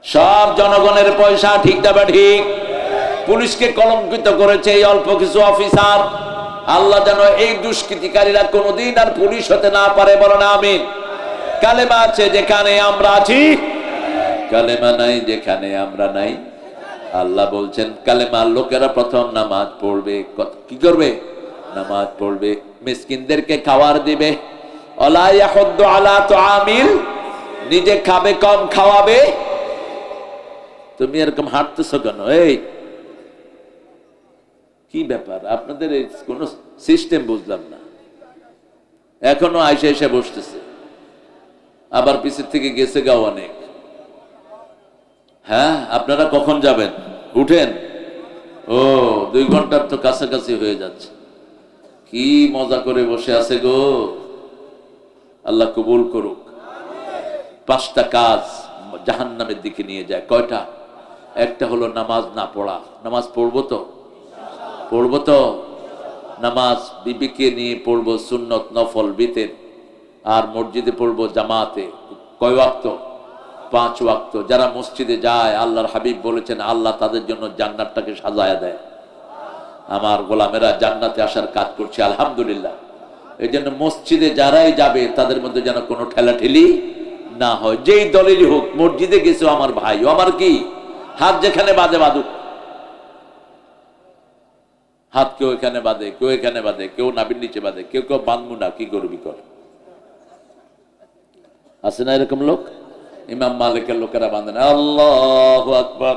সব জনগণের পয়সা, ঠিক না ঠিক? পুলিশকে কলঙ্কিত করেছে এই অল্প কিছু অফিসার। আল্লাহ যেন এই দুষ্কৃতিকারীরা কোনোদিন আর পুলিশ হতে না পারে, বলো না আমিন। কালেমা আছে যেখানে আমরা আছি, কালেমা নাই যেখানে আমরা নাই। আল্লাহ বলছেন কালেমার লোকেরা প্রথম নামাজ পড়বে। কি করবে? নামাজ পড়বে, মিসকিনদেরকে খাবার দিবে। ওয়ালা ইয়াহুদ্দু আলা তুআমিল, নিজে খাবে কম, খাওয়াবে। তুমি এরকম হাঁটতেছো কেন? এই কি ব্যাপার আপনাদের? এই কোন সিস্টেম বুঝলাম না। এখনো আইসা এসে বসতেছে, আবার পিছের থেকে গেছে গাও অনেক। হ্যাঁ, আপনারা কখন যাবেন? উঠেন। ও 2 ঘন্টার তো কাছাকাছি হয়ে যাচ্ছে। কি মজা করে বসে আছে গো। আল্লাহ কবুল করুক। 5টা কাজ জাহান্নামের দিকে নিয়ে যায়। কয়টা? একটা হলো নামাজ না পড়া। নামাজ পড়বো তো? পড়বো তো? নামাজ বিবিকে নিয়ে পড়বো, সুন্নত নফল বিতের, আর মসজিদে পড়বো জামাতে। কয় ওয়াক্ত? 5 ওয়াক্ত যারা মসজিদে যায়, আল্লাহর হাবিব বলেছেন আল্লাহ তাদের জন্য জান্নাতটাকে সাজায়া দেয়। আমার গোলামেরা জান্নাতে আসার কাজ করছে আলহামদুলিল্লাহ। এই জন্য মসজিদে যারাই যাবে তাদের মধ্যে যেন কোনো ঠেলাঠেলি না হয়। যেই দলেরই হোক, মসজিদে গেছে আমার ভাই, ও আমার কি হাত যেখানে বাঁধে বাঁধুক, হাত কেউ এখানে বাঁধে, কেউ এখানে বাঁধে, কেউ নাভির নিচে বাঁধে, কেউ কেউ বাঁধবো না, কি করবি কর। আছে না এরকম লোক? ইমাম মালিকের লোকেরা বাঁধে না। আল্লাহু আকবার।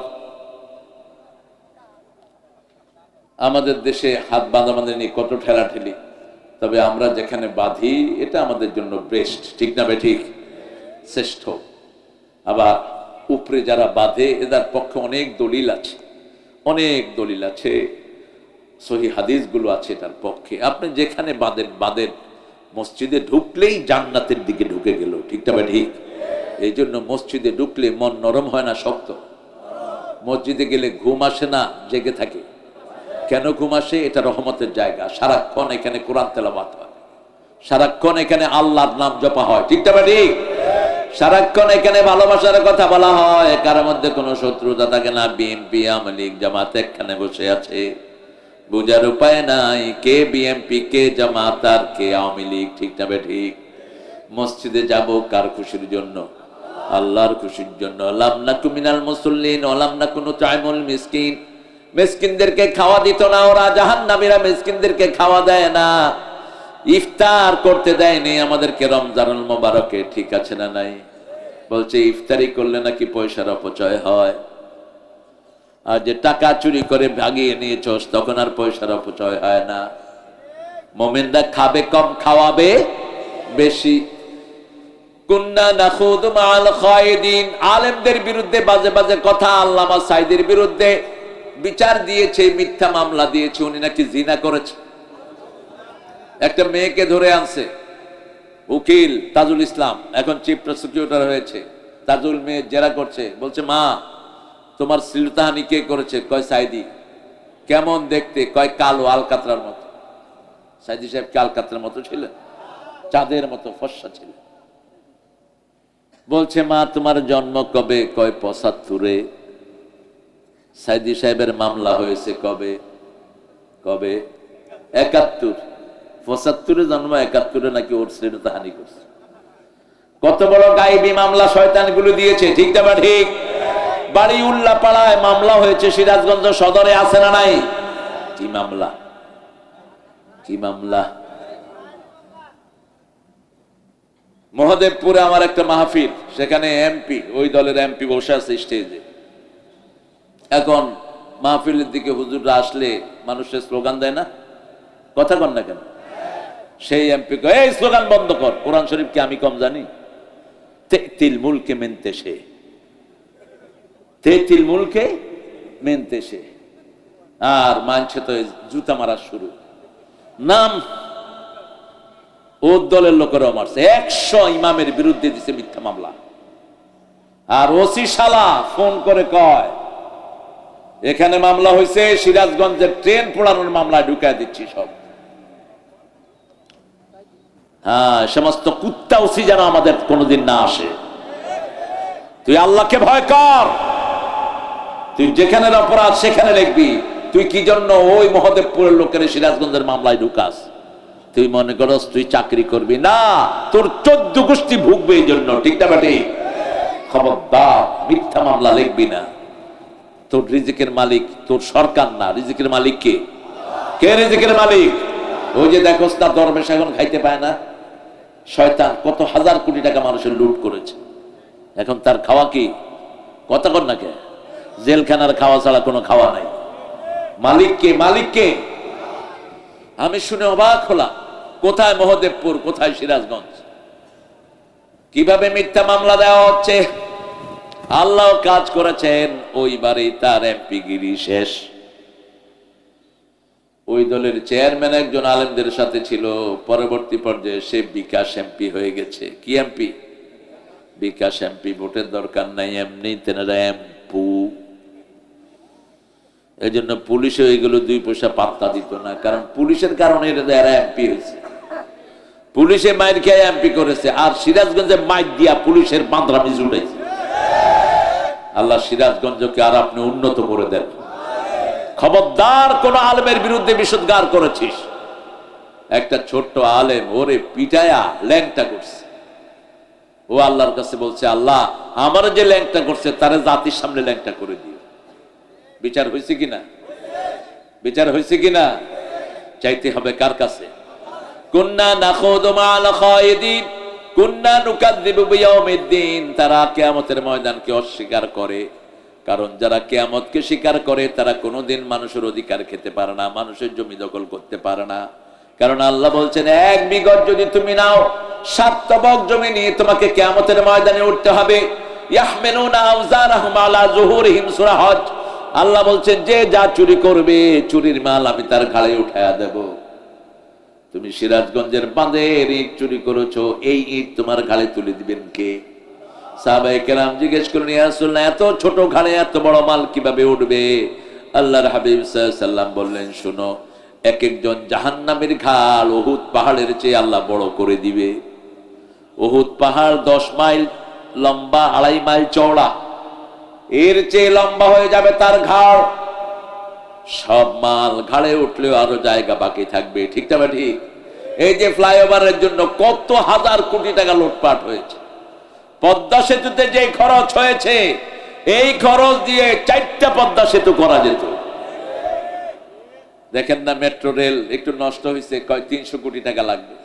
আমাদের দেশে হাত বাঁধাবাঁধি নিয়ে কত ঠেলাঠেলি, তবে আমরা যেখানে বাঁধি এটা আমাদের জন্য বেস্ট, ঠিক না বে ঠিক? শ্রেষ্ঠ। আবার উপরে যারা বাঁধে এদের পক্ষে অনেক দলিল আছে, অনেক দলিল আছে, সহি হাদিসগুলো আছে এটার পক্ষে। আপনি যেখানে বাঁধেন বাঁধেন, মসজিদে ঢুকলেই জান্নাতের দিকে ঢুকে গেল, ঠিক না বে ঠিক? এই জন্য মসজিদে ঢুকলে মন নরম হয় না, শক্ত। মসজিদে গেলে ঘুম আসে না, জেগে থাকে। কেন ঘুম আসে? এটা রহমতের জায়গা। সারাক্ষণ এখানে কোরআন তেলাওয়াত হয়, সারাক্ষণ এখানে আল্লাহর নাম জপা হয়, ঠিক না ঠিক? সারাক্ষণ এখানে ভালোবাসার কথা বলা হয়, কার মধ্যে কোনো শত্রুতা থাকে না। বিএনপি আওয়ামী লীগ জামাত এখানে বসে আছে, বুঝার উপায় নাই কে বিএনপি, কে জামাত আর কে আওয়ামী লীগ, ঠিক না ঠিক? মসজিদে যাব কার খুশির জন্য? আল্লাহর খুশির জন্য। লাম নাকু মিনাল মুসাল্লিন ওয়া লাম নাকু নুতঈমুল মিসকিন। মিসকিনদেরকে খাওয়া দিত না ওরা, জাহান্নামীরা মিসকিনদেরকে খাওয়া দেয় না, ইফতার করতে দেয়নি আমাদেরকে রমজানুল মোবারকে, ঠিক আছে না নাই? বলছে ইফতারি করলে নাকি পয়সার অপচয় হয়, আর যে টাকা চুরি করে ভাগিয়ে নিয়েছস তখন আর পয়সার অপচয় হয় না। মুমিনরা খাবে কম, খাওয়াবে বেশি। কুন্না নাখুদু মাআল খায়দিন। আলেমদের বিরুদ্ধে বাজে বাজে কথা, আল্লামা সাইদের বিরুদ্ধে বিচার দিয়েছে, মিথ্যা মামলা দিয়েছে, উনি নাকি জিনা করেছে। একটা মেয়েকে ধরে আনছে উকিল তাজুল ইসলাম, এখন চিফ প্রসিকিউটর হয়েছে। তাজুল মেয়ে জেরা করছে, বলছে মা তোমার শ্লীলতাহানি কে করেছে? কয় সাইদি। কেমন দেখতে? কয় কালো, আলকাতরার মতো। সাইদি সাহেব কি আলকাতরার মতো ছিলেন? চাঁদের মতো ফর্সা ছিলেন। বলছে মা তোমার জন্ম কবে? কয় ৭৫-এ। সাইদি সাহেবের মামলা হয়েছে কবে? কবে? ৭১। ৭৫-এ জন্ম, ৭১-এ নাকি ওর শ্লীলতাহানি করছে। কত বড় গায়েবী মামলা শয়তানগুলো দিয়েছে, ঠিক না ঠিক? বাড়ি উল্লাপাড়ায় মামলা হয়েছে, সিরাজগঞ্জ সদরে আছে না নাই? কি মামলা? কি মামলা? মহাদেবপুরে আমার একটা মাহফিল, সেখানে এমপি, ওই দলের এমপি বসে আছে স্টেজে। এখন মাহফিলের দিকে হুজুররা আসলে মানুষের স্লোগান দেয় না? কথা কন না কেন? সেই এমপি কয় এই স্লোগান বন্ধ কর, কোরআন শরীফ কি আমি কম জানি? তেতিল মুলকে মেনতেছে, তেতিল মুলকে মেনতেছে। আর মানছে তো জুতা মারা শুরু। নাম ওর দলের লোকেরাও মারছে, 100 ইমামের বিরুদ্ধে দিছে মিথ্যা মামলা। আর ওসি শালা ফোন করে কয় এখানে মামলা হয়েছে, সিরাজগঞ্জের ট্রেন পোড়ানোর মামলায় ঢুকায় দিচ্ছি সব। হ্যাঁ, সমস্ত কুত্তা ওসি যেন আমাদের কোনোদিন না আসে। তুই আল্লাহকে ভয় কর, তুই যেখানে অপরাধ সেখানে লিখবি। তুই কি জন্য ওই মহদেবপুরের লোকের সিরাজগঞ্জের মামলায় ঢুকাস? তুই মনে করস তুই চাকরি করবি না, তোর 14 গোষ্ঠী ভুগবে এই জন্য, ঠিক না বেটি? খবরদার মিথ্যা মামলা লিখবি না। তোর রিজিকের মালিক তোর সরকার না, রিজিকের মালিক কে? কে রিজিকের মালিক? ওই যে দেখো তার দরবেশ এখন খাইতে পায় না। শয়তান কত হাজার কোটি টাকা মানুষের লুট করেছে, এখন তার খাওয়া কি? কথা কর না কে? জেলখানার খাওয়া ছাড়া কোনো খাওয়া নাই। মালিক কে? মালিক কে? আমি শুনে অবাক হলাম, কোথায় মহদেবপুর, কোথায় সিরাজগঞ্জ? কিভাবে মিথ্যা মামলা দেওয়া হচ্ছে? আল্লাহ কাজ করেছেন, ওই বাড়ি তার এমপি গিরি শেষ। ওই দলের চেয়ারম্যান একজন আলেমদের সাথে ছিল, পরবর্তী পর্যায়ে সে বিকাশ এমপি হয়ে গেছে। কি এমপি? বিকাশ এমপি। ভোটের দরকার নাই, এমনি তেনারা এমপু। এই জন্য পুলিশে এগুলো 2 পয়সা পাত্তা দিত না, কারণ পুলিশের কারণে এরা এমপি হয়েছে। পুলিশে মাইর খেয়ে এমপি করেছে, আর সিরাজগঞ্জে মাইর দিয়া পুলিশের বাঁধরামি জুড়েছে। আল্লাহ সিরাজগঞ্জকে আর আপনি উন্নত করে দেন। খবরদার কোন আলেমের বিরুদ্ধে বিষোদ্গার করেছিস, একটা ছোট্ট আলেম ওরে পিটায়া ল্যাংটা করছে, ও আল্লাহর কাছে বলছে, আল্লাহ আমার যে ল্যাংটা করছে তারে জাতির সামনে ল্যাংটা করে দিও। বিচার হয়েছে কিনা? বিচার হয়েছে কিনা? চাইতে হবে কার কাছে? কুন্না নাখুদু মা'আল খায়িদিন কুন্না নুকাযযিবু বিয়াউমিদ্দিন। তারা কিয়ামতের ময়দানকে অস্বীকার করে, কারণ যারা কিয়ামতকে স্বীকার করে তারা কোনোদিন মানুষের অধিকার খেতে পারে না, মানুষের জমি দখল করতে পারে না। কারণ আল্লাহ বলছেন, এক বিঘত যদি তুমি নাও, 7 তবক জমি নিয়ে তোমাকে কিয়ামতের ময়দানে উঠতে হবে। ইয়াহমিলুনা আওজারহুম আলা যুহুরিহিম, সূরা হজ। আল্লাহ বলছেন, যে যা চুরি করবে চুরির মাল আমি তার ঘাড়ে উঠায়া দেব। তুমি সিরাজগঞ্জের বাঁধের ইট চুরি করেছো, এই ইট তোমার ঘাড়ে তুলে দিবেন কে? সাহাবায়ে কেরাম জিজ্ঞেস করলেন, ইয়া রাসূলুল্লাহ এত ছোট ঘাড়ে এত বড় মাল কিভাবে উঠবে? আল্লাহর হাবিব সাল্লাল্লাহু আলাইহি সাল্লাম বললেন, শোনো, এক একজন জাহান্নামের ঘাড় উহুদ পাহাড়ের চেয়ে আল্লাহ বড় করে দিবে। উহুদ পাহাড় 10 মাইল লম্বা, 2.5 মাইল চওড়া, এর চেয়ে লম্বা হয়ে যাবে তার ঘাড়। সব মাল ঘাড়ে উঠলেও আরো জায়গা বাকি থাকবে, ঠিক না ঠিক? এই যে ফ্লাইওভারের জন্য কত হাজার কোটি টাকা লুটপাট হয়েছে, পদ্মা সেতুতে যে খরচ হয়েছে, এই খরচ দিয়ে 4টা পদ্মা সেতু করা যেত। দেখেন না, মেট্রো রেল একটু নষ্ট হয়েছে, 300 কোটি টাকা লাগবে,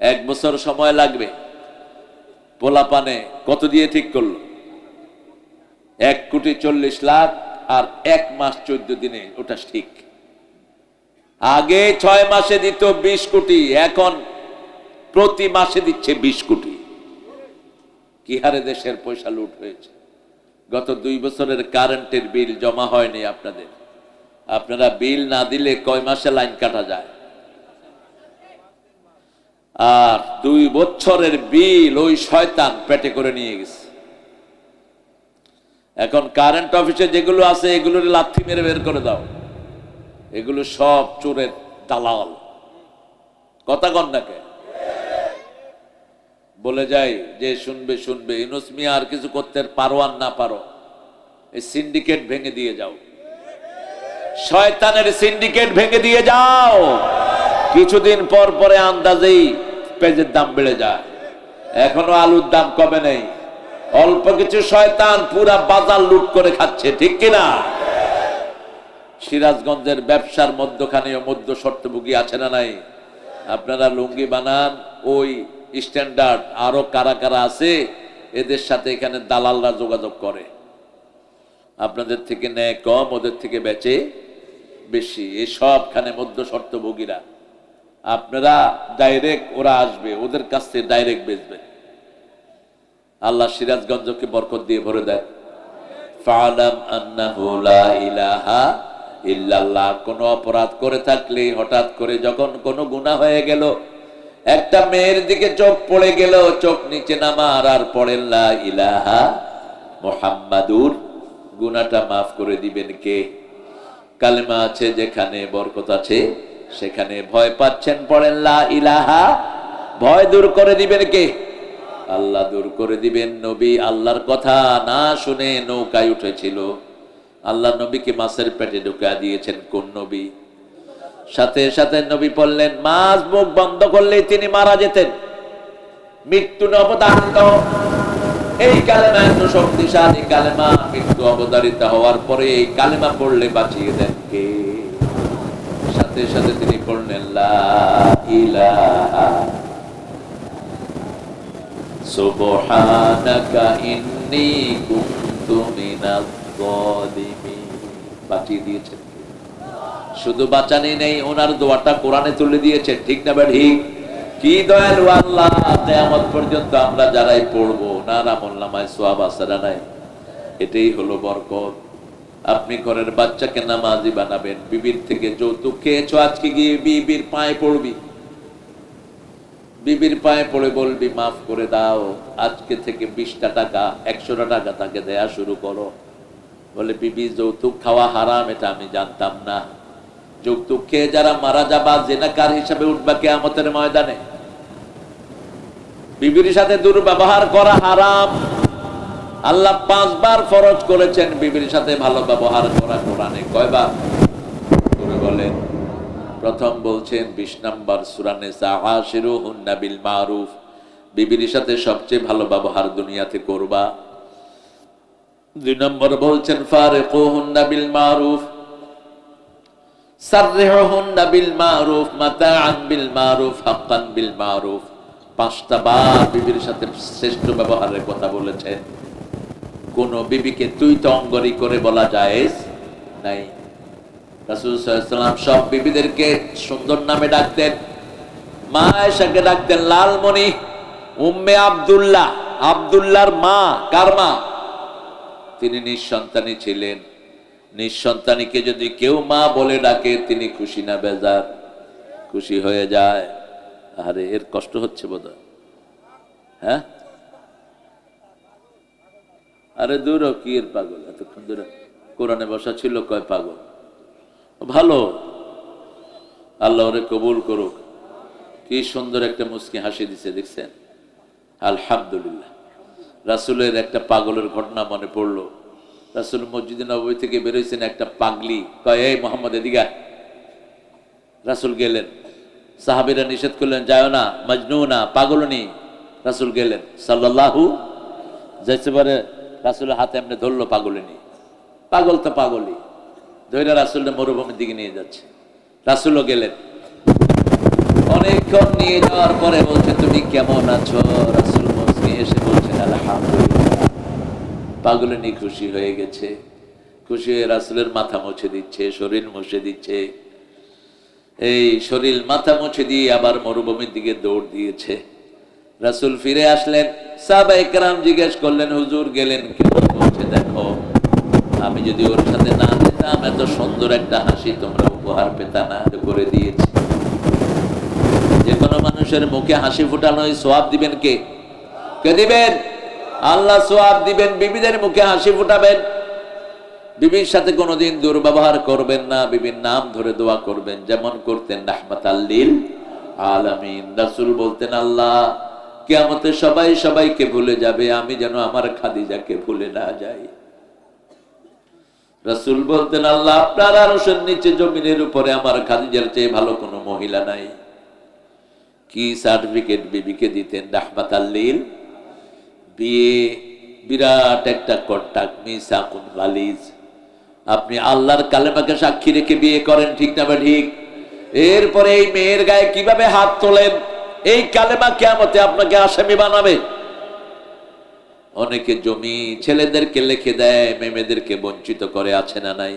1 বছর সময় লাগবে। পোলাপানে কত দিয়ে ঠিক করলো? 1,40,00,000 আর 1 মাস 14 দিনে ওটা ঠিক। আগে 6 মাসে দিত 20 কোটি, এখন প্রতি মাসে দিচ্ছে 20 কোটি। কি হারে দেশের পয়সা লুট হয়েছে। গত 2 বছরের কারেন্টের বিল জমা হয়নি আপনাদের। আপনারা বিল না দিলে কয় মাসে লাইন কাটা যায়? আর 2 বছরের বিল ওই শয়তান পেটে করে নিয়ে গেছে। এখন কারেন্ট অফিসে যেগুলো আছে এগুলোর লাথি মেরে বের করে দাও, এগুলো সব চোরের দালাল। কথা কন নাকে? বলে যাই যে শুনবে শুনবে, ইউনূস মিয়া আর কিছু করতে পারো আর না পারো, এই সিন্ডিকেট ভেঙে দিয়ে যাও, শয়তানের সিন্ডিকেট ভেঙে দিয়ে যাও। কিছুদিন পর পরে আন্দাজেই পেঁয়াজের দাম বেড়ে যায়। এখনো আলুর দাম কমে নেই, অল্প কিছু শয়তান পুরা বাজার লুট করে খাচ্ছে, ঠিক কিনা? সিরাজগঞ্জের ব্যবসার মধ্যখানেও মধ্য শর্তভোগী আছে না নাই? আপনারা লুঙ্গি বানান, ওই স্ট্যান্ডার্ড আরো কারা কারা আছে, এদের সাথে এখানে দালালরা যোগাযোগ করে, আপনাদের থেকে নেয় কম, ওদের থেকে বেচে বেশি। এই সবখানে মধ্য শর্তভোগীরা। আপনারা ডাইরেক্ট, ওরা আসবে ওদের কাছ থেকে ডাইরেক্ট বেচবে। আল্লাহ সিরাজগঞ্জকে বরকত দিয়ে ভরে দেয়। ফালাম আন্নাহু লা ইলাহা ইল্লাল্লাহ। কোন অপরাধ করে থাকলে হঠাৎ করে যখন কোনো গুনাহ হয়ে গেল, একটা মেয়ের দিকে চোখ পড়ে গেল, চোখ নিচে নামার আর পড়েন লা ইলাহা মুহাম্মাদুর, গুনাহটা মাফ করে দিবেন কে? কালেমা আছে যেখানে বরকত আছে সেখানে ভয় পাচ্ছেন, পড়েন লা ইলাহা, ভয় দূর করে দিবেন কে? আল্লাহ দূর করে দিবেন। নবী আল্লাহর কথা না শুনে নৌকায় উঠেছিল, আল্লাহ নবীকে মাছের পেটে ঢুকা দিয়েছেন। কোন নবী? সাথে সাথে নবী বললেন, মাছ মুখ বন্ধ করলেই তিনি মারা যেতেন, মৃত্যু অবধারিত। এই কালেমা এত শক্তিশালী কালেমা, মৃত্যু অবধারিত হওয়ার পরে এই কালেমা পড়লে বাঁচিয়ে দেন কে? সাথে সাথে তিনি পড়লেন লা ইলাহা সুবহানাকা ইন্নী কুনতু মিনাজ যালিমিন। বাঁচিয়ে দিয়েছেন। শুধু বাঁচানি নেই, ওনার দোয়াটা কোরআনে তুলে দিয়েছেন, ঠিক না ঠিক? কি দয়ালু আল্লাহ! কিয়ামত পর্যন্ত আমরা যারাই পড়বো না, আমলনামায় সওয়াব আছে না নাই? এটাই হলো বরকত। আপনি ঘরের বাচ্চাকে নামাজি বানাবেন, বিবির থেকে যৌতুক খেয়েছো, আজকে গিয়ে বিবির পায়ে পড়বি, বিবির পায়ে পড়ে বলবি মাফ করে দাও, আজকে থেকে 20টা টাকা 100টা টাকা তাকে দেয়া শুরু করো। বলে বিবি যৌতুক খাওয়া হারাম, এটা আমি জানতাম না। যৌতুক খেয়ে যারা মারা যাবা জিনাকার হিসাবে উঠবা কিয়ামতের ময়দানে। বিবির সাথে দুর্ব্যবহার করা হারাম, আল্লাহ 5 বার ফরজ করেছেন বিবির সাথে ভালো ব্যবহার করা। কোরআনে কয়বার করে বলেন? প্রথম বলছেন 20 নম্বর সূরা নিসা, আশিরুহুন্না বিল মারুফ, বিবির সাথে সবচেয়ে ভালো ব্যবহার দুনিয়াতে করবা। 2 নম্বর বলছেন ফারিকুহুন্না বিল মারুফ, সাররিহুন্না বিল মারুফ, মাতাআন বিল মারুফ, হাক্কান বিল মারুফ। 5টা বার বিবির সাথে শ্রেষ্ঠ ব্যবহারের কথা বলেছেন। কোন বিবিকে তুই তো অঙ্গরি করে বলা জায়েজ নাই। রাসূল সাল্লাল্লাহু আলাইহি ওয়াসাল্লাম সব বিবিদেরকে সুন্দর নামে ডাকতেন। মা আয়েশাকে ডাকতেন লালমণি, উম্মে আব্দুল্লাহ, আব্দুল্লাহর মা। কার মা? তিনি নিঃসন্তানী ছিলেন। নিঃসন্তানীকে যদি কেউ মা বলে ডাকে তিনি খুশি না বেজার? খুশি হয়ে যায়। আরে এর কষ্ট হচ্ছে বোধহয়, হ্যাঁ? আরে দূর কি এর পাগল, এতক্ষণ ধরে কোরআনে বসা ছিল, কয় পাগল। ভালো, আল্লাহ ওরে কবুল করুক। কি সুন্দর একটা মুস্কি হাসি দিছে, দেখছেন? আলহামদুলিল্লাহ। রাসূলের একটা পাগলের ঘটনা মনে পড়লো। রাসূল মসজিদে নববী থেকে বেরোইছেন, একটা পাগলি কয় এই মোহাম্মদ এদিকে আয়। রাসূল গেলেন, সাহাবীরা নিষেধ করলেন যাও না, মজনুনা, পাগলনি। রাসূল গেলেন সাল্লাল্লাহু, যাইতে পারে রাসূলের হাতে এমনি ধরলো পাগলিনী। পাগল তো পাগলই, ধরে রাসূলের মরুভূমির দিকে নিয়ে যাচ্ছে। রাসূলও গেলেন, অনেকক্ষণ নিয়ে যাওয়ার পরে বলছে তুমি কেমন আছো? রাসূল মুস্কি এসে বলছেন আলহামদুলিল্লাহ। পাগলিনী খুশি হয়ে গেছে। খুশি হয়ে রাসূলের মাথা মুছে দিচ্ছে, শরীর মুছে দিচ্ছে। এই শরীর মাথা মুছে দিয়ে আবার মরুভূমির দিকে দৌড় দিয়েছে। রাসূল ফিরে আসলেন, সাহাবায়ে কেরাম জিজ্ঞেস করলেন হুজুর গেলেন কেন? বলছে দেখো, আমি যদি ওর সাথে না যেতাম এত সুন্দর একটা হাসি তোমরা উপহার পেতা না, করে দিয়েছি। যে কোনো মানুষের মুখে হাসি ফুটানো সওয়াব দিবেন কে? কে দিবেন? আল্লাহ সওয়াব দিবেন। বিবিদের মুখে হাসি ফুটাবেন। বিবির সাথে কোনোদিন দুর্ব্যবহার করবেন না। বিবির নাম ধরে দোয়া করবেন, যেমন করতেন রাহমাতাল লিল আলামিন। রাসূল বলতেন আল্লাহ কিয়ামতে সবাই সবাইকে ভুলে যাবে, আমি যেন আমার খাদিজাকে ভুলে না যাই। রাসূল বলতেন আল্লাহ আপনার আরশের নিচে জমিনের উপরে আমার খাদিজার চেয়ে ভালো কোনো মহিলা নাই। কি সার্টিফিকেট বিবিকে দিতেন, রাহমাতাল লিল। বিয়ে বিরাট একটা কন্ট্রাক্ট, মিসাকুন গালিজ। আপনি আল্লাহর কালেমাকে সাক্ষী রেখে বিয়ে করেন, ঠিক না বা ঠিক? এরপরে এই মেয়ের গায়ে কিভাবে হাত তোলেন, এই কালেমা কিয়ামতে আপনাকে আসামি বানাবে। অনেকে জমি ছেলেদেরকে লিখে দেয়, মেয়েদেরকে বঞ্চিত করে, আছে না নাই?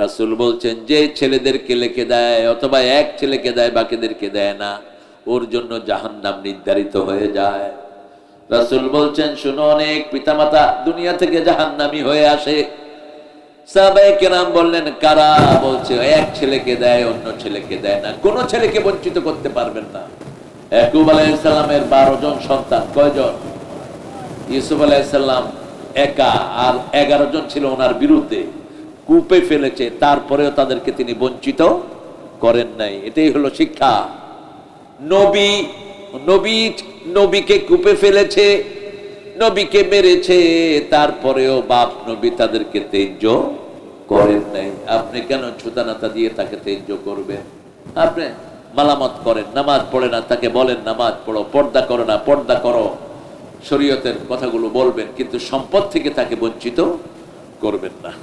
রাসূল বলছেন যে ছেলেদেরকে লিখে দেয় অথবা এক ছেলেকে দেয় বাকিদেরকে দেয় না, ওর জন্য জাহান্নাম নির্ধারিত হয়ে যায়। রাসূল বলছেন শুনো, অনেক পিতামাতা দুনিয়া থেকে জাহান্নামী হয়ে আসে। সাহাবায়ে কেরাম বললেন কারা? বলছে এক ছেলেকে দেয়, অন্য ছেলেকে দেয় না। কোন ছেলেকে বঞ্চিত করতে পারবেন না। ইয়াকুব আলাইহিস সালামের 12 জন সন্তান, কয়জন? ইউসুফ আলাইহিস সালাম একা, আর 11 জন ছিল ওনার বিরুদ্ধে, কূপে ফেলেছে, তারপরেও তাদেরকে তিনি বঞ্চিত করেন নাই। এটাই হলো শিক্ষা। নবীকে কূপে ফেলেছে, নবীকে মেরেছে, তারপরেও বাপ নবী তাদেরকে তেজ্য করেন নাই। আপনি কেন ছুতানাতা দিয়ে তাকে তেজ্য করবেন? আপনি মালামত করেন, নামাজ পড়ে না, তাকে বলেন নামাজ পড়ো, পর্দা করো না, পর্দা করো, শরীয়তের কথাগুলো বলবেন, কিন্তু সম্পদ থেকে তাকে বঞ্চিত করবেন না।